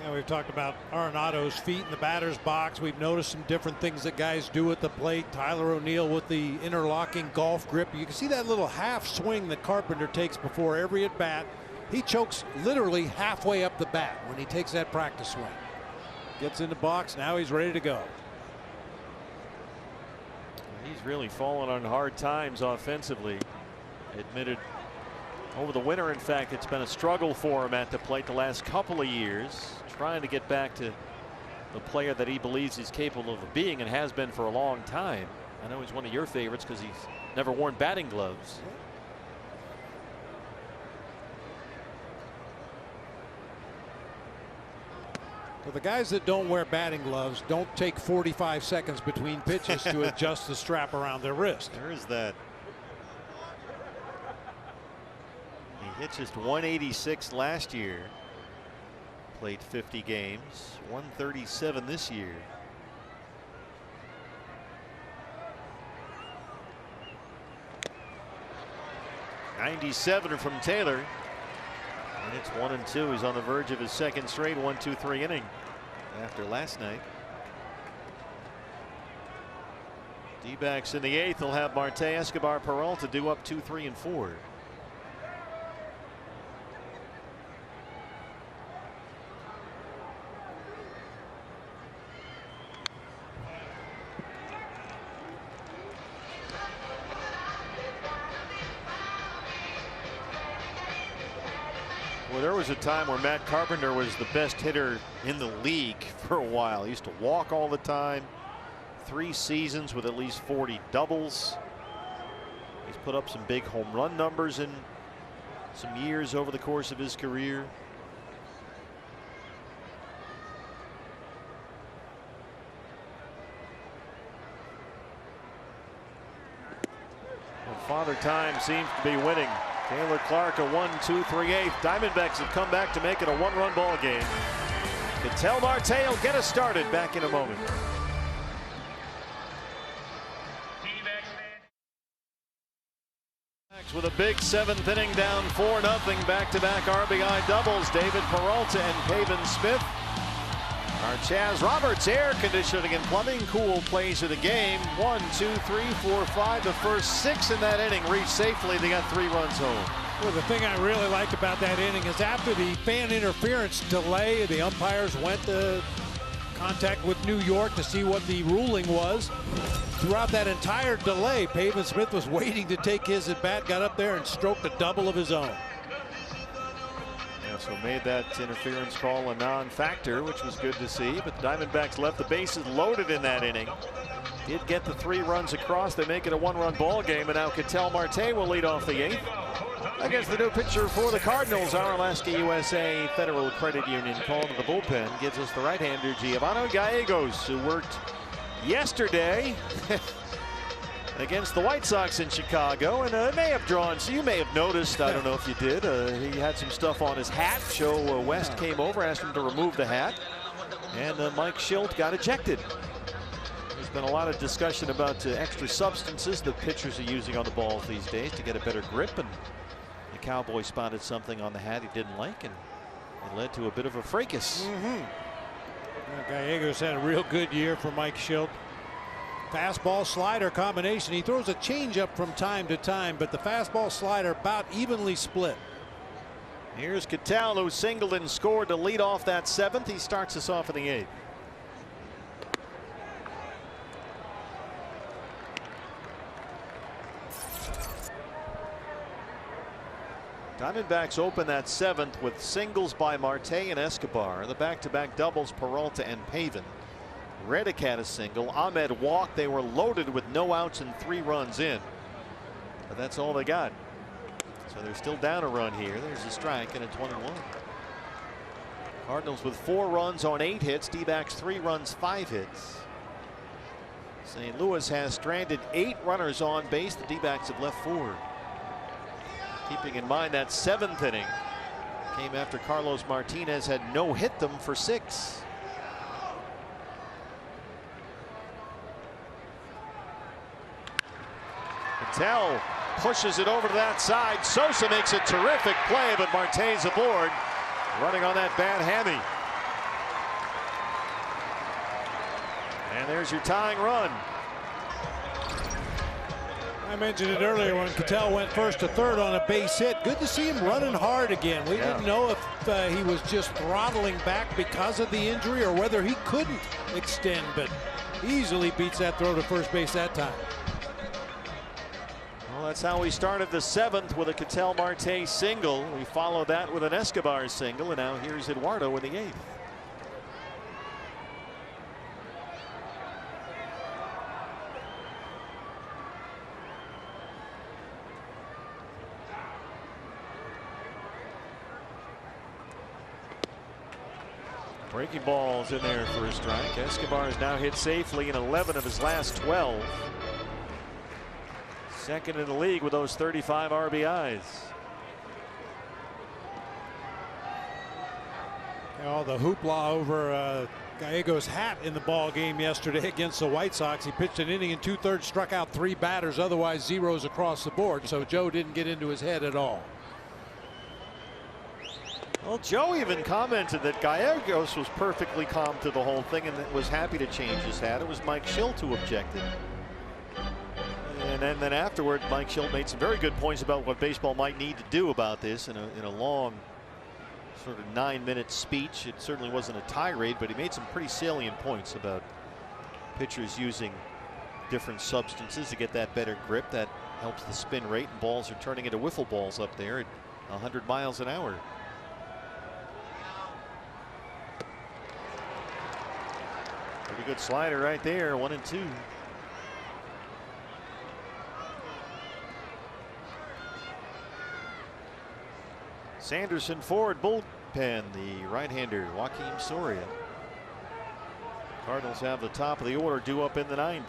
Yeah, we've talked about Arenado's feet in the batter's box. We've noticed some different things that guys do at the plate. Tyler O'Neill with the interlocking golf grip. You can see that little half swing that Carpenter takes before every at bat. He chokes literally halfway up the bat when he takes that practice swing. Gets in the box. Now he's ready to go. He's really fallen on hard times offensively. Admitted over the winter, in fact, it's been a struggle for him at the plate the last couple of years, trying to get back to the player that he believes he's capable of being and has been for a long time. I know he's one of your favorites because he's never worn batting gloves. Well, the guys that don't wear batting gloves don't take 45 seconds between pitches to adjust the strap around their wrist. There is that. He hit just 186 last year. Played 50 games. 137 this year. '97 from Taylor. And it's 1-2. He's on the verge of his second straight 1-2-3 inning after last night. D-backs in the 8th will have Marte, Escobar, Peralta do up 2, 3, and 4. Well, there was a time where Matt Carpenter was the best hitter in the league for a while. He used to walk all the time. 3 seasons with at least 40 doubles. He's put up some big home run numbers in some years over the course of his career. Well, Father Time seems to be winning. Taylor Clark a 1-2-3/8. Diamondbacks have come back to make it a 1-run ball game. Ketel Marte will get us started back in a moment. With a big 7th inning down 4-0, back-to-back RBI doubles. David Peralta and Pavin Smith. Our Chaz Roberts air conditioning and plumbing cool plays of the game. 1, 2, 3, 4, 5. The first 6 in that inning reached safely. They got 3 runs home. Well, the thing I really liked about that inning is after the fan interference delay, the umpires went to contact with New York to see what the ruling was. Throughout that entire delay, Pavin Smith was waiting to take his at bat, got up there and stroked a double of his own. Yeah, so made that interference call a non-factor, which was good to see. But the Diamondbacks left the bases loaded in that inning. Did get the 3 runs across. They make it a 1-run ball game, and now Ketel Marte will lead off the 8th. Against the new pitcher for the Cardinals, our Alaska USA Federal Credit Union call to the bullpen gives us the right-hander Giovanni Gallegos, who worked yesterday against the White Sox in Chicago, and may have drawn, so you may have noticed, I don't know if you did, he had some stuff on his hat. Joe West came over, asked him to remove the hat, and Mike Schilt got ejected. There's been a lot of discussion about extra substances that pitchers are using on the balls these days to get a better grip, and the Cowboy spotted something on the hat he didn't like, and it led to a bit of a fracas. Gallegos had a real good year for Mike Schilt. Fastball slider combination. He throws a changeup from time to time, but the fastball slider about evenly split. Here's Ketel, who singled and scored to lead off that 7th. He starts us off in the 8th. Diamondbacks open that 7th with singles by Marte and Escobar. The back-to-back doubles Peralta and Pavin. Reddick had a single. Ahmed walked. They were loaded with no outs and 3 runs in. But that's all they got. So they're still down a run here. There's a strike, and it's 1-1. Cardinals with 4 runs on 8 hits. D-backs 3 runs, 5 hits. St. Louis has stranded 8 runners on base. The D-backs have left 4. Keeping in mind that 7th inning came after Carlos Martinez had no hit them for 6. Patel pushes it over to that side. Sosa makes a terrific play, but Marte's aboard, running on that bad hammy. And there's your tying run. I mentioned it earlier when Cattell went first to third on a base hit. Good to see him running hard again. We didn't know if he was just throttling back because of the injury or whether he couldn't extend, but easily beats that throw to first base that time. Well, that's how we started the 7th with a Cattell Marte single. We followed that with an Escobar single, and now here's Eduardo in the 8th. Breaking balls in there for a strike. Escobar has now hit safely in 11 of his last 12. Second in the league with those 35 RBIs. All the hoopla over Gallegos' hat in the ball game yesterday against the White Sox. He pitched an inning and 2/3, struck out 3 batters, otherwise zeros across the board. So Joe didn't get into his head at all. Well, Joe even commented that Gallegos was perfectly calm to the whole thing and was happy to change his hat. It was Mike Schilt who objected. And then afterward, Mike Schilt made some very good points about what baseball might need to do about this in a long sort of 9-minute speech. It certainly wasn't a tirade, but he made some pretty salient points about pitchers using different substances to get that better grip. That helps the spin rate, and balls are turning into wiffle balls up there at 100 miles an hour. Pretty good slider right there, 1-2. Sanderson Ford bullpen, the right-hander Joaquin Soria. Cardinals have the top of the order due up in the 9th.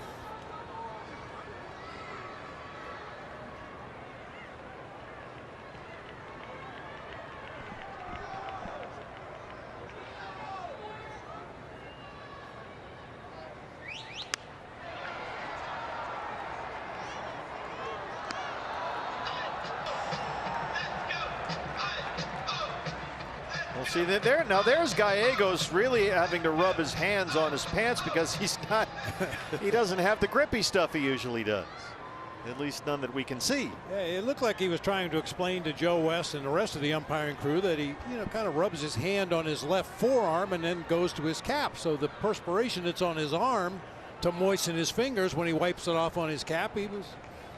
See that there now. There's Gallegos really having to rub his hands on his pants because he doesn't have the grippy stuff he usually does. At least none that we can see. Yeah, it looked like he was trying to explain to Joe West and the rest of the umpiring crew that he, kind of rubs his hand on his left forearm and then goes to his cap. So the perspiration that's on his arm to moisten his fingers when he wipes it off on his cap, he was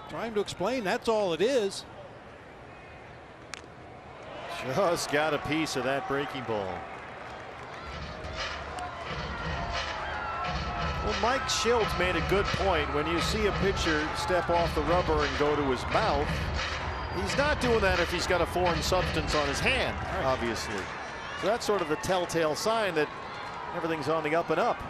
trying to explain that's all it is. Just got a piece of that breaking ball. Well, Mike Schilt made a good point. When you see a pitcher step off the rubber and go to his mouth, he's not doing that if he's got a foreign substance on his hand, obviously. So that's sort of the telltale sign that everything's on the up and up.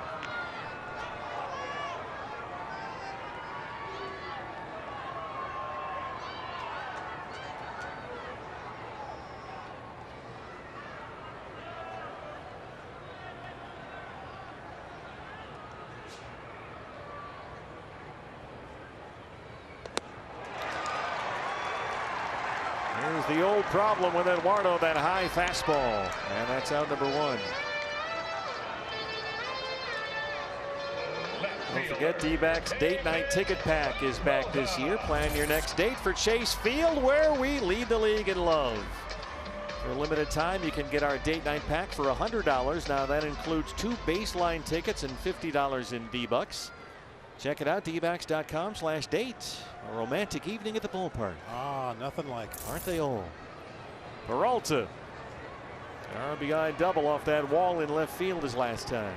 Here's the old problem with Eduardo, that high fastball, and that's out number 1. Don't forget, D-backs Date Night Ticket Pack is back this year. Plan your next date for Chase Field, where we lead the league in love. For a limited time, you can get our Date Night Pack for $100. Now that includes 2 baseline tickets and $50 in D-bucks. Check it out, dbacks.com/date. A romantic evening at the ballpark. Ah, nothing like it. Aren't they all? Peralta. RBI double off that wall in left field his last time.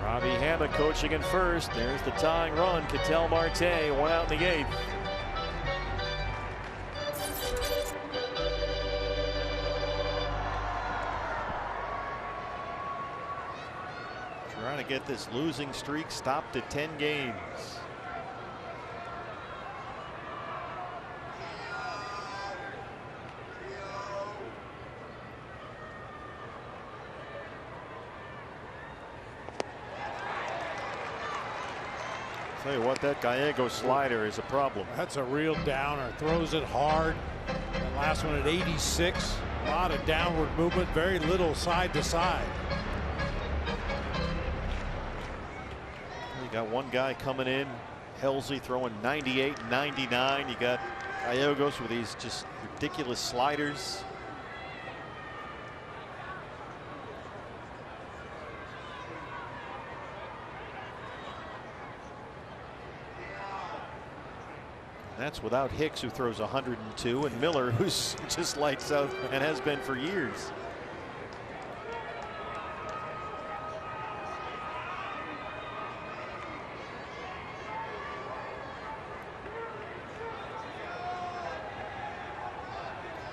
Robbie Hammett coaching in first. There's the tying run. Cattell Marte, 1 out in the 8th. to get this losing streak stopped at 10 games. Tell you what, that Gallego slider is a problem. That's a real downer. Throws it hard. The last one at 86. A lot of downward movement, very little side to side. You got one guy coming in, Helsley throwing 98, 99. You got Gallegos with these just ridiculous sliders. That's without Hicks, who throws 102, and Miller, who's just lights out and has been for years.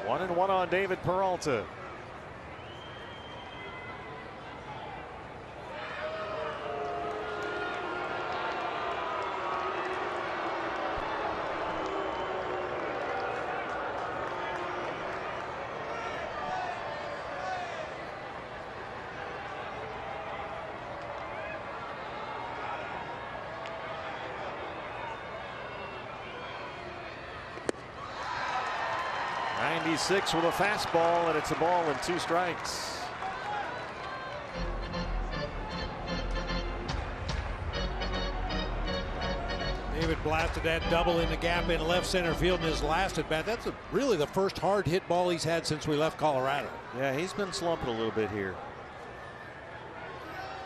One and one on David Peralta. '96 with a fastball, and it's a ball and 2 strikes. David blasted that double in the gap in left center field in his last at bat. That's really the first hard hit ball he's had since we left Colorado. Yeah, he's been slumping a little bit here.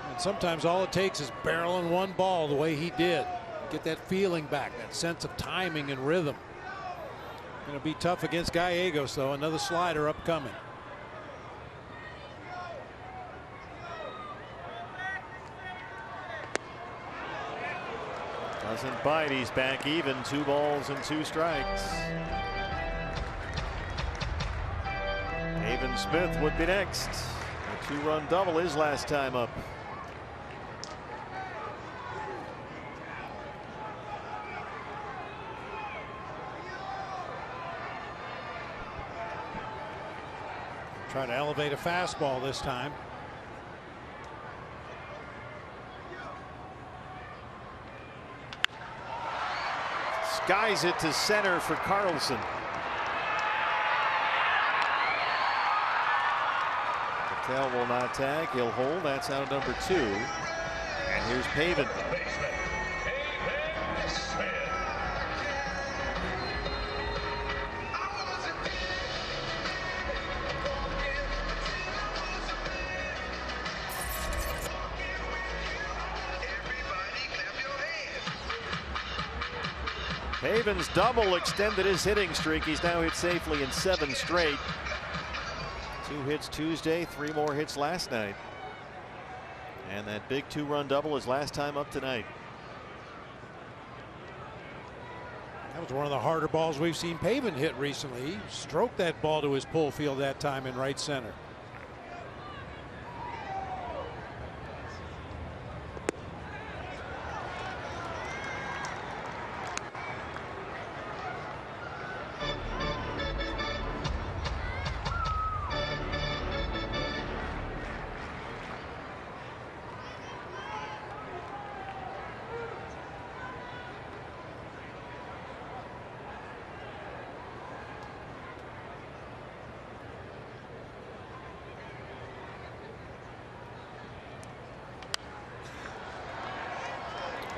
And sometimes all it takes is barreling one ball the way he did. Get that feeling back, that sense of timing and rhythm. Going to be tough against Gallegos, though. Another slider upcoming. Doesn't bite. He's back even. 2 balls and 2 strikes. Haven Smith would be next. A 2-run double his last time up. Trying to elevate a fastball this time. Skies it to center for Carlson. Patel will not tag. He'll hold. That's out number 2. And here's Pavin. Haven's double extended his hitting streak. He's now hit safely in 7 straight. 2 hits Tuesday, 3 more hits last night. And that big 2-run double his last time up tonight. That was one of the harder balls we've seen Pavin hit recently. He stroked that ball to his pull field that time in right center.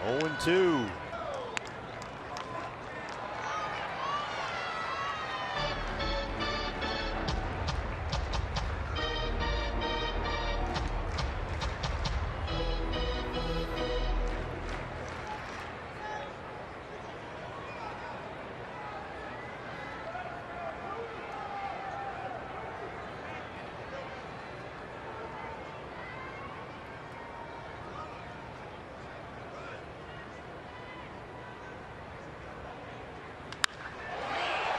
Oh, 0-2.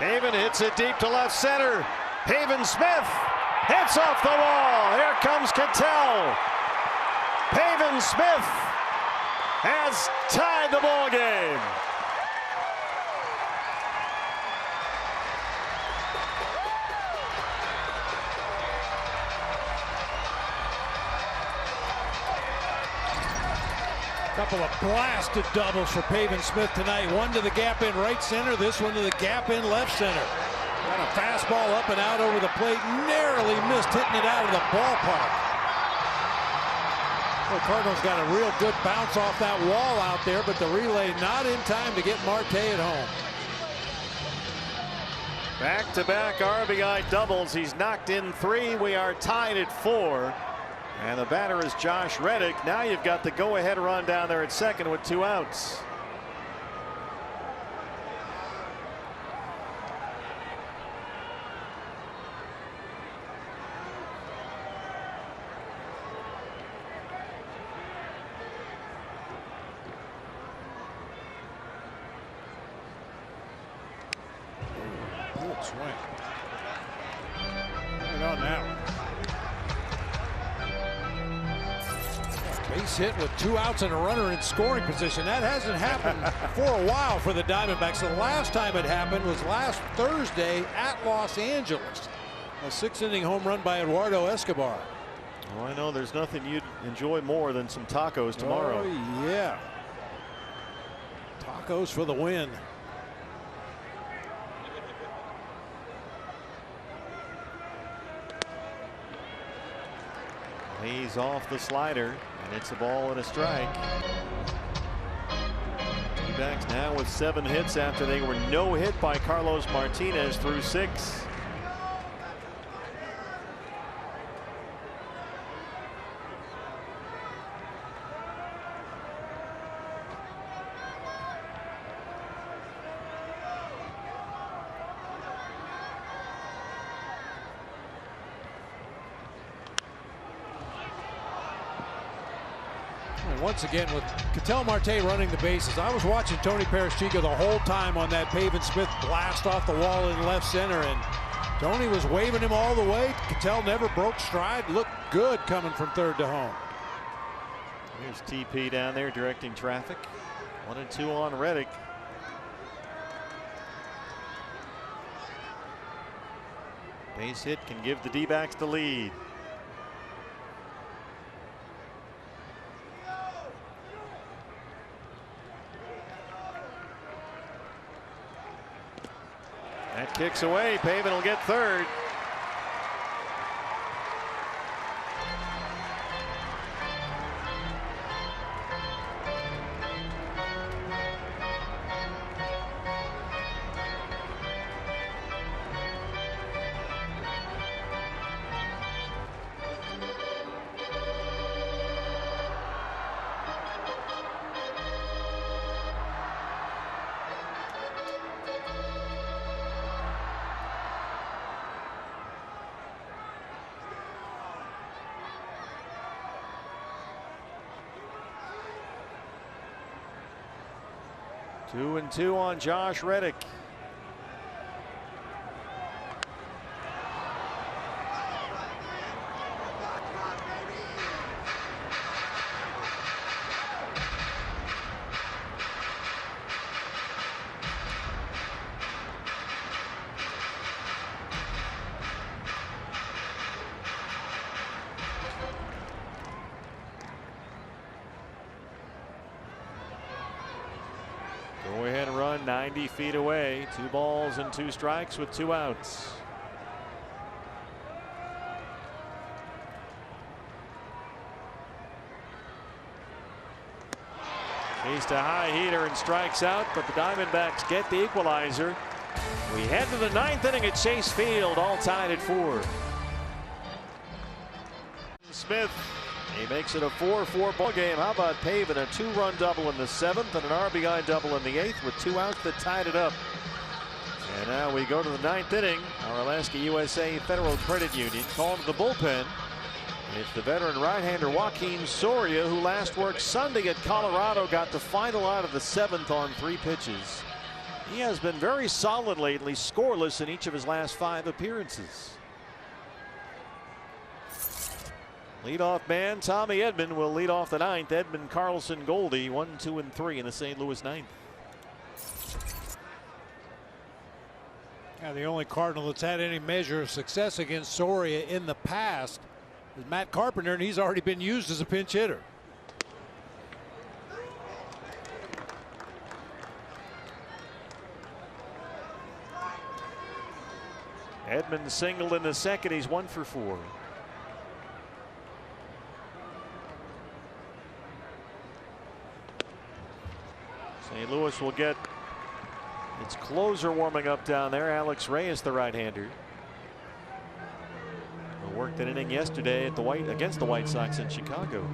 Haven hits it deep to left center. Haven Smith hits off the wall. Here comes Cattell. Pavin Smith has tied the ball game. Couple of blasted doubles for Pavin Smith tonight. One to the gap in right center, this one to the gap in left center. Got a fastball up and out over the plate, narrowly missed hitting it out of the ballpark. The Cardinals got a real good bounce off that wall out there, but the relay not in time to get Marte at home. Back-to-back RBI doubles. He's knocked in 3. We are tied at 4. And the batter is Josh Reddick. Now you've got the go-ahead run down there at second with 2 outs. Good swing. Right on now. Base hit with 2 outs and a runner in scoring position. That hasn't happened for a while for the Diamondbacks. The last time it happened was last Thursday at Los Angeles. A 6-inning home run by Eduardo Escobar. Oh, I know there's nothing you'd enjoy more than some tacos tomorrow. Oh, yeah. Tacos for the win. He's off the slider, and it's a ball and a strike. D-backs now with 7 hits after they were no hit by Carlos Martinez through 6. Once again, with Ketel Marte running the bases, I was watching Tony Paraschico the whole time on that Pavin Smith blast off the wall in left center, and Tony was waving him all the way. Ketel never broke stride. Looked good coming from third to home. Here's TP down there directing traffic. 1-2 on Reddick. Base hit can give the D-backs the lead. That kicks away. Pavin will get third. Two and two on Josh Reddick. Go ahead run 90 feet away. 2 balls and 2 strikes with 2 outs. Chased a high heater and strikes out, but the Diamondbacks get the equalizer. We head to the 9th inning at Chase Field, all tied at 4. Smith. He makes it a 4-4 ball game. How about Pavin? A 2-run double in the 7th and an RBI double in the 8th with 2 outs that tied it up. And now we go to the 9th inning. Our Alaska USA Federal Credit Union called to the bullpen. It's the veteran right-hander Joaquin Soria, who last worked Sunday at Colorado, got the final out of the 7th on 3 pitches. He has been very solid lately, scoreless in each of his last 5 appearances. Leadoff man Tommy Edman will lead off the ninth. Edman, Carlson, Goldie, 1, 2, and 3 in the St. Louis ninth. Yeah, the only Cardinal that's had any measure of success against Soria in the past is Matt Carpenter, and he's already been used as a pinch hitter. Edman singled in the second. He's 1 for 4. St. Louis will get its closer warming up down there. Alex Reyes, the right-hander, who worked an inning yesterday at against the White Sox in Chicago.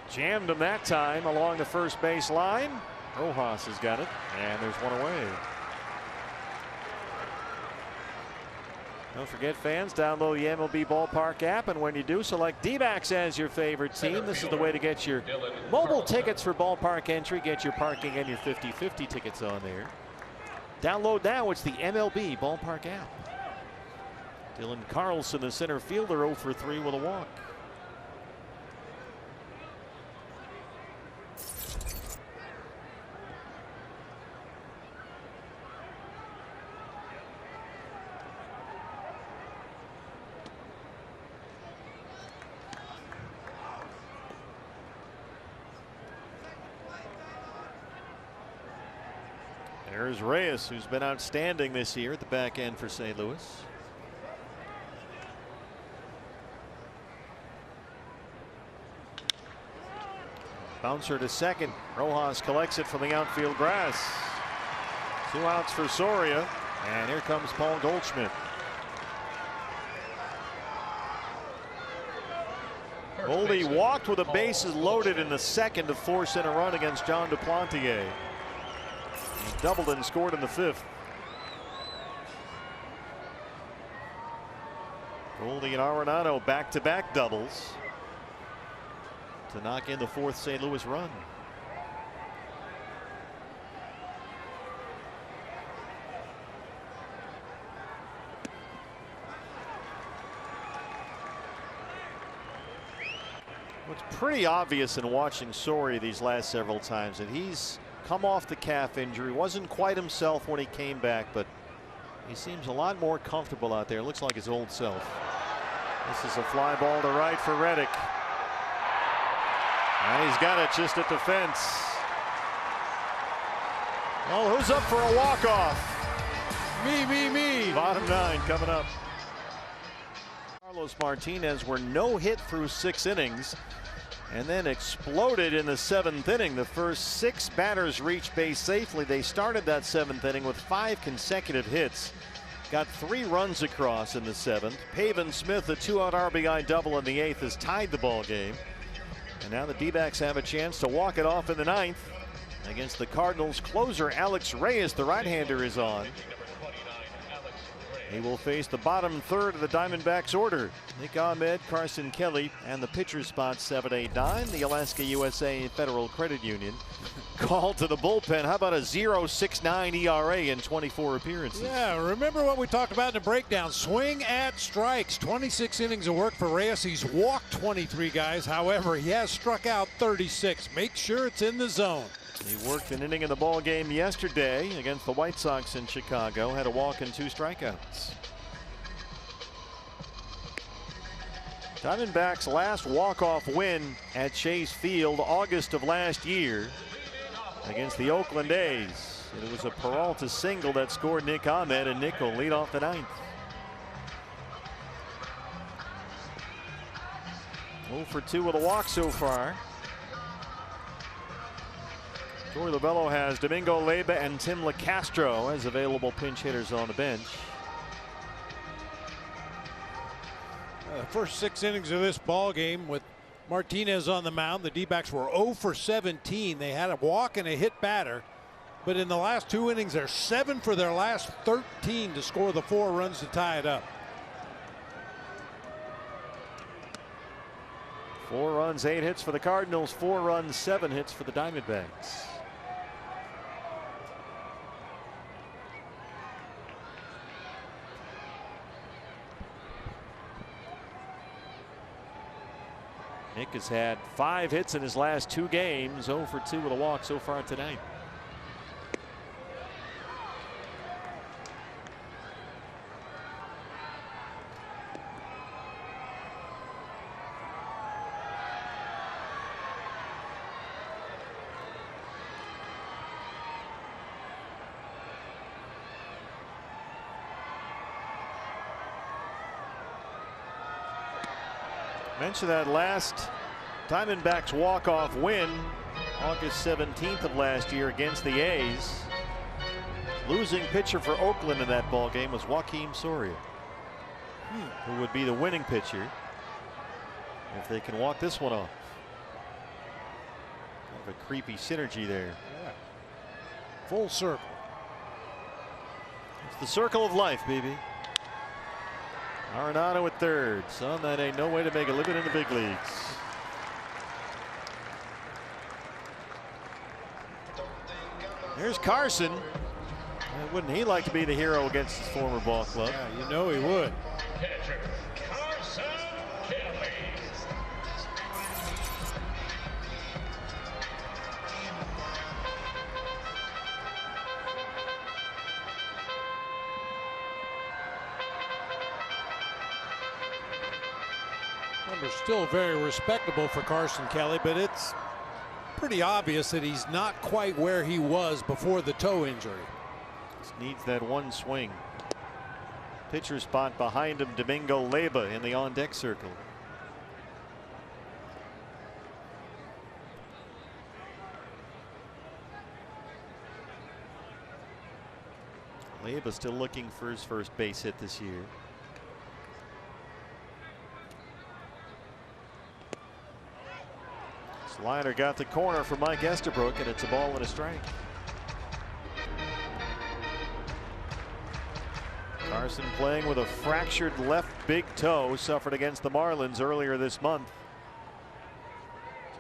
Jammed him that time along the first base line. Rojas has got it, and there's one away. Don't forget, fans, download the MLB Ballpark app, and when you do, select D-backs as your favorite team. This is the way to get your mobile tickets for ballpark entry. Get your parking and your 50/50 tickets on there. Download now. It's the MLB Ballpark app. Dylan Carlson, the center fielder, 0 for 3 with a walk. There's Reyes, who's been outstanding this year at the back end for St. Louis. Bouncer to second. Rojas collects it from the outfield grass. 2 outs for Soria, and here comes Paul Goldschmidt. Goldie walked with the bases loaded in the second to force in a run against John Duplantier. He doubled and scored in the 5th. Goldie and Arenado back-to-back doubles to knock in the 4th St. Louis run. What's pretty obvious in watching Soria these last several times that he's come off the calf injury, wasn't quite himself when he came back, but he seems a lot more comfortable out there. Looks like his old self. This is a fly ball to right for Reddick. And he's got it just at the fence. Well, who's up for a walk-off? Me. Bottom 9 coming up. Carlos Martinez were no hit through 6 innings. And then exploded in the 7th inning. The first 6 batters reached base safely. They started that 7th inning with 5 consecutive hits. Got 3 runs across in the 7th. Pavin Smith, a 2-out RBI double in the 8th, has tied the ball game. And now the D-backs have a chance to walk it off in the 9th against the Cardinals. Closer Alex Reyes, the right-hander, is on. He will face the bottom 3rd of the Diamondbacks order. Nick Ahmed, Carson Kelly, and the pitcher spot 7, 8, 9. The Alaska USA Federal Credit Union called to the bullpen. How about a 0.69 ERA in 24 appearances? Yeah, remember what we talked about in the breakdown. Swing at strikes. 26 innings of work for Reyes. He's walked 23 guys. However, he has struck out 36. Make sure it's in the zone. He worked an inning in the ball game yesterday against the White Sox in Chicago. Had a walk and 2 strikeouts. Diamondbacks' last walk-off win at Chase Field August of last year against the Oakland A's. It was a Peralta single that scored Nick Ahmed, and Nick will lead off the 9th. 0 for 2 with a walk so far. Torey Lovullo has Domingo Leyba and Tim LeCastro as available pinch hitters on the bench. The first 6 innings of this ball game with Martinez on the mound, the D-backs were 0 for 17. They had a walk and a hit batter, but in the last 2 innings they're 7 for their last 13 to score the 4 runs to tie it up. 4 runs, 8 hits for the Cardinals, 4 runs, 7 hits for the Diamondbacks. Nick has had 5 hits in his last 2 games, 0 for 2 with a walk so far tonight. Mentioned that last Diamondbacks walk-off win August 17th of last year against the A's. Losing pitcher for Oakland in that ball game was Joakim Soria, who would be the winning pitcher if they can walk this one off. Kind of a creepy synergy there. Yeah. Full circle. It's the circle of life, baby. Arenado at third. Son, that ain't no way to make a living in the big leagues. There's Carson. Wouldn't he like to be the hero against his former ball club? Yeah, you know he would. Catcher Carson Kelly. Numbers still very respectable for Carson Kelly, but it's pretty obvious that he's not quite where he was before the toe injury. Just needs that one swing. Pitcher spot behind him, Domingo Leyba in the on-deck circle. Leyba still looking for his first base hit this year. Slider got the corner for Mike Estabrook, and it's a ball and a strike. Carson playing with a fractured left big toe, suffered against the Marlins earlier this month.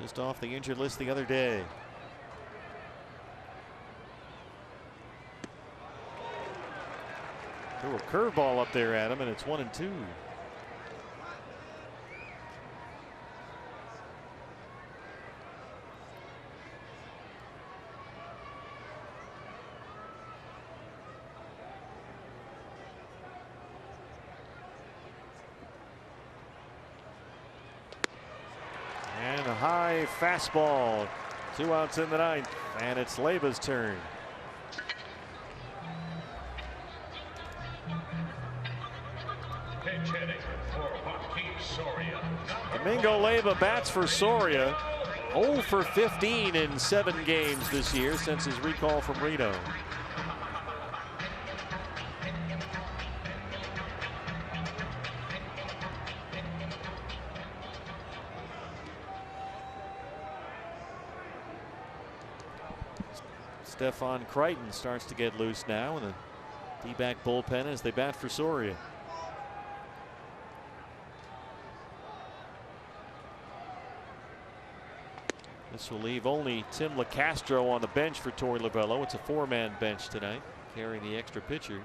Just off the injured list the other day. Threw a curveball up there at him, and it's 1-2. And a high fastball. 2 outs in the ninth, and it's Leyba's turn. Pitch hitting for Joakim Soria. Domingo Leyba bats for Soria. 0 for 15 in 7 games this year since his recall from Reno. Stefan Crichton starts to get loose now in the D-back bullpen as they bat for Soria. This will leave only Tim LaCastro on the bench for Torey Lovullo. It's a 4-man bench tonight, carrying the extra pitcher.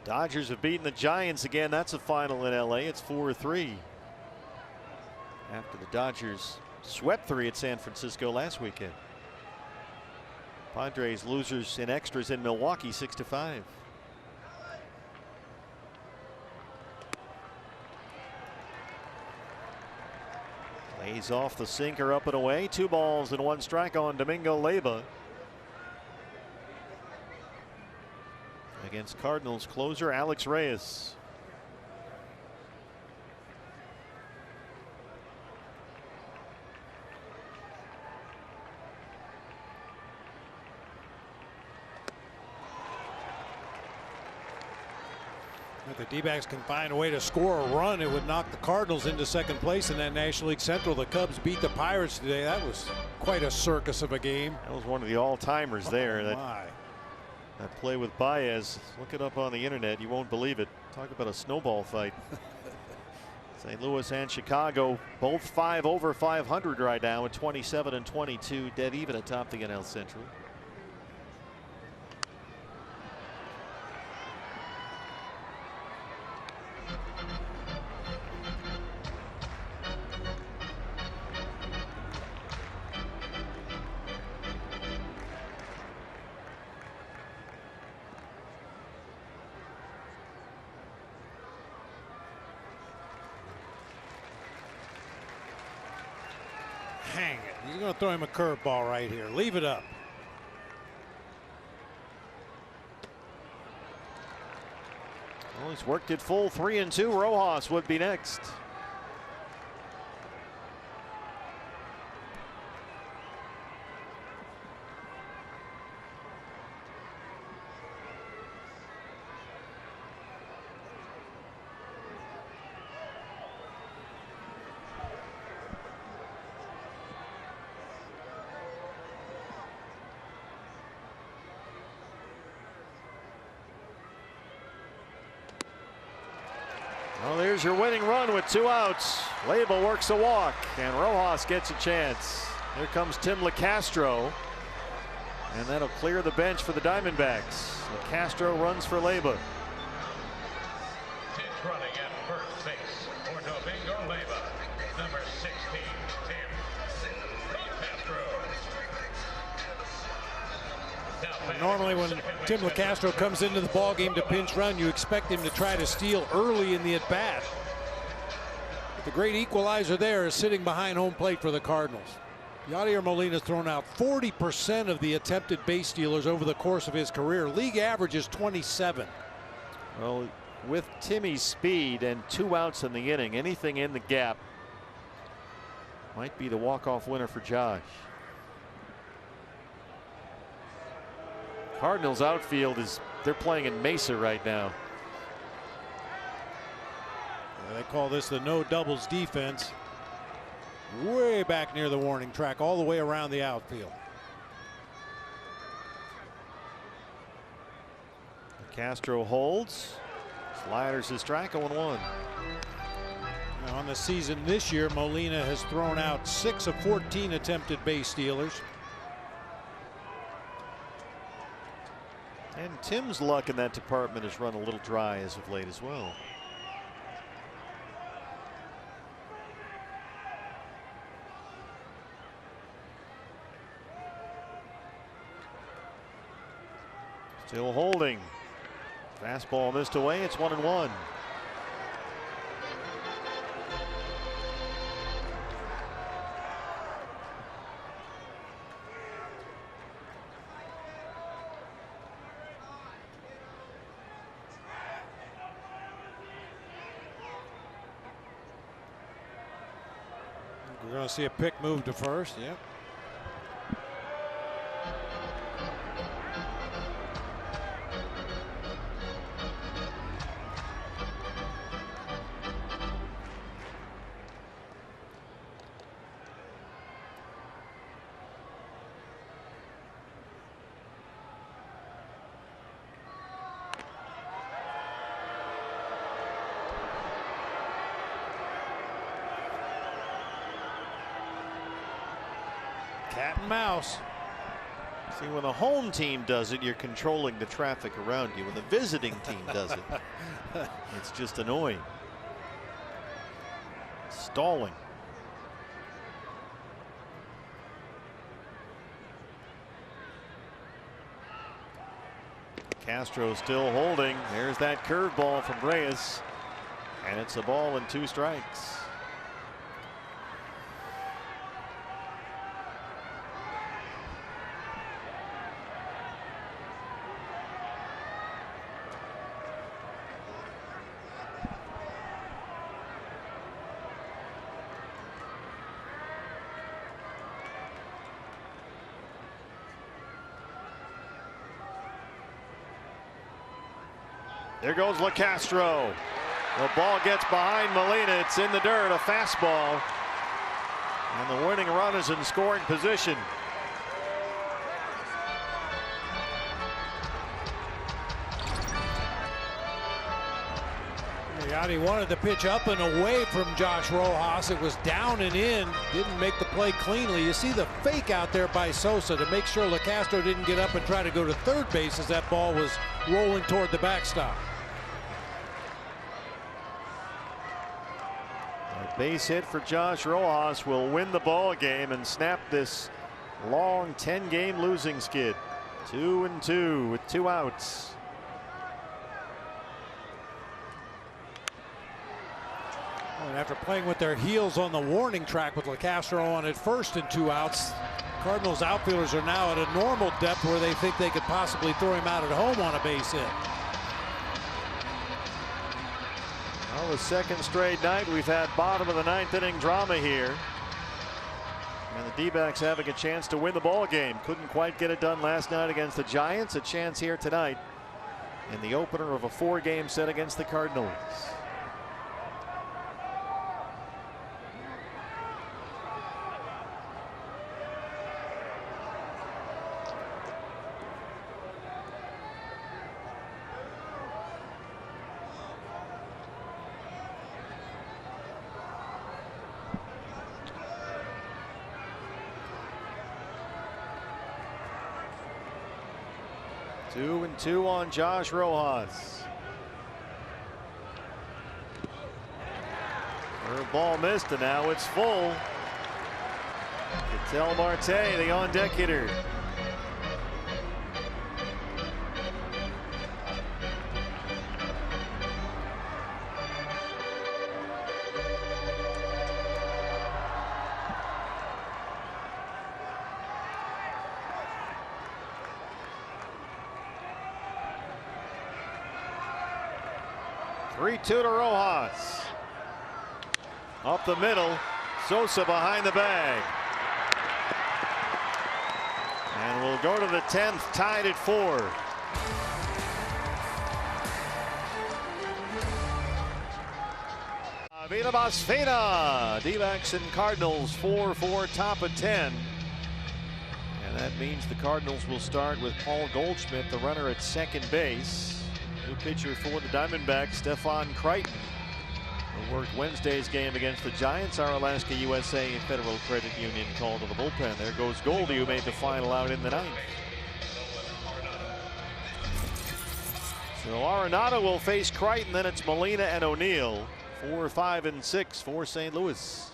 Dodgers have beaten the Giants again. That's a final in LA. It's 4-3. After the Dodgers swept 3 at San Francisco last weekend. Padres losers in extras in Milwaukee 6-5. Lays off the sinker up and away. 2 balls and 1 strike on Domingo Leyba. Against Cardinals closer Alex Reyes. If the D-backs can find a way to score a run, it would knock the Cardinals into second place in that National League Central. The Cubs beat the Pirates today. That was quite a circus of a game. That was one of the all-timers there. Oh, that play with Baez. Look it up on the internet. You won't believe it. Talk about a snowball fight. St. Louis and Chicago both 5 over 500 right now at 27 and 22, dead even atop the NL Central. Hang it. He's going to throw him a curveball right here. Leave it up. Well, he's worked it full 3-2. Rojas would be next. Well, there's your winning run with 2 outs. Label works a walk, and Rojas gets a chance. Here comes Tim LeCastro, and that'll clear the bench for the Diamondbacks. LeCastro runs for Leyba. Tim's running at first base for Domingo Leyba. Number 16, Tim LeCastro. Normally when Tim LeCastro comes into the ballgame to pinch run, you expect him to try to steal early in the at-bat. The great equalizer there is sitting behind home plate for the Cardinals. Yadier Molina's thrown out 40% of the attempted base stealers over the course of his career. League average is 27. Well, with Timmy's speed and 2 outs in the inning, anything in the gap might be the walk-off winner for Josh. Cardinals outfield they're playing in Mesa right now. They call this the no doubles defense. Way back near the warning track, all the way around the outfield. Castro holds. Sliders his strike, 0-1. Now on the season this year, Molina has thrown out 6 of 14 attempted base stealers. And Tim's luck in that department has run a little dry as of late as well. Still holding. Fastball missed away. It's 1-1. We're going to see a pick move to first. Yep. Cat and mouse. See, when the home team does it, you're controlling the traffic around you. When the visiting team does it, it's just annoying. Stalling. Castro still holding. There's that curveball from Reyes, and it's a ball and 2 strikes. There goes LeCastro. The ball gets behind Molina. It's in the dirt, a fastball. And the winning run is in scoring position. He wanted the pitch up and away from Josh Rojas. It was down and in. Didn't make the play cleanly. You see the fake out there by Sosa to make sure LeCastro didn't get up and try to go to third base as that ball was rolling toward the backstop. A base hit for Josh Rojas will win the ball game and snap this long 10-game losing skid. 2-2 with 2 outs. And after playing with their heels on the warning track with LeCastro on at first and 2 outs, Cardinals outfielders are now at a normal depth where they think they could possibly throw him out at home on a base hit. Well, the second straight night we've had bottom of the 9th inning drama here. And the D-backs having a chance to win the ball game. Couldn't quite get it done last night against the Giants. A chance here tonight in the opener of a 4-game set against the Cardinals. Two and 2 on Josh Rojas. Her ball missed, and now it's full. Ketel Marte, the on-deck hitter. Two to Rojas. Up the middle. Sosa behind the bag. And we'll go to the 10th, tied at 4. Avila Basfina. D-backs and Cardinals 4-4, top of 10. And that means the Cardinals will start with Paul Goldschmidt, the runner at second base. New pitcher for the Diamondbacks, Stefan Crichton, who worked Wednesday's game against the Giants. Our Alaska USA Federal Credit Union called to the bullpen. There goes Goldie, who made the final out in the 9th. So Arenado will face Crichton, then it's Molina and O'Neill. 4, 5, and 6 for St. Louis.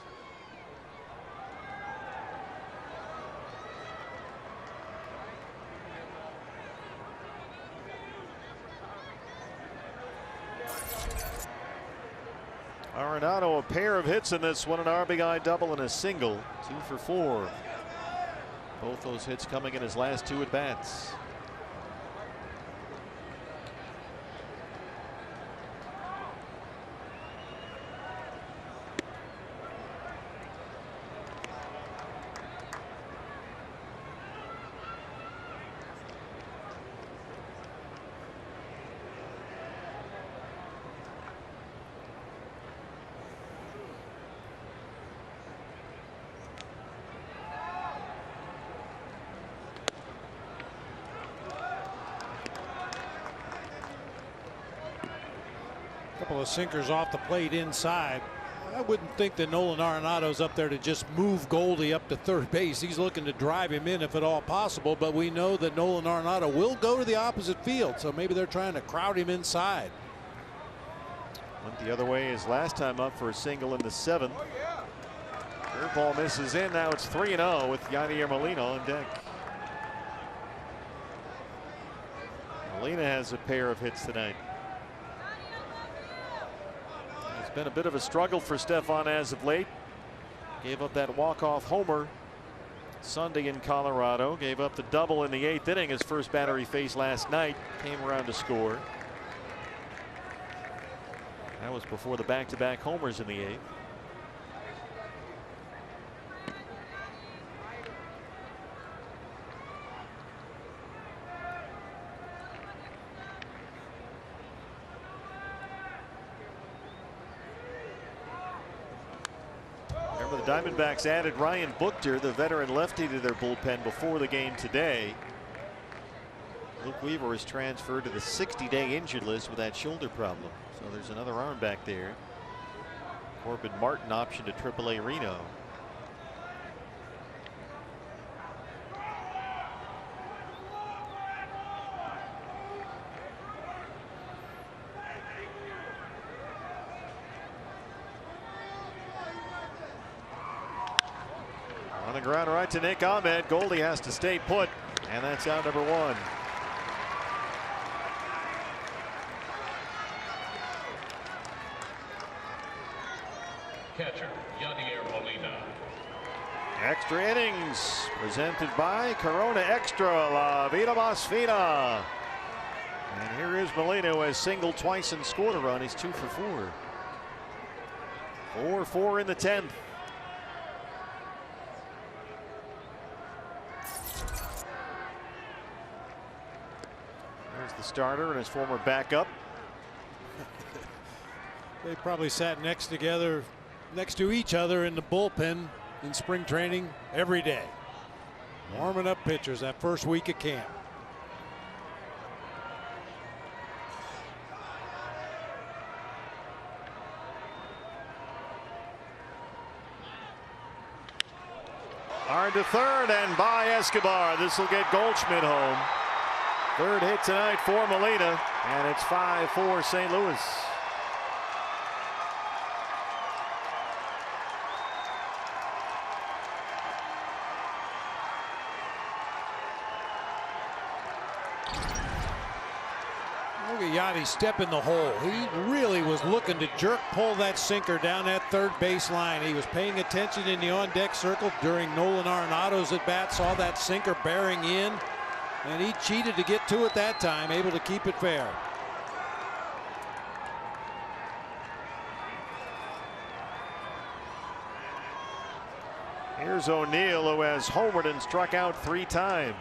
Arenado, a pair of hits in this one, an RBI double and a single. 2 for 4. Both those hits coming in his last 2 at bats. Couple of sinkers off the plate inside. I wouldn't think that Nolan Arenado's up there to just move Goldie up to third base. He's looking to drive him in if at all possible, but we know that Nolan Arenado will go to the opposite field, so maybe they're trying to crowd him inside. Went the other way his last time up for a single in the 7th. Curveball misses in. Now it's 3-0 with Yadier Molina on deck. Molina has a pair of hits tonight. It's been a bit of a struggle for Stefan as of late. Gave up that walk-off homer Sunday in Colorado. Gave up the double in the 8th inning. His first batter he faced last night. Came around to score. That was before the back-to-back homers in the 8th. The Diamondbacks added Ryan Buchter, the veteran lefty, to their bullpen before the game today. Luke Weaver was transferred to the 60-day injured list with that shoulder problem. So there's another arm back there. Corbin Martin option to AAA Reno. On the ground right to Nick Ahmed. Goldie has to stay put, and that's out number one. Catcher, Yadier Molina. Extra innings presented by Corona Extra La Vida Más Fina. And here is Molina, who has singled twice and scored a run. He's 2 for 4. 4-4 in the 10th. There's the starter and his former backup. They probably sat next to each other in the bullpen in spring training every day, warming up pitchers that first week of camp. Hard to third and by Escobar. This will get Goldschmidt home. Third hit tonight for Molina, and it's 5-4 St. Louis. Look at Yachty step in the hole. He really was looking to pull that sinker down that third base line. He was paying attention in the on-deck circle during Nolan Arenado's at bat, saw that sinker bearing in, and he cheated to get to it that time, able to keep it fair. Here's O'Neill, who has homered and struck out 3 times.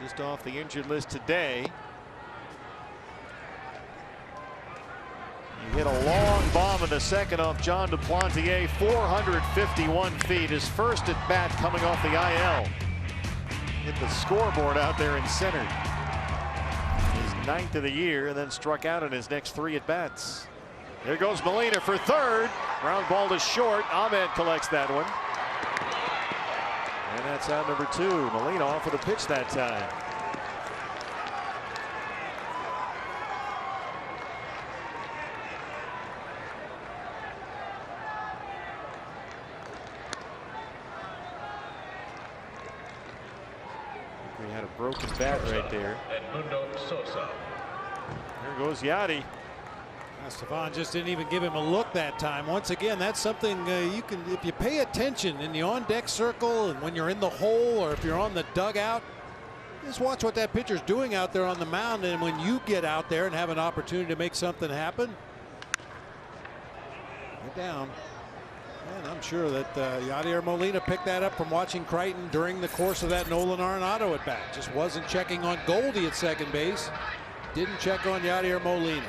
Just off the injured list today. He hit a long bomb in the second off John Duplantier, 451 feet. His first at bat coming off the IL. Hit the scoreboard out there in center. His 9th of the year, and then struck out in his next 3 at bats. There goes Molina for third. Ground ball to short. Ahmed collects that one. And that's out number 2. Molina off with a pitch that time. He had a broken bat right there. Edmundo Sosa. There goes Yachty. Estevan just didn't even give him a look that time. Once again, that's something you can, if you pay attention in the on-deck circle and when you're in the hole or if you're on the dugout, just watch what that pitcher's doing out there on the mound, and when you get out there and have an opportunity to make something happen, get down. And I'm sure that Yadier Molina picked that up from watching Crichton during the course of that Nolan Arenado at bat. Just wasn't checking on Goldie at second base. Didn't check on Yadier Molina.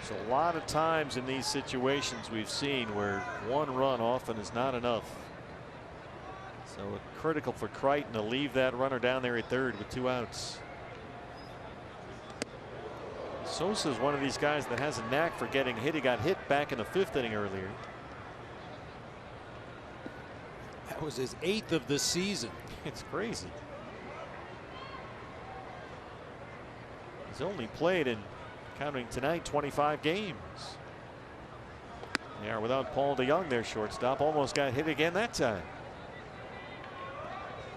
There's a lot of times in these situations we've seen where 1 run often is not enough. So critical for Crichton to leave that runner down there at third with 2 outs. Sosa is one of these guys that has a knack for getting hit. He got hit back in the 5th inning earlier. That was his 8th of the season. It's crazy. He's only played in, counting tonight, 25 games. They are without Paul DeYoung, their shortstop. Almost got hit again that time.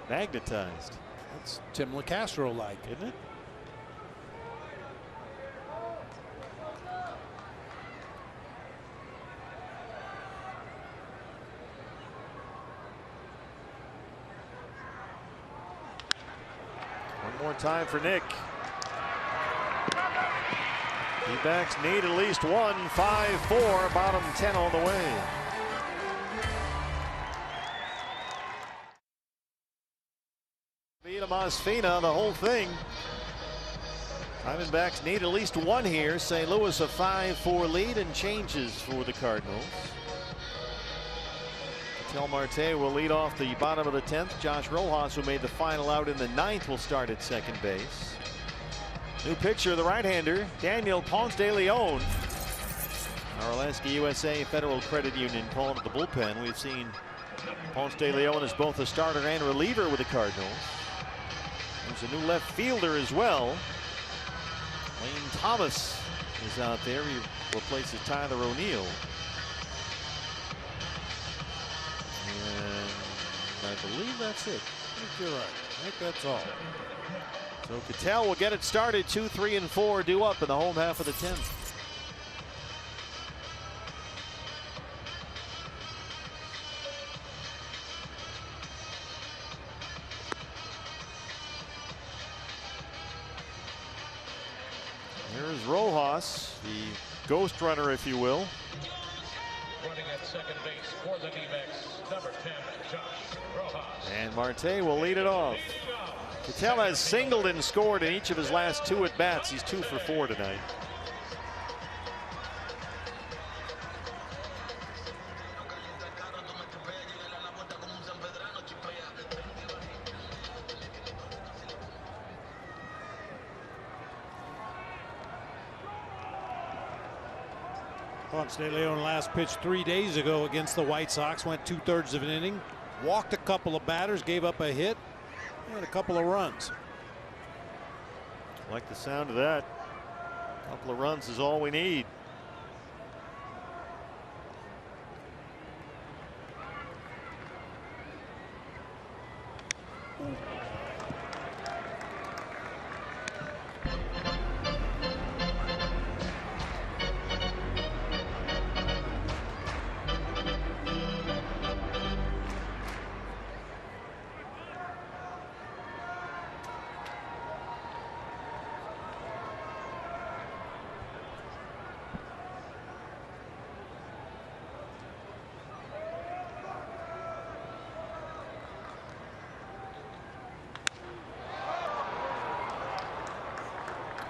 Magnetized. That's Tim LaCastro like, isn't it? One more time for Nick. D-backs need at least one. 5-4, bottom 10 on the way. Vida Más Fina, the whole thing. Diamondbacks need at least one here. St. Louis a 5-4 lead and changes for the Cardinals. Ketel Marte will lead off the bottom of the 10th. Josh Rojas, who made the final out in the 9th, will start at second base. New pitcher, the right-hander, Daniel Ponce de Leon. Our Alaska USA Federal Credit Union calling to the bullpen. We've seen Ponce de Leon as both a starter and reliever with the Cardinals. There's a new left fielder as well. Lane Thomas is out there. He replaces Tyler O'Neill. And I believe that's it. I think you're right. I think that's all. So Ketel will get it started. 2, 3, and 4 due up in the home half of the 10th. Here's Rojas, the ghost runner, if you will. Running at second base for the D-backs, number 10, Josh Rojas. And Marte will lead it off. Ketel has singled and scored in each of his last 2 at-bats. He's 2 for 4 tonight. Ponce de Leon last pitched 3 days ago against the White Sox. Went 2/3 of an inning. Walked a couple of batters. Gave up a hit. And a couple of runs. Like the sound of that. A couple of runs is all we need.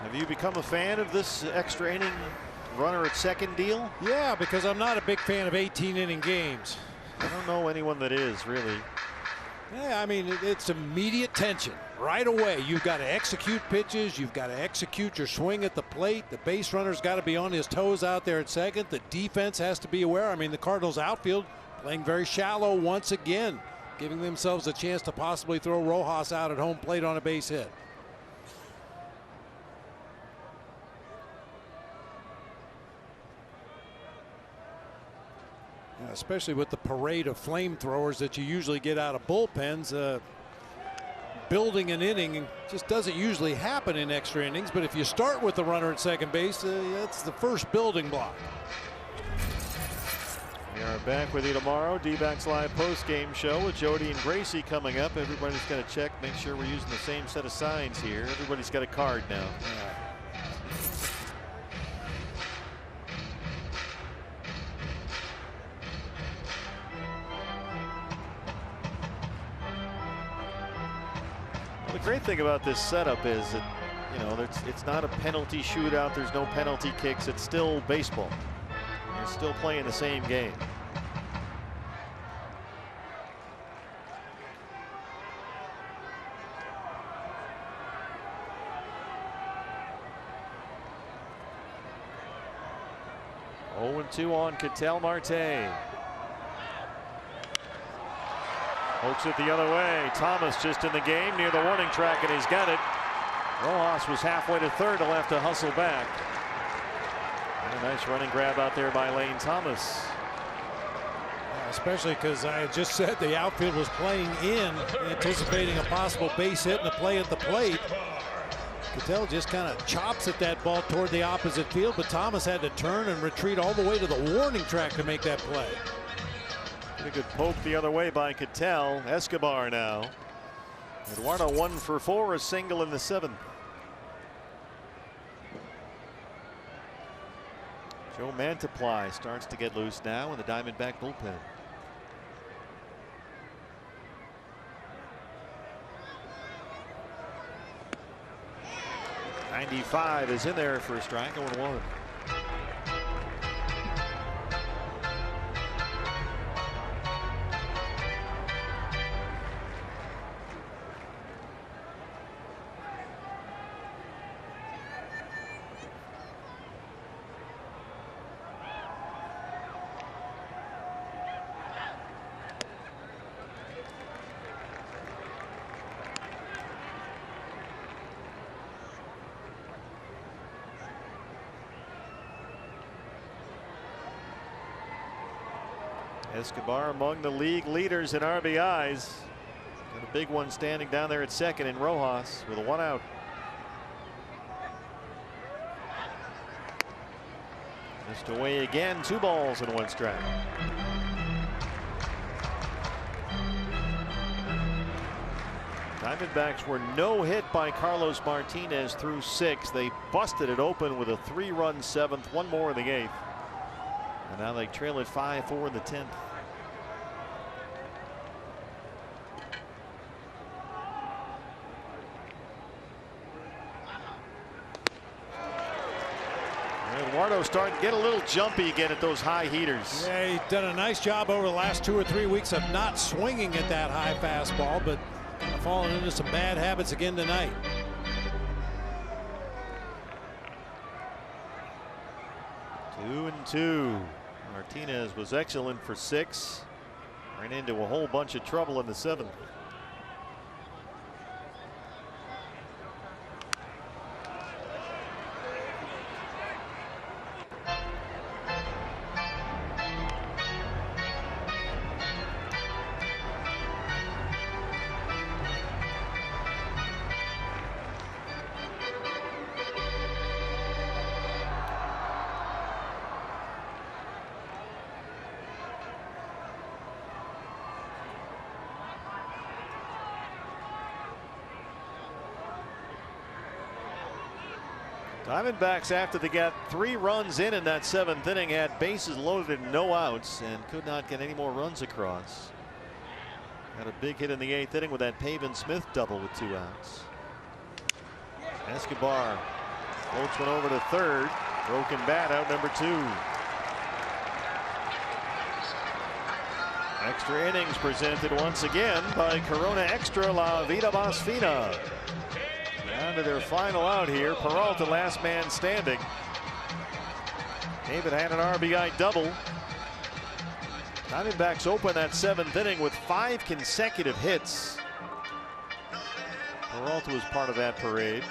Have you become a fan of this extra inning runner at second deal? Yeah, because I'm not a big fan of 18-inning games. I don't know anyone that is, really. Yeah, I mean, it's immediate tension right away. You've got to execute pitches. You've got to execute your swing at the plate. The base runner's got to be on his toes out there at second. The defense has to be aware. I mean, the Cardinals outfield playing very shallow once again, giving themselves a chance to possibly throw Rojas out at home plate on a base hit. Especially with the parade of flamethrowers that you usually get out of bullpens. Building an inning just doesn't usually happen in extra innings, but if you start with the runner at second base, that's the first building block. We are back with you tomorrow. D-backs live post-game show with Jody and Gracie coming up. Everybody's got to check, make sure we're using the same set of signs here. Everybody's got a card now. The great thing about this setup is that, you know, it's not a penalty shootout. There's no penalty kicks. It's still baseball. You're still playing the same game. Oh, 0-2 on Ketel Marte. Pokes it the other way. Thomas just in the game near the warning track, and he's got it. Rojas was halfway to third. He'll have to hustle back. And a nice running grab out there by Lane Thomas. Especially because I had just said the outfield was playing in, anticipating a possible base hit and a play at the plate. Ketel just kind of chops at that ball toward the opposite field, but Thomas had to turn and retreat all the way to the warning track to make that play. Pretty good poke the other way by Ketel. Escobar now. Eduardo 1 for 4, a single in the 7th. Joe Mantiply starts to get loose now in the Diamondback bullpen. .95 is in there for a strike, 0-1. Escobar among the league leaders in RBIs. Got a big one standing down there at second in Rojas with a 1 out. Missed away again. 2 balls and 1 strike. Diamondbacks were no hit by Carlos Martinez through 6. They busted it open with a 3-run 7th, 1 more in the 8th. And now they trail it 5-4 in the 10th. Eduardo starting to get a little jumpy again at those high heaters. Yeah, he's done a nice job over the last 2 or 3 weeks of not swinging at that high fastball, but falling into some bad habits again tonight. Two and 2. Martinez was excellent for 6. Ran into a whole bunch of trouble in the 7th. Diamondbacks, after they got 3 runs in that 7th inning, had bases loaded and no outs and could not get any more runs across. Had a big hit in the 8th inning with that Pavin Smith double with 2 outs. Escobar floats one over to third. Broken bat, out number 2. Extra innings presented once again by Corona Extra La Vida Más Fina. Down to their final out here. Peralta, last man standing. David had an RBI double. Diamondbacks open that 7th inning with 5 consecutive hits. Peralta was part of that parade.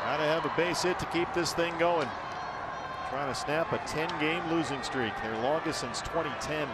Gotta have a base hit to keep this thing going. Trying to snap a 10-game losing streak, their longest since 2010.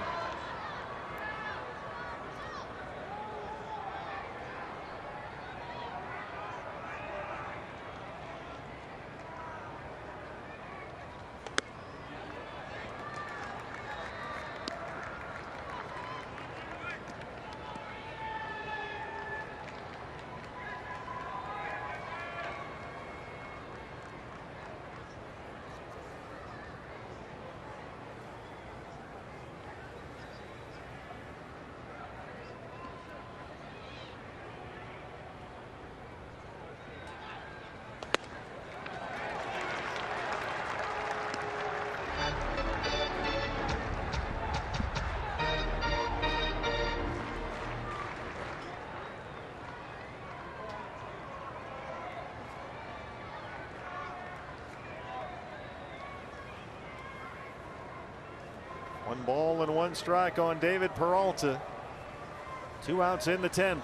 One ball and 1 strike on David Peralta. 2 outs in the 10th.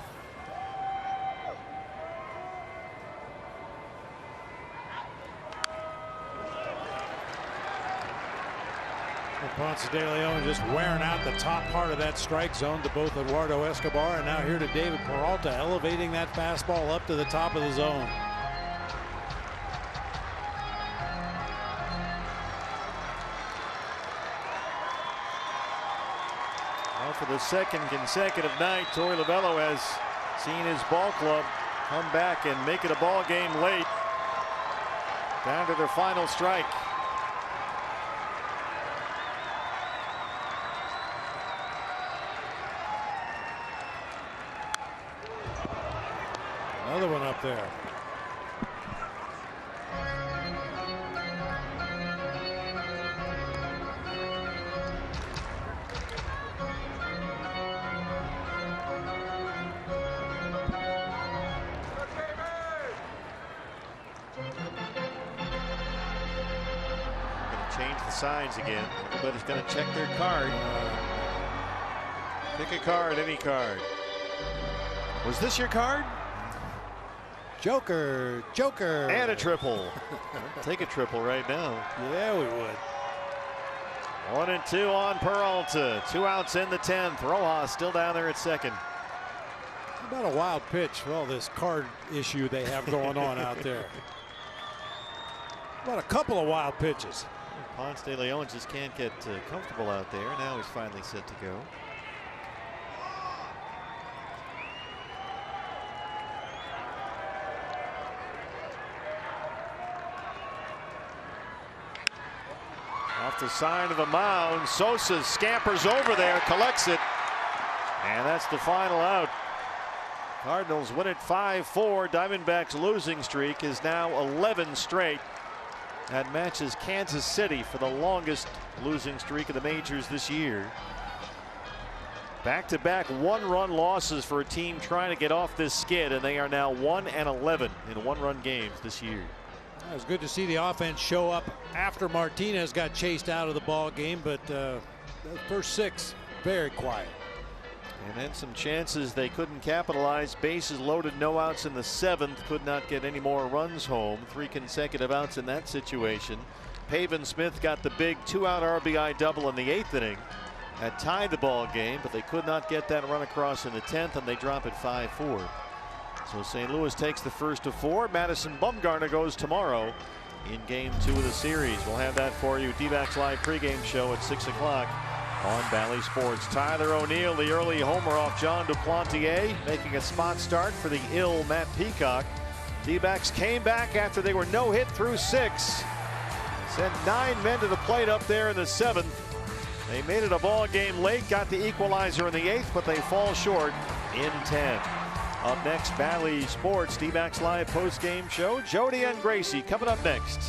Ponce de Leon just wearing out the top part of that strike zone to both Eduardo Escobar, and now here to David Peralta, elevating that fastball up to the top of the zone. Well, for the 2nd consecutive night, Torey Lovullo has seen his ball club come back and make it a ball game late. Down to their final strike. Another one up there. Change the signs again. Everybody's going to check their card. Pick a card, any card. Was this your card? Joker. And a triple. Take a triple right now. Yeah, we would. 1-2 on Peralta. 2 outs in the 10th. Rojas still down there at second. How about a wild pitch for all this card issue they have going on out there? How about a couple of wild pitches? Ponce de Leon just can't get comfortable out there. Now he's finally set to go. Off the side of the mound, Sosa scampers over there, collects it, and that's the final out. Cardinals win it 5-4. Diamondbacks losing streak is now 11 straight. That matches Kansas City for the longest losing streak of the majors this year. Back-to-back one-run losses for a team trying to get off this skid, and they are now 1-11 in one-run games this year. It was good to see the offense show up after Martinez got chased out of the ball game, but the first 6 very quiet. And then some chances they couldn't capitalize. Bases loaded, no outs in the 7th. Could not get any more runs home. 3 consecutive outs in that situation. Pavin Smith got the big 2-out RBI double in the 8th inning. Had tied the ball game, but they could not get that run across in the 10th, and they drop it 5-4. So St. Louis takes the first of 4. Madison Bumgarner goes tomorrow in game 2 of the series. We'll have that for you. D-Backs Live pregame show at 6 o'clock on Bally Sports. Tyler O'Neill, the early homer off John Duplantier, making a spot start for the ill Matt Peacock. D-Backs came back after they were no hit through 6. Sent 9 men to the plate up there in the 7th. They made it a ball game late, got the equalizer in the 8th, but they fall short in 10. Up next, Bally Sports, D-Backs Live post-game show. Jody and Gracie coming up next.